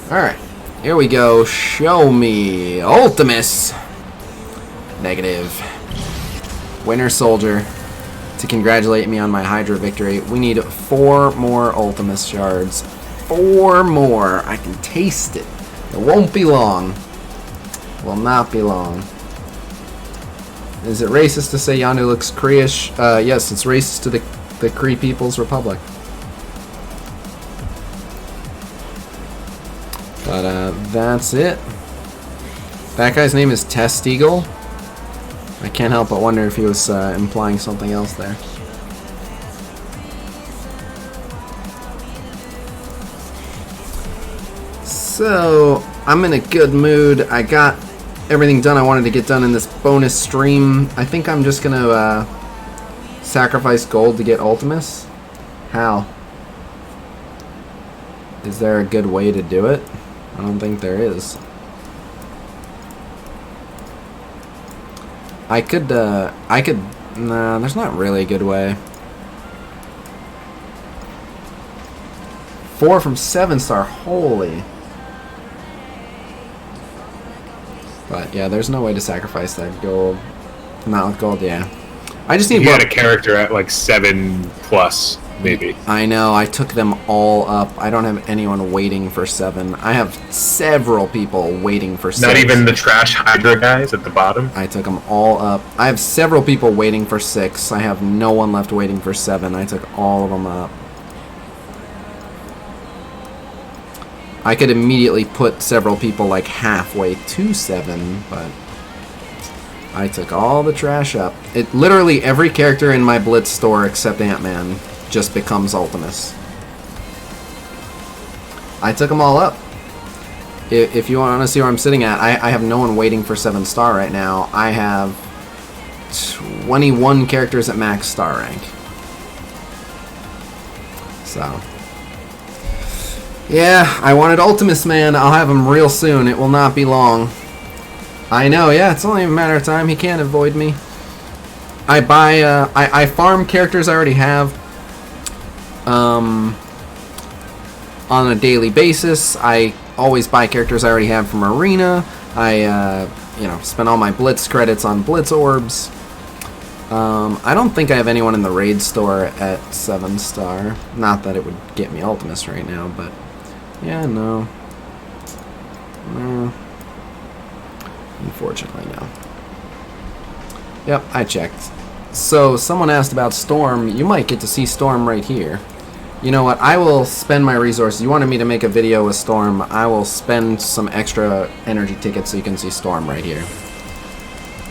alright, here we go. Show me Ultimus. Negative. Winter Soldier. to congratulate me on my Hydra victory. We need 4 more Ultimus shards. 4 more. I can taste it. It won't be long. Will not be long. Is it racist to say Yondu looks Kree-ish? Yes, it's racist to the Kree People's Republic. But that's it. That guy's name is Testigle. I can't help but wonder if he was implying something else there. So, I'm in a good mood. I got everything done I wanted to get done in this bonus stream. I think I'm just gonna sacrifice gold to get Ultimus. How? Is there a good way to do it? I don't think there is. I could, nah, there's not really a good way. 4 from 7-star, holy. But yeah, there's no way to sacrifice that gold. Not with gold, yeah. I just need. You got a character at like 7+, maybe. I know. I took them all up. I don't have anyone waiting for 7. I have several people waiting for 6. Not even the trash Hydra guys at the bottom. I took them all up. I have several people waiting for 6. I have no one left waiting for 7. I took all of them up. I could immediately put several people like halfway to 7, but I took all the trash up. It literally every character in my Blitz store except Ant-Man just becomes Ultimus. I took them all up. If you want to see where I'm sitting at, I have no one waiting for 7-star right now. I have 21 characters at max star rank. So. Yeah, I wanted Ultimus, man. I'll have him real soon. It will not be long. I know, yeah, it's only a matter of time. He can't avoid me. I buy, I farm characters I already have on a daily basis. I always buy characters I already have from Arena. I, you know, spend all my Blitz credits on Blitz orbs. I don't think I have anyone in the raid store at 7-star. Not that it would get me Ultimus right now, but yeah, no. No. Unfortunately, no. Yep, I checked. So, someone asked about Storm. You might get to see Storm right here. You know what? I will spend my resources. You wanted me to make a video with Storm. I will spend some extra energy tickets so you can see Storm right here.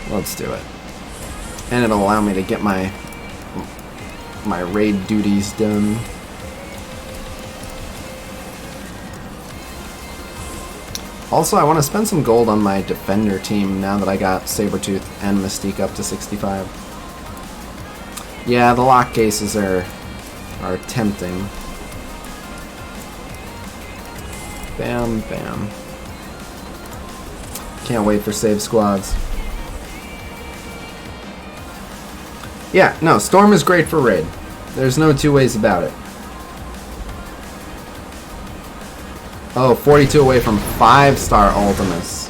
Let's do it. And it'll allow me to get my raid duties done. Also, I want to spend some gold on my Defender team now that I got Sabretooth and Mystique up to 65. Yeah, the lock cases are tempting. Bam, bam. Can't wait for save squads. Yeah, no, Storm is great for raid. There's no two ways about it. Oh, 42 away from 5-star Ultimus.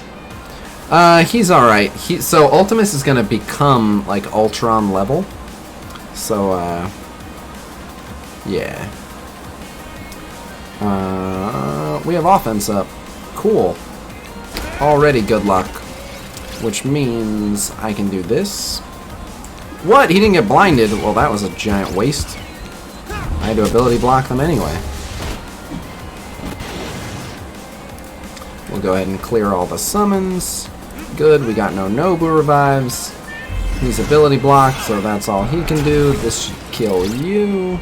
He's alright. So Ultimus is gonna become like Ultron level. So, yeah. We have offense up. Cool. Already good luck. Which means I can do this. What? He didn't get blinded. Well, that was a giant waste. I had to ability block them anyway. We'll go ahead and clear all the summons. Good, we got no Nobu revives. He's ability blocked, so that's all he can do. This should kill you.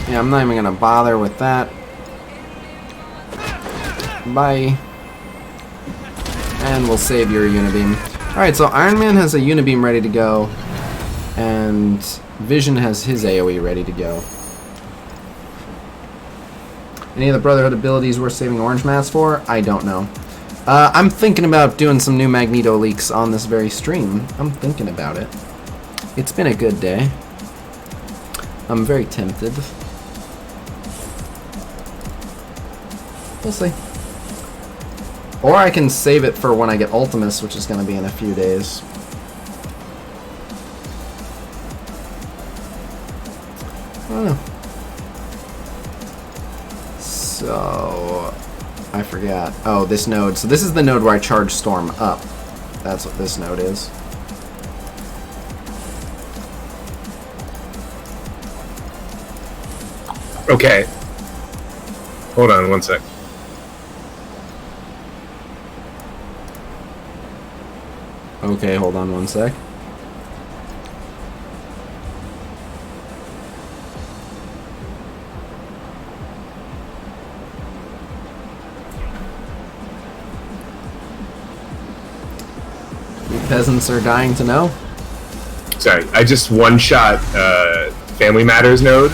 Yeah, I'm not even gonna bother with that. Bye. And we'll save your Unibeam. Alright, so Iron Man has a Unibeam ready to go, and Vision has his AoE ready to go. Any of the Brotherhood abilities worth saving orange mats for? I don't know. I'm thinking about doing some new Magneto leaks on this very stream. I'm thinking about it. It's been a good day. I'm very tempted. We'll see. Or I can save it for when I get Ultimus, which is going to be in a few days. So, I forgot. Oh, this node. So this is the node where I charge Storm up. That's what this node is. Okay. Hold on one sec. Okay, hold on one sec. You peasants are dying to know. Sorry, I just one-shot Family Matters node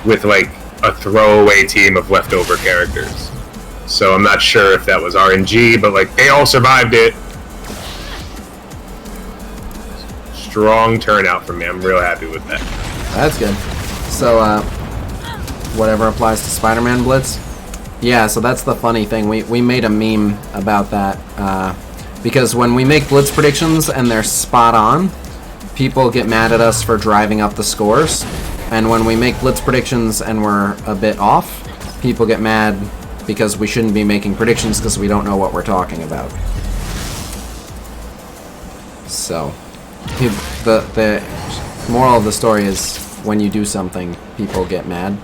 with like a throwaway team of leftover characters. So I'm not sure if that was RNG, but like they all survived it. Strong turnout from me. I'm real happy with that. That's good. So, whatever applies to Spider-Man Blitz. Yeah, so that's the funny thing. We made a meme about that. Because when we make Blitz predictions and they're spot on, people get mad at us for driving up the scores. And when we make Blitz predictions and we're a bit off, people get mad because we shouldn't be making predictions because we don't know what we're talking about. So, the moral of the story is when you do something, people get mad.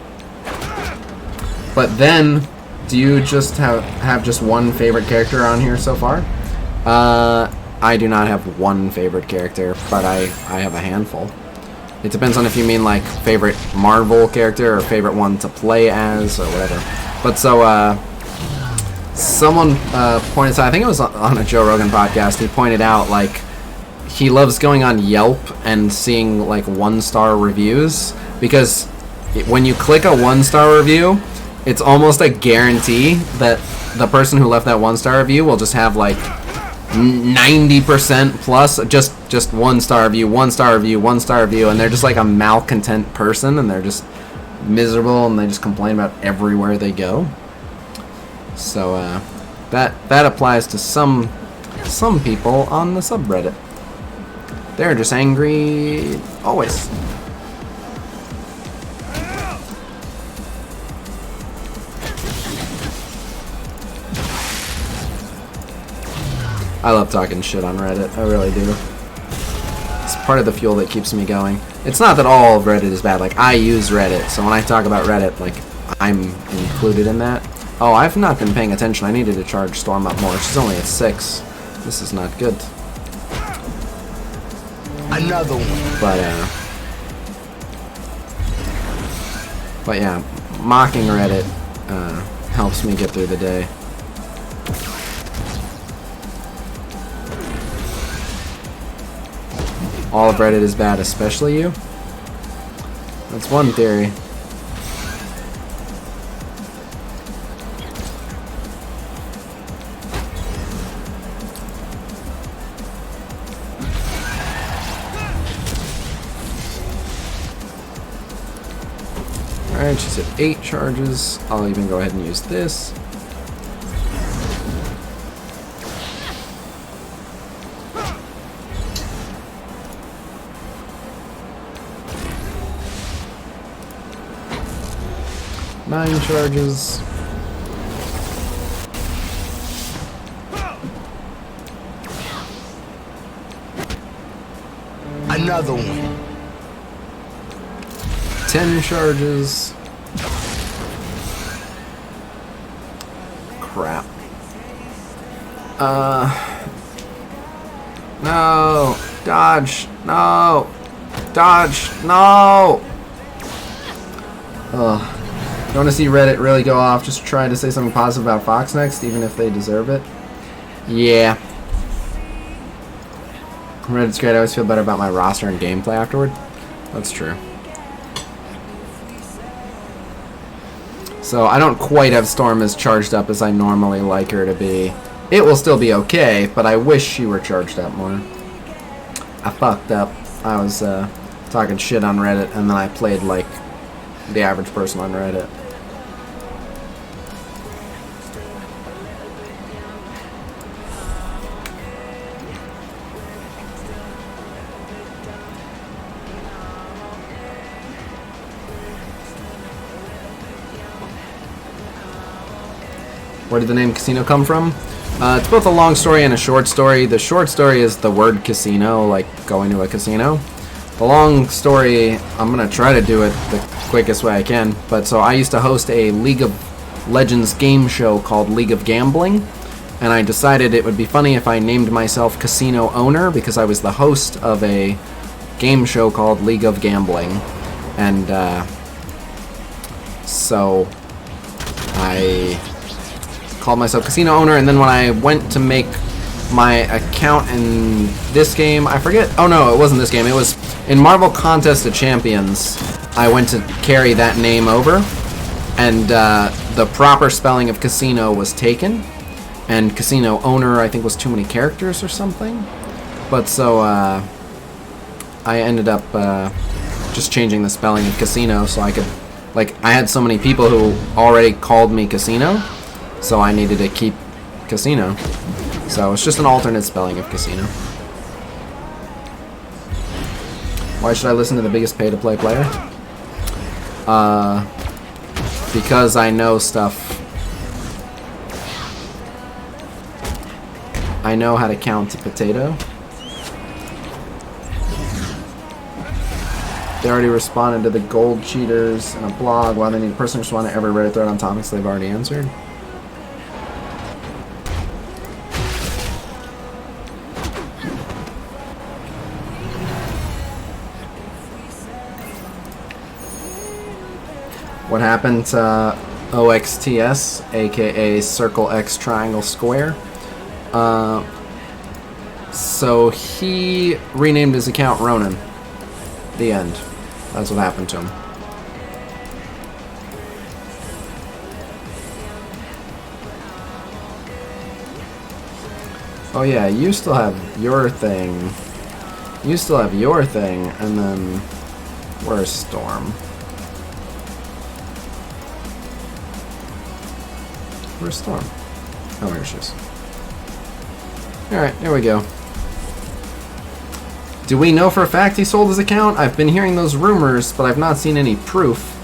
But then, do you just have just one favorite character on here so far? I do not have one favorite character, but I have a handful. It depends on if you mean like favorite Marvel character or favorite one to play as or whatever. But so, someone pointed out, I think it was on a Joe Rogan podcast, he pointed out like he loves going on Yelp and seeing like 1-star reviews because when you click a 1-star review, it's almost a guarantee that the person who left that 1-star review will just have like 90% plus just 1-star review, 1-star review, 1-star review, and they're just like a malcontent person and they're just miserable and they just complain about everywhere they go. So that applies to some people on the subreddit. They're just angry always. I love talking shit on Reddit. I really do. It's part of the fuel that keeps me going. It's not that all of Reddit is bad. Like, I use Reddit, so when I talk about Reddit, like, I'm included in that. Oh, I've not been paying attention. I needed to charge Storm up more. She's only at 6. This is not good. Another one. But yeah, mocking Reddit helps me get through the day. All of Reddit is bad, especially you? That's one theory. Alright, she's at 8 charges. I'll even go ahead and use this. Nine charges. Another one. 10 charges. Crap. No. Dodge. No. Dodge. No. Ugh. You want to see Reddit really go off? Just try to say something positive about Fox next, even if they deserve it. Yeah. Reddit's great. I always feel better about my roster and gameplay afterward. That's true. So I don't quite have Storm as charged up as I normally like her to be. It will still be okay, but I wish she were charged up more. I fucked up. I was talking shit on Reddit, and then I played like the average person on Reddit. Where did the name Khasino come from? It's both a long story and a short story. The short story is the word casino, like going to a casino. The long story, I'm going to try to do it the quickest way I can. But so I used to host a League of Legends game show called League of Gambling. And I decided it would be funny if I named myself Casino Owner because I was the host of a game show called League of Gambling. And so I called myself Casino Owner, and then when I went to make my account in this game, I forget, oh no, it wasn't this game, it was in Marvel Contest of Champions. I went to carry that name over, and the proper spelling of Casino was taken, and Casino Owner I think was too many characters or something. But so I ended up just changing the spelling of Casino so I could, like, I had so many people who already called me Casino, so I needed to keep Casino. So it's just an alternate spelling of Casino. Why should I listen to the biggest pay-to-play player? Because I know stuff. I know how to count a potato. They already responded to the gold cheaters in a blog. While they need a person to respond to every Reddit thread on topics they've already answered. What happened to OXTS, aka Circle X Triangle Square? So he renamed his account Ronan. The end. That's what happened to him. Oh yeah, you still have your thing. You still have your thing, and then where's Storm? Where's Storm? Oh, here she is. Alright, there we go. Do we know for a fact he sold his account? I've been hearing those rumors, but I've not seen any proof.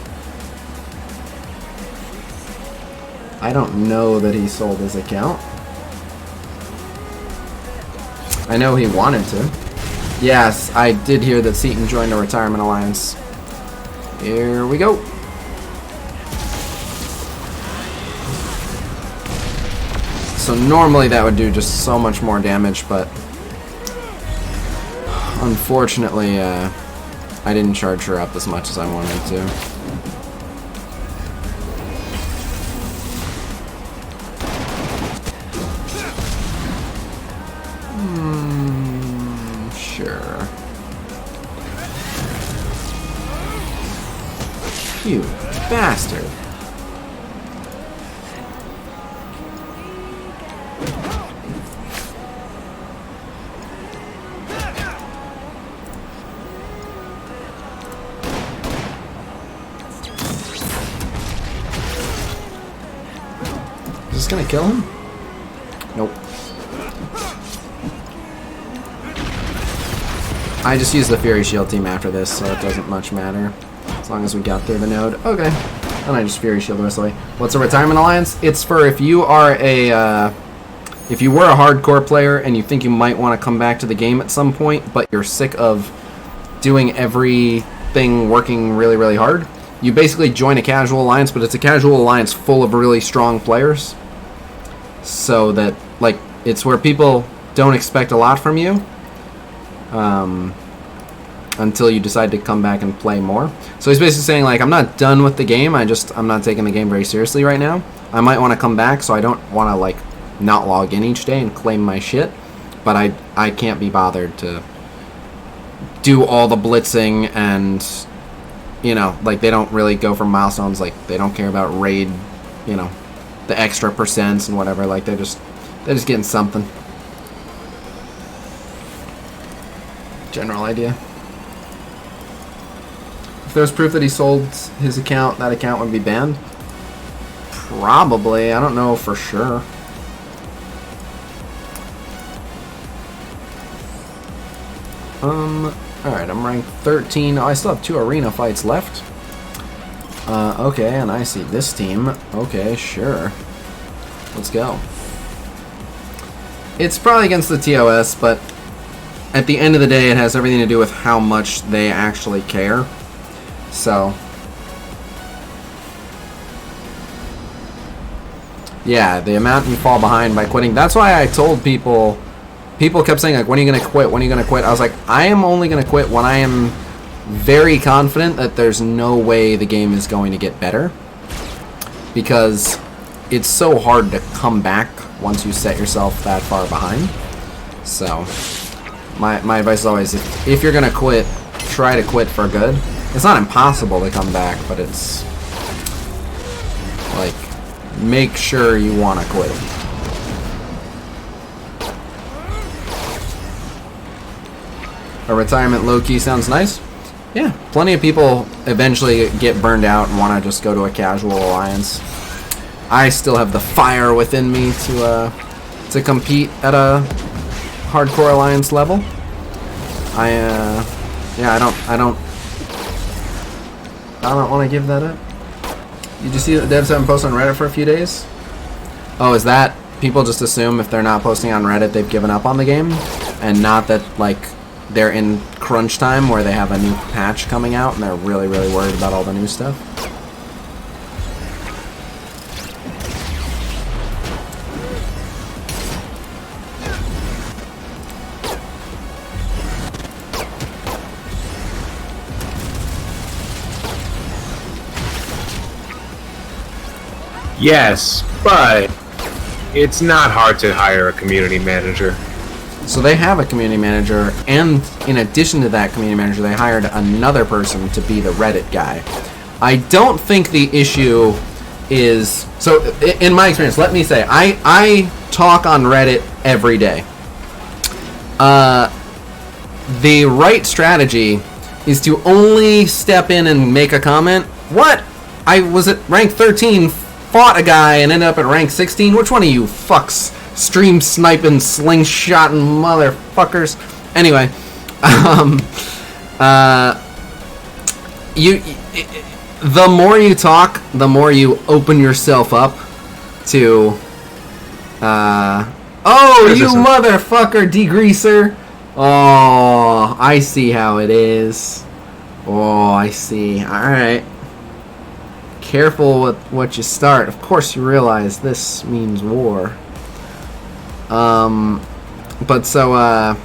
I don't know that he sold his account. I know he wanted to. Yes, I did hear that Seaton joined a retirement alliance. Here we go. So normally that would do just so much more damage, but unfortunately, I didn't charge her up as much as I wanted to. Sure. You bastard. Is this gonna kill him? Nope. I just used the Fury Shield team after this, so it doesn't much matter. As long as we got through the node. Okay. And I just Fury Shield the rest of the way. What's a retirement alliance? It's for if you are a, if you were a hardcore player and you think you might want to come back to the game at some point, but you're sick of doing everything working really, really hard, you basically join a casual alliance, but it's a casual alliance full of really strong players. So that, like, it's where people don't expect a lot from you until you decide to come back and play more. So he's basically saying, like, I'm not done with the game, I'm not taking the game very seriously right now. I might want to come back, so I don't want to, like, not log in each day and claim my shit, but I can't be bothered to do all the blitzing and, you know, like, they don't really go for milestones, like, they don't care about raid, you know, the extra percents and whatever, like, they're just getting something. General idea. If there's proof that he sold his account, that account would be banned? Probably. I don't know for sure. Alright, I'm ranked 13. Oh, I still have 2 arena fights left. Okay, and I see this team. Okay, sure. Let's go. It's probably against the TOS, but at the end of the day, it has everything to do with how much they actually care. So, yeah, the amount you fall behind by quitting. That's why I told people kept saying, like, when are you going to quit? When are you going to quit? I was like, I am only going to quit when I am very confident that there's no way the game is going to get better. Because it's so hard to come back once you set yourself that far behind. So, my advice is always, if you're going to quit, try to quit for good. It's not impossible to come back, but it's, like, make sure you want to quit. A retirement low-key sounds nice. Yeah, plenty of people eventually get burned out and want to just go to a casual alliance. I still have the fire within me to compete at a hardcore alliance level. I don't want to give that up. Did you see that devs haven't posted on Reddit for a few days? Oh, is that people just assume if they're not posting on Reddit they've given up on the game, and not that, like, they're in crunch time where they have a new patch coming out and they're really, really worried about all the new stuff? Yes, but it's not hard to hire a community manager. So they have a community manager, and in addition to that community manager, they hired another person to be the Reddit guy. I don't think the issue is... So, in my experience, let me say, I talk on Reddit every day. The right strategy is to only step in and make a comment. What? I was at rank 13, fought a guy, and ended up at rank 16? Which one of you fucks? Stream sniping, slingshotting motherfuckers. Anyway, the more you talk, the more you open yourself up to, oh, you motherfucker, degreaser. Oh, I see how it is. Oh, I see. Alright. Careful with what you start. Of course you realize this means war. But so,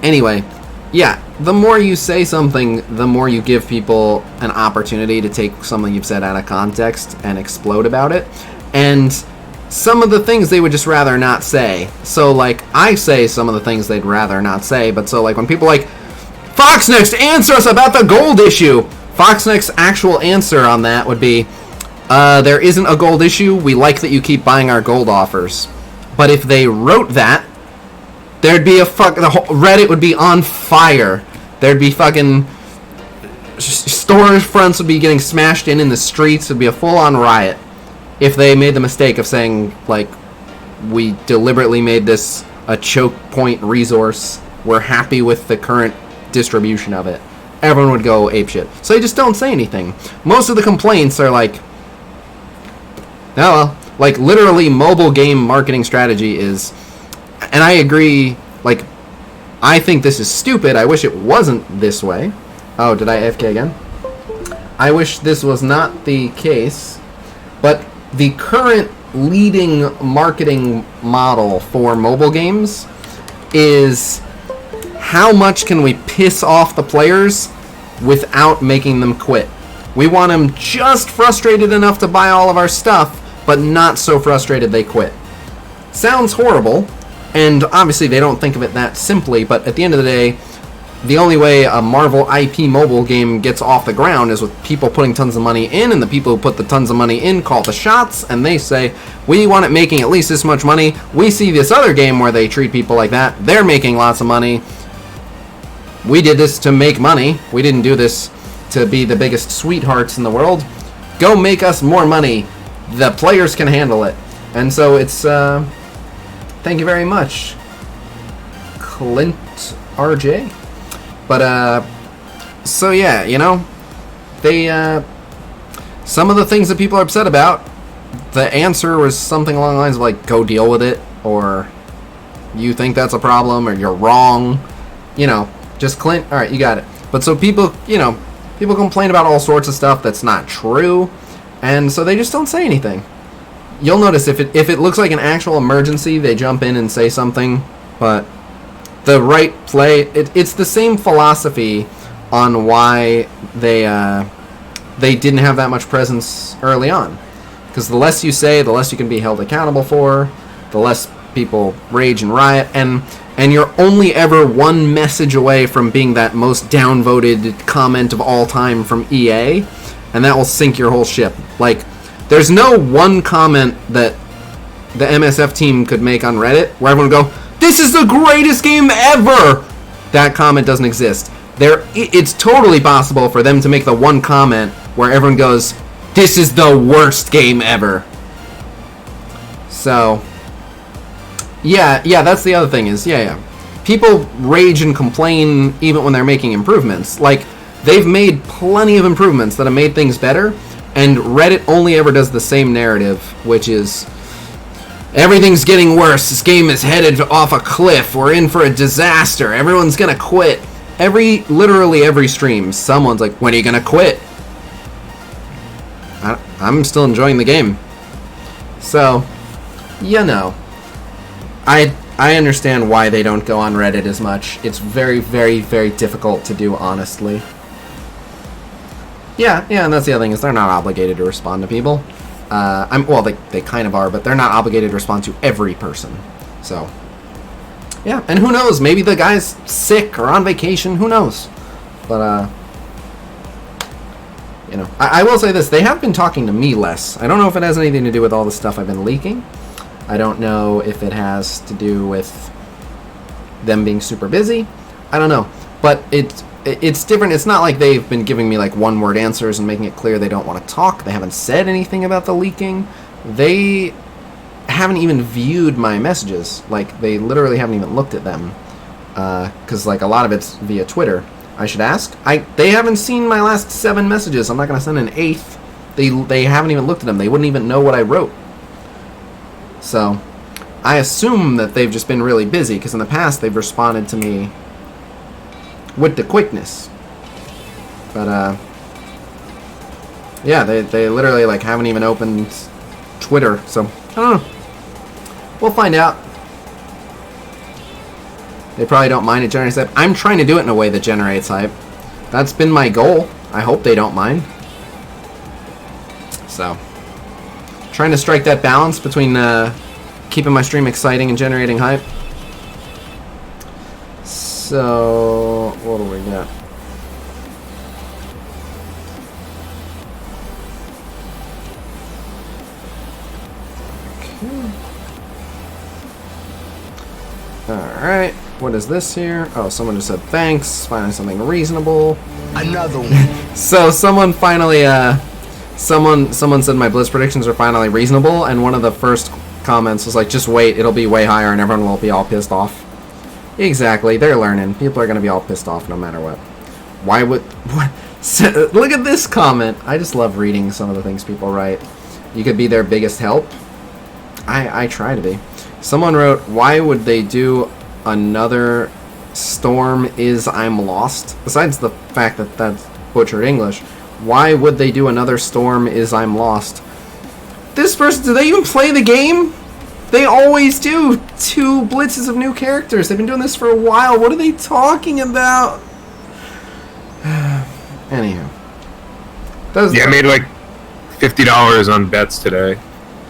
anyway, yeah, the more you say something, the more you give people an opportunity to take something you've said out of context and explode about it. And some of the things they would just rather not say. So, like, I say some of the things they'd rather not say, but so, like, when people like, Foxnext, answer us about the gold issue! Foxnext's actual answer on that would be, there isn't a gold issue, we like that you keep buying our gold offers. But if they wrote that, there'd be the whole Reddit would be on fire. There'd be fucking store fronts would be getting smashed in the streets. It'd be a full-on riot if they made the mistake of saying, like, we deliberately made this a choke point resource. We're happy with the current distribution of it. Everyone would go apeshit. So they just don't say anything. Most of the complaints are like, oh well. Like, literally, mobile game marketing strategy is... And I agree, like, I think this is stupid. I wish it wasn't this way. Oh, did I AFK again? I wish this was not the case. But the current leading marketing model for mobile games is how much can we piss off the players without making them quit. We want them just frustrated enough to buy all of our stuff, but not so frustrated they quit. Sounds horrible, and obviously they don't think of it that simply, but at the end of the day, the only way a Marvel IP mobile game gets off the ground is with people putting tons of money in, and the people who put the tons of money in call the shots, and they say, we want it making at least this much money. We see this other game where they treat people like that. They're making lots of money. We did this to make money. We didn't do this to be the biggest sweethearts in the world. Go make us more money. The players can handle it. And so it's, thank you very much, Clint RJ. But, so yeah, you know, they, some of the things that people are upset about, the answer was something along the lines of like, go deal with it, or you think that's a problem, or you're wrong. You know, just Clint, alright, you got it. But so people, you know, people complain about all sorts of stuff that's not true, and so they just don't say anything. You'll notice if it looks like an actual emergency, they jump in and say something, but the right play, it's the same philosophy on why they didn't have that much presence early on. Because the less you say, the less you can be held accountable for, the less people rage and riot, and you're only ever one message away from being that most downvoted comment of all time from EA, and that will sink your whole ship. Like, there's no one comment that the MSF team could make on Reddit where everyone would go, "This is the greatest game ever!" That comment doesn't exist. It's totally possible for them to make the one comment where everyone goes, "This is the worst game ever." So, yeah, that's the other thing is, people rage and complain even when they're making improvements. Like, they've made plenty of improvements that have made things better, and Reddit only ever does the same narrative, which is, everything's getting worse, this game is headed off a cliff, we're in for a disaster, everyone's gonna quit. Literally every stream, someone's like, when are you gonna quit? I'm still enjoying the game. So, you know, I understand why they don't go on Reddit as much. It's very, very, very difficult to do, honestly. Yeah, and that's the other thing, is they're not obligated to respond to people. Well, they kind of are, but they're not obligated to respond to every person. So, yeah, and who knows, maybe the guy's sick or on vacation, who knows? But, you know, I will say this, they have been talking to me less. I don't know if it has anything to do with all the stuff I've been leaking. I don't know if it has to do with them being super busy. I don't know. But it's different. It's not like they've been giving me like one-word answers and making it clear they don't want to talk. They haven't said anything about the leaking. They haven't even viewed my messages. Like, they literally haven't even looked at them. Because, like, a lot of it's via Twitter. I should ask. They haven't seen my last 7 messages. I'm not going to send an 8th. They haven't even looked at them. They wouldn't even know what I wrote. So, I assume that they've just been really busy, because in the past they've responded to me with the quickness. But, yeah, they literally, like, haven't even opened Twitter, so, I don't know. We'll find out. They probably don't mind it generates hype. I'm trying to do it in a way that generates hype. That's been my goal. I hope they don't mind. So, trying to strike that balance between keeping my stream exciting and generating hype. So, what do we got? Okay. Alright, what is this here? Oh, someone just said thanks, finally something reasonable. Another one. So, someone finally, someone said my Blitz predictions are finally reasonable, and one of the first comments was like, just wait, it'll be way higher and everyone will be all pissed off. Exactly, they're learning. People are going to be all pissed off no matter what. Why would... What? Look at this comment. I just love reading some of the things people write. You could be their biggest help. I try to be. Someone wrote, why would they do another Storm is I'm Lost? Besides the fact that that's butchered English, why would they do another Storm is I'm Lost? This person, do they even play the game? They always do 2 blitzes of new characters. They've been doing this for a while. What are they talking about? Anywho. Yeah, I made like $50 on bets today.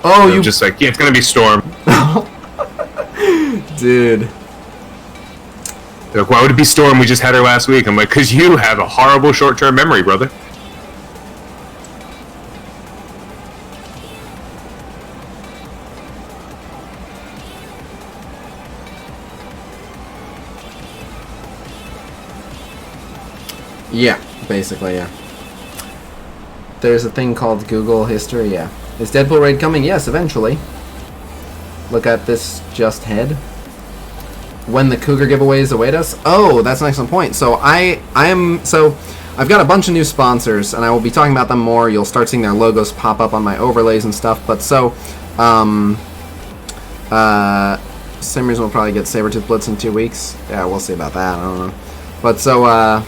Oh, so you just like, yeah, it's gonna be Storm. Dude. They're like, why would it be Storm? We just had her last week. I'm like, because you have a horrible short-term memory, brother. Yeah, basically, yeah. There's a thing called Google History, yeah. Is Deadpool Raid coming? Yes, eventually. Look at this just head. When the Cougar giveaways await us? Oh, that's an excellent point. So I I've got a bunch of new sponsors, and I will be talking about them more. You'll start seeing their logos pop up on my overlays and stuff. But so, same reason we'll probably get Sabretooth Blitz in 2 weeks. Yeah, we'll see about that. I don't know. But so, how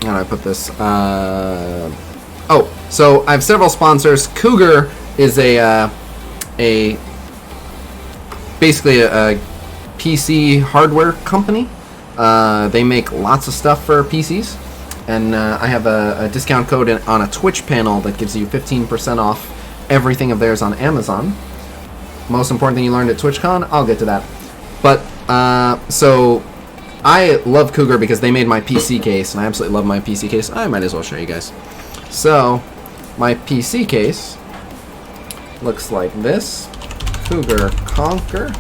do I put this? So I have several sponsors. Cougar is basically a PC hardware company. They make lots of stuff for PCs, and I have a discount code on a Twitch panel that gives you 15% off everything of theirs on Amazon. Most important thing you learned at TwitchCon? I'll get to that. But, so, I love Cougar because they made my PC case, and I absolutely love my PC case. I might as well show you guys. So, my PC case looks like this. Cougar Conquer.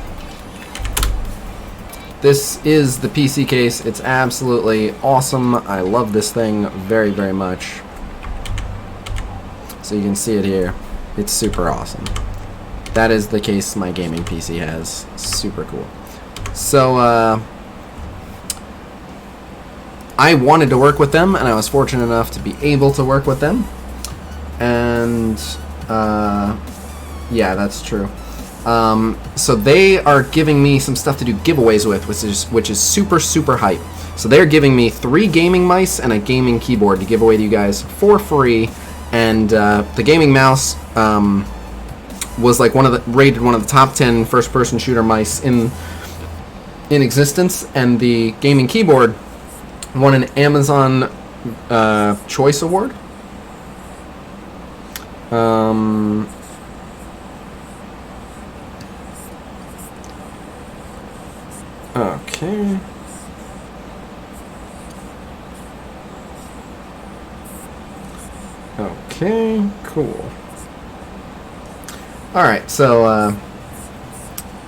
This is the PC case. It's absolutely awesome. I love this thing very, very much. So you can see it here. It's super awesome. That is the case my gaming PC has. Super cool. So, I wanted to work with them, and I was fortunate enough to be able to work with them. And, yeah, that's true. So they are giving me some stuff to do giveaways with, which is super, super hype. So they're giving me 3 gaming mice and a gaming keyboard to give away to you guys for free. And the gaming mouse was like rated one of the top 10 first-person shooter mice in existence, and the gaming keyboard won an Amazon Choice Award. Okay. Okay, cool. Alright, so,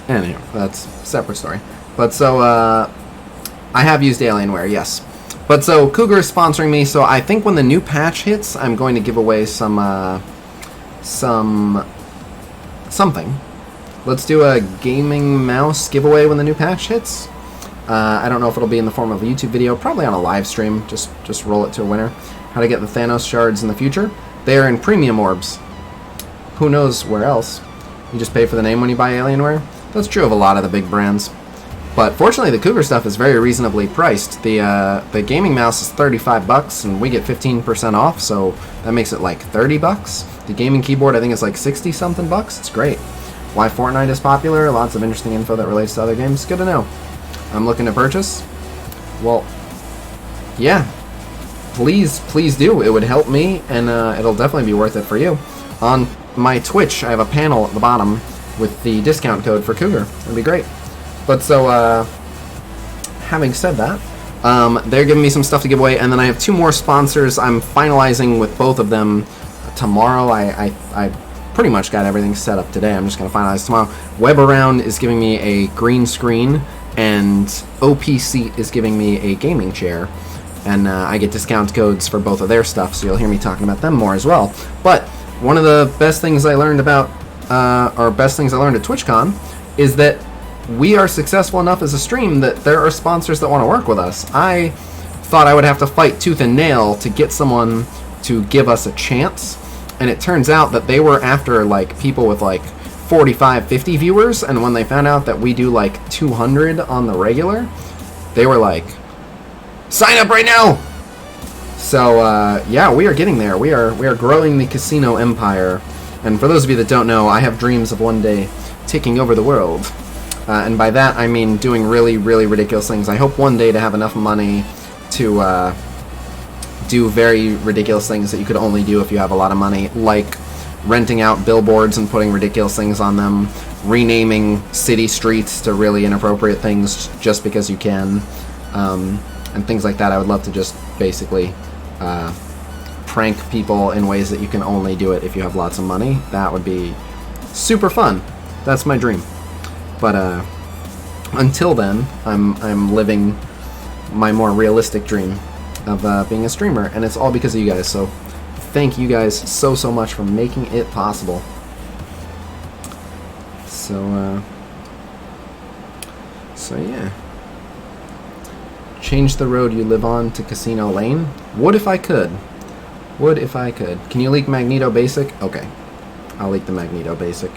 anyhow, that's a separate story. But so, I have used Alienware, yes. But so, Cougar is sponsoring me, so I think when the new patch hits, I'm going to give away something. Let's do a gaming mouse giveaway when the new patch hits. I don't know if it'll be in the form of a YouTube video, probably on a live stream, just roll it to a winner. How to get the Thanos shards in the future. They are in premium orbs. Who knows where else? You just pay for the name when you buy Alienware. That's true of a lot of the big brands. But fortunately, the Cougar stuff is very reasonably priced. The gaming mouse is $35, and we get 15% off, so that makes it like $30. The gaming keyboard, I think, is like 60-something bucks. It's great. Why Fortnite is popular? Lots of interesting info that relates to other games. Good to know. I'm looking to purchase. Well, yeah. Please do. It would help me, and it'll definitely be worth it for you. On my Twitch, I have a panel at the bottom with the discount code for Cougar. It'd be great. But so, having said that, they're giving me some stuff to give away, and then I have 2 more sponsors. I'm finalizing with both of them tomorrow. I pretty much got everything set up today. I'm just going to finalize tomorrow. WebAround is giving me a green screen, and OPC is giving me a gaming chair. And I get discount codes for both of their stuff, so you'll hear me talking about them more as well. But one of the best things I learned about, or best things I learned at TwitchCon, is that we are successful enough as a stream that there are sponsors that want to work with us. I thought I would have to fight tooth and nail to get someone to give us a chance, and it turns out that they were after like people with like 45, 50 viewers, and when they found out that we do like 200 on the regular, they were like, sign up right now! So, yeah, we are getting there. We are growing the Khasino empire. And for those of you that don't know, I have dreams of one day taking over the world. And by that, I mean doing really, really ridiculous things. I hope one day to have enough money to do very ridiculous things that you could only do if you have a lot of money, like renting out billboards and putting ridiculous things on them, renaming city streets to really inappropriate things just because you can, and things like that. I would love to just basically prank people in ways that you can only do it if you have lots of money. That would be super fun. That's my dream. But until then, I'm living my more realistic dream of being a streamer, and it's all because of you guys. So thank you guys so much for making it possible. So yeah. Change the road you live on to Casino Lane? Would if I could. Would if I could. Can you leak Magneto Basic? Okay. I'll leak the Magneto Basic.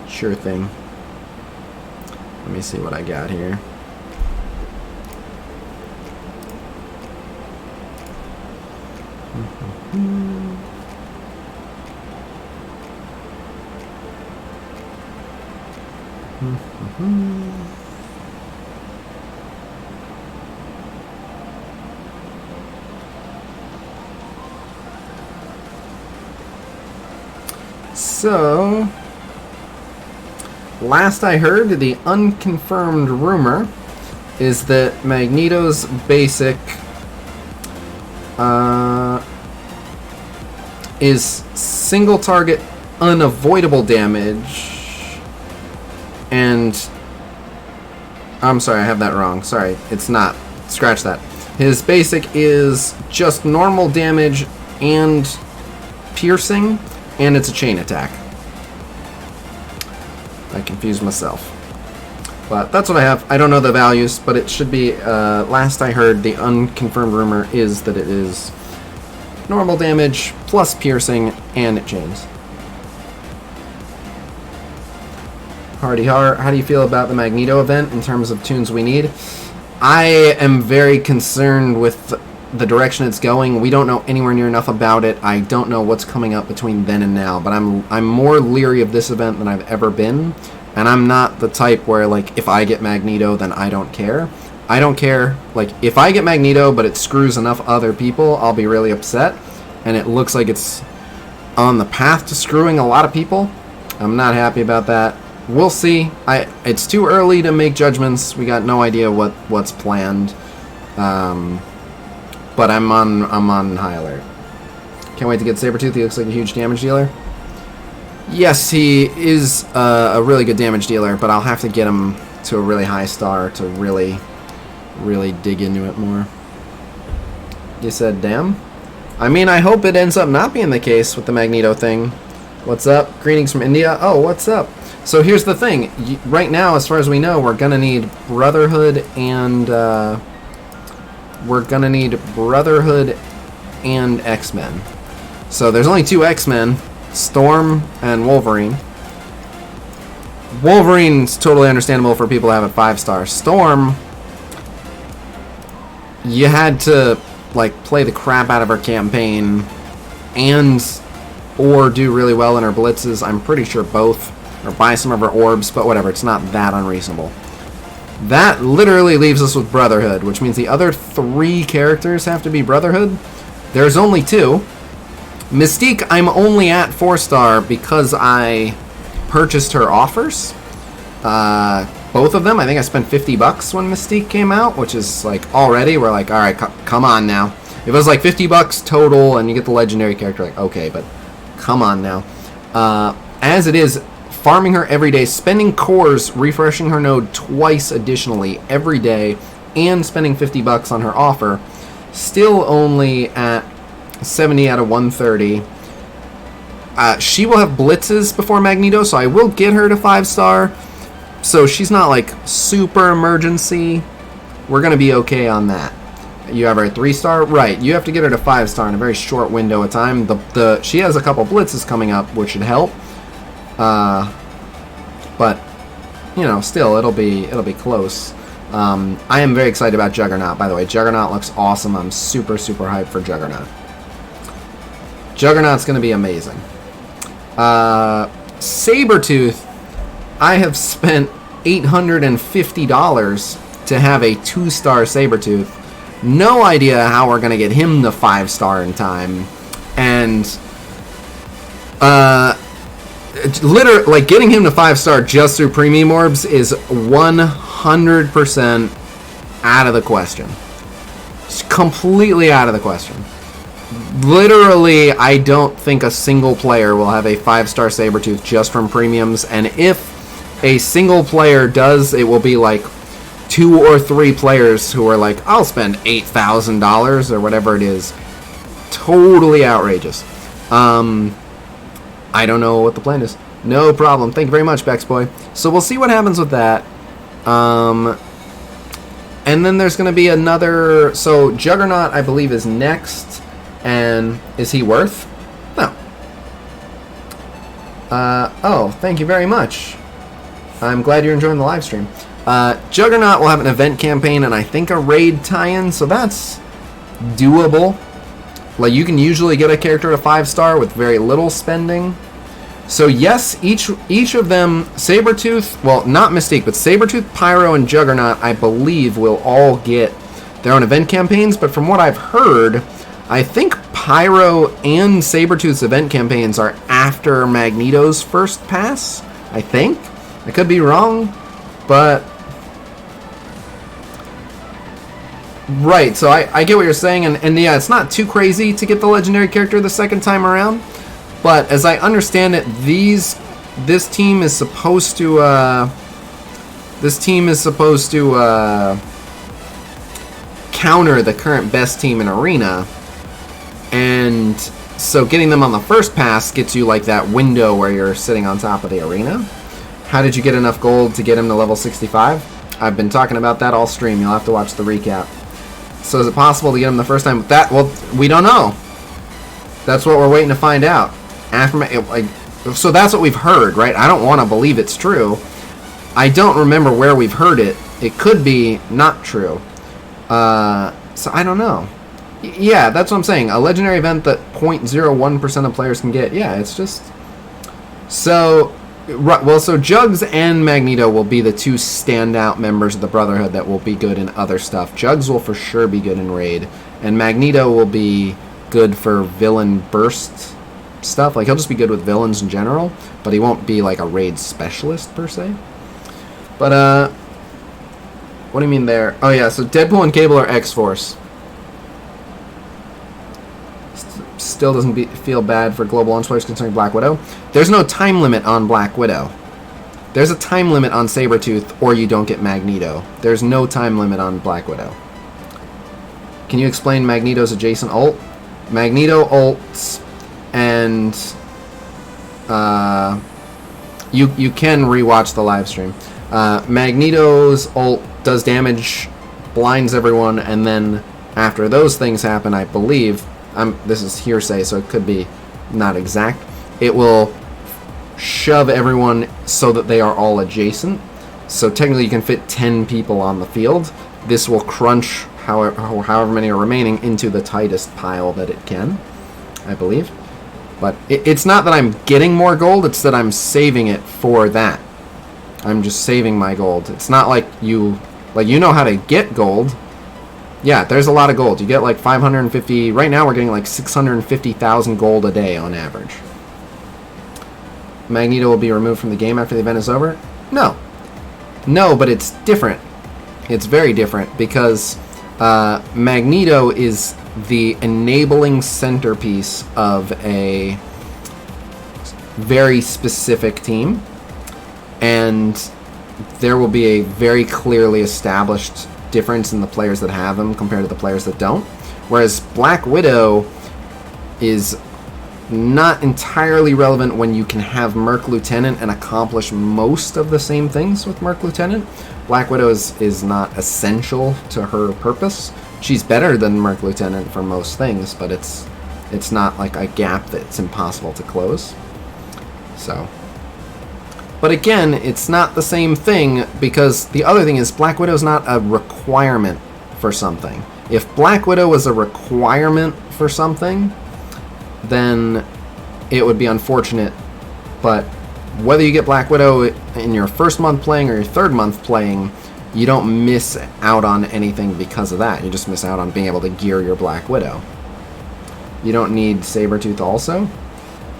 Sure thing. Let me see what I got here. So, last I heard, the unconfirmed rumor is that Magneto's basic is single target unavoidable damage, and I'm sorry, I have that wrong. Sorry, it's not. Scratch that. His basic is just normal damage and piercing, and it's a chain attack. I confused myself. But that's what I have. I don't know the values, but it should be, last I heard, the unconfirmed rumor is that it is normal damage plus piercing, and it chains. Hardy Har, how do you feel about the Magneto event in terms of tunes we need? I am very concerned with the direction it's going. We don't know anywhere near enough about it. I don't know what's coming up between then and now, but I'm more leery of this event than I've ever been, and I'm not the type where, like, if I get Magneto, then I don't care. I don't care. Like, if I get Magneto, but it screws enough other people, I'll be really upset, and it looks like it's on the path to screwing a lot of people. I'm not happy about that. We'll see. It's too early to make judgments. We got no idea what's planned. But I'm on high alert. Can't wait to get Sabretooth. He looks like a huge damage dealer. Yes, he is a really good damage dealer, but I'll have to get him to a really high star to really dig into it more. You said, damn? I mean, I hope it ends up not being the case with the Magneto thing. What's up? Greetings from India. Oh, what's up? So here's the thing. Right now, as far as we know, we're going to need Brotherhood and... X-Men. So there's only 2 X-Men, Storm and Wolverine. Wolverine's totally understandable for people to have a 5-star. Storm, you had to, like, play the crap out of her campaign or do really well in her blitzes. I'm pretty sure both. Or buy some of her orbs, but whatever, it's not that unreasonable. That literally leaves us with Brotherhood, which means the other 3 characters have to be Brotherhood. There's only 2. Mystique, I'm only at 4-star because I purchased her offers. Both of them. I think I spent $50 when Mystique came out, which is like already we're like, all right, come on now. If it was like $50 total and you get the legendary character, like okay, but come on now. As it is, farming her every day, spending cores, refreshing her node twice additionally every day, and spending $50 on her offer, still only at 70 out of 130. She will have blitzes before Magneto, so I will get her to 5-star. So she's not like super emergency. We're going to be okay on that. You have her at 3-star? Right, you have to get her to 5-star in a very short window of time. She has a couple blitzes coming up, which should help. But you know, still it'll be close. I am very excited about Juggernaut, by the way. Juggernaut looks awesome. I'm super hyped for Juggernaut. Juggernaut's gonna be amazing. Sabretooth, I have spent $850 to have a 2-star Sabretooth. No idea how we're gonna get him the 5-star in time. And literally, like, getting him to 5-star just through premium orbs is 100% out of the question. It's completely out of the question. Literally, I don't think a single player will have a 5-star Sabretooth just from premiums, and if a single player does, it will be like 2 or 3 players who are like, I'll spend $8,000 or whatever it is. Totally outrageous. I don't know what the plan is. No problem. Thank you very much, Bexboy. So we'll see what happens with that. And then there's going to be another... So, Juggernaut, I believe, is next. And is he worth? No. Oh, thank you very much. I'm glad you're enjoying the live stream. Juggernaut will have an event campaign and I think a raid tie-in, so that's doable. Like, you can usually get a character to 5-star with very little spending. So yes, each of them, Sabretooth, well, not Mystique, but Sabretooth, Pyro, and Juggernaut, I believe, will all get their own event campaigns, but from what I've heard, I think Pyro and Sabretooth's event campaigns are after Magneto's first pass, I think. I could be wrong, but... Right, so I get what you're saying, and yeah, it's not too crazy to get the legendary character the second time around, but as I understand it, this team is supposed to counter the current best team in Arena, and so getting them on the first pass gets you like that window where you're sitting on top of the arena. How did you get enough gold to get him to level 65? I've been talking about that all stream. You'll have to watch the recap. So is it possible to get him the first time? Well, we don't know. That's what we're waiting to find out. So that's what we've heard, right? I don't want to believe it's true. I don't remember where we've heard it. It could be not true. So I don't know. Yeah, that's what I'm saying. A legendary event that 0.01% of players can get. Yeah, it's just... So... Well, so Jugs and Magneto will be the two standout members of the Brotherhood that will be good in other stuff. Jugs will for sure be good in Raid, and Magneto will be good for villain burst stuff. Like, he'll just be good with villains in general, but he won't be like a Raid specialist per se. But, what do you mean there? Oh yeah, so Deadpool and Cable are X-Force. Still doesn't feel bad for global launch players concerning Black Widow. There's no time limit on Black Widow. There's a time limit on Sabretooth, or you don't get Magneto. There's no time limit on Black Widow. Can you explain Magneto's adjacent ult? Magneto ults, and you can rewatch the live stream. Magneto's ult does damage, blinds everyone, and then after those things happen, I believe... this is hearsay, so it could be not exact. It will shove everyone so that they are all adjacent. So technically you can fit 10 people on the field. This will crunch however many are remaining into the tightest pile that it can, I believe. But it's not that I'm getting more gold, it's that I'm saving it for that. I'm just saving my gold. It's not like you know how to get gold. Yeah, there's a lot of gold. You get like 550... Right now we're getting like 650,000 gold a day on average. Magneto will be removed from the game after the event is over? No. No, but it's different. It's very different because Magneto is the enabling centerpiece of a very specific team. And there will be a very clearly established difference in the players that have them compared to the players that don't. Whereas Black Widow is not entirely relevant when you can have Merc Lieutenant and accomplish most of the same things with Merc Lieutenant. Black Widow is not essential to her purpose. She's better than Merc Lieutenant for most things, but it's not like a gap that's impossible to close. So... But again, it's not the same thing because the other thing is Black Widow's not a requirement for something. If Black Widow was a requirement for something, then it would be unfortunate. But whether you get Black Widow in your first month playing or your third month playing, you don't miss out on anything because of that. You just miss out on being able to gear your Black Widow. You don't need Sabretooth also.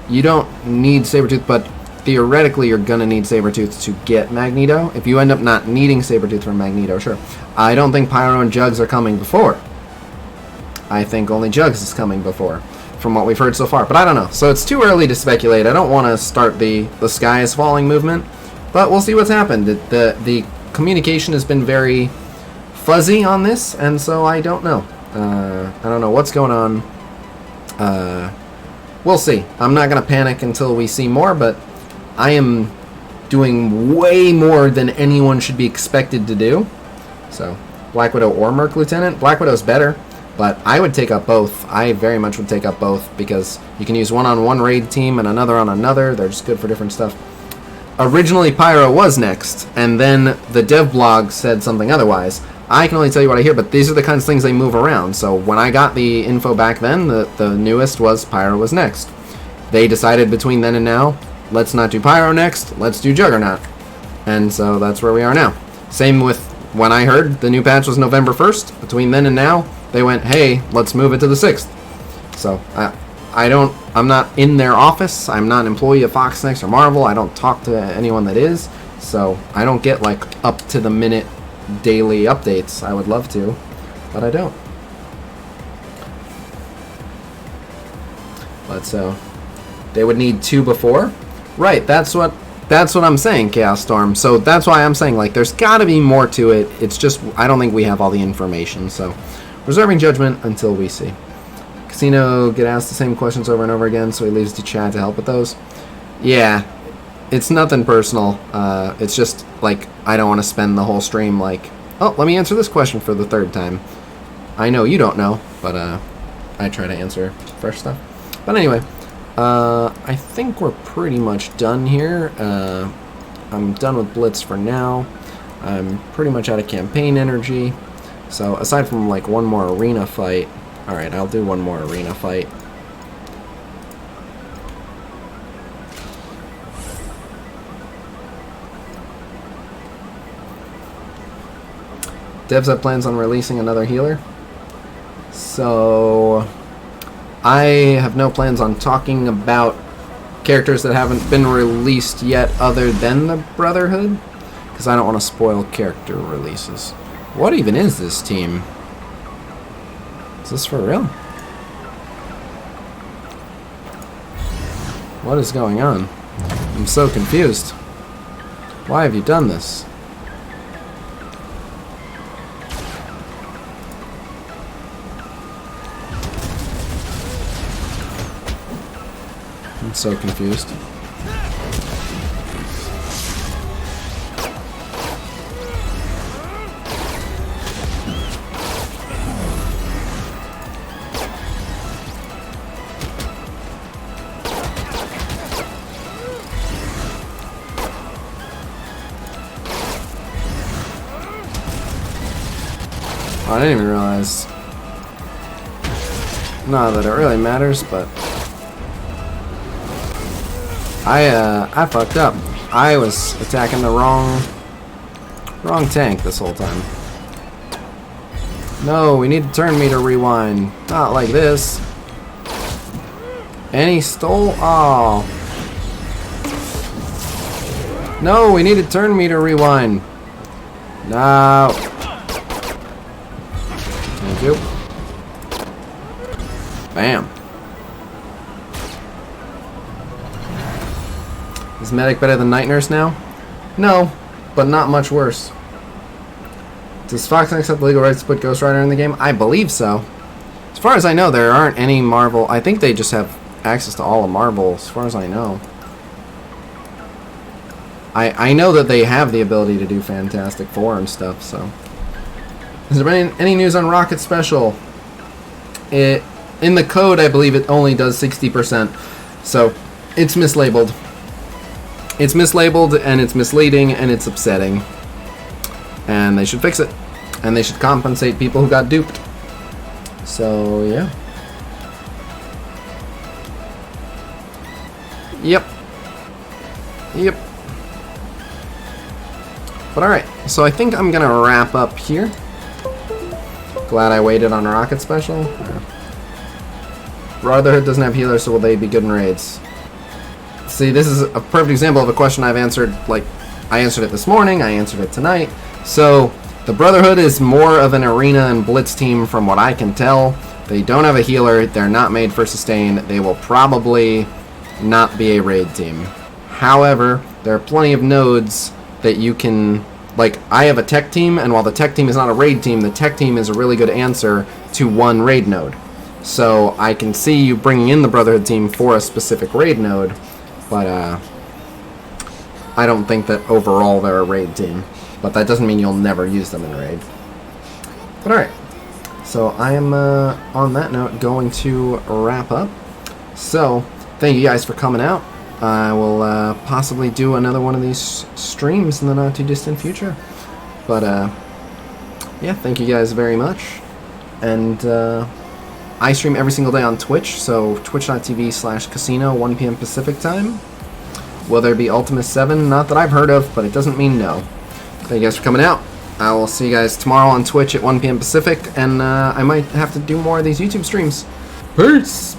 You don't need Sabretooth, but theoretically, you're going to need Sabretooth to get Magneto. If you end up not needing Sabretooth for Magneto, sure. I don't think Pyro and Jugs are coming before. I think only Jugs is coming before, from what we've heard so far. But I don't know. So it's too early to speculate. I don't want to start the sky is falling movement. But we'll see what's happened. The communication has been very fuzzy on this, and so I don't know. I don't know what's going on. We'll see. I'm not going to panic until we see more, but I am doing way more than anyone should be expected to do. So, Black Widow or Merc Lieutenant. Black Widow's better, but I would take up both. I very much would take up both because you can use one on one raid team and another on another. They're just good for different stuff. Originally, Pyro was next, and then the dev blog said something otherwise. I can only tell you what I hear, but these are the kinds of things they move around. So when I got the info back then, the newest was Pyro was next. They decided between then and now, let's not do Pyro next, let's do Juggernaut. And so that's where we are now. Same with when I heard the new patch was November 1st. Between then and now, they went, hey, let's move it to the 6th. So I'm not in their office. I'm not an employee of Fox Next or Marvel. I don't talk to anyone that is. So I don't get like up to the minute daily updates. I would love to, but I don't. But so they would need 2 before. Right, that's what I'm saying, Chaos Storm. So that's why I'm saying, like, there's got to be more to it. It's just I don't think we have all the information. So reserving judgment until we see. Khasino get asked the same questions over and over again, so he leaves to chat to help with those. Yeah, it's nothing personal. It's just like I don't want to spend the whole stream like, oh, let me answer this question for the 3rd time. I know you don't know, but I try to answer fresh stuff. But anyway, I think we're pretty much done here. I'm done with Blitz for now. I'm pretty much out of campaign energy. So aside from like one more arena fight, alright, I'll do one more arena fight. Devs have plans on releasing another healer. So I have no plans on talking about characters that haven't been released yet other than the Brotherhood, because I don't want to spoil character releases. What even is this team? Is this for real? What is going on? I'm so confused. Why have you done this? I'm so confused. Oh, I didn't even realize. Not that it really matters, but I fucked up. I was attacking the wrong tank this whole time. No, we need to turn meter rewind. Not like this. And he stole. Oh. No, we need to turn meter rewind. No. Thank you. Bam. Is Medic better than Night Nurse now? No, but not much worse. Does Fox Next have the legal rights to put Ghost Rider in the game? I believe so. As far as I know, there aren't any Marvel. I think they just have access to all of Marvel, as far as I know. I know that they have the ability to do Fantastic Four and stuff, so. Has there been any news on Rocket Special? In the code, I believe it only does 60%, so it's mislabeled. It's mislabeled, and it's misleading, and it's upsetting. And they should fix it. And they should compensate people who got duped. So, yeah. Yep. Yep. But alright, so I think I'm gonna wrap up here. Glad I waited on Rocket Special. Brotherhood doesn't have healers, so will they be good in raids? See, this is a perfect example of a question I've answered, like, I answered it this morning, I answered it tonight. So, the Brotherhood is more of an arena and blitz team from what I can tell. They don't have a healer, they're not made for sustain, they will probably not be a raid team. However, there are plenty of nodes that you can, like, I have a tech team, and while the tech team is not a raid team, the tech team is a really good answer to one raid node. So, I can see you bringing in the Brotherhood team for a specific raid node, but I don't think that overall they're a raid team. But that doesn't mean you'll never use them in raid. But alright, so I am, on that note, going to wrap up. So, thank you guys for coming out. I will possibly do another one of these streams in the not too distant future. But, yeah, thank you guys very much. And, I stream every single day on Twitch, so twitch.tv/Khasino, 1 p.m. Pacific time. Will there be Ultima 7? Not that I've heard of, but it doesn't mean no. Thank you guys for coming out. I will see you guys tomorrow on Twitch at 1 p.m. Pacific, and I might have to do more of these YouTube streams. Peace!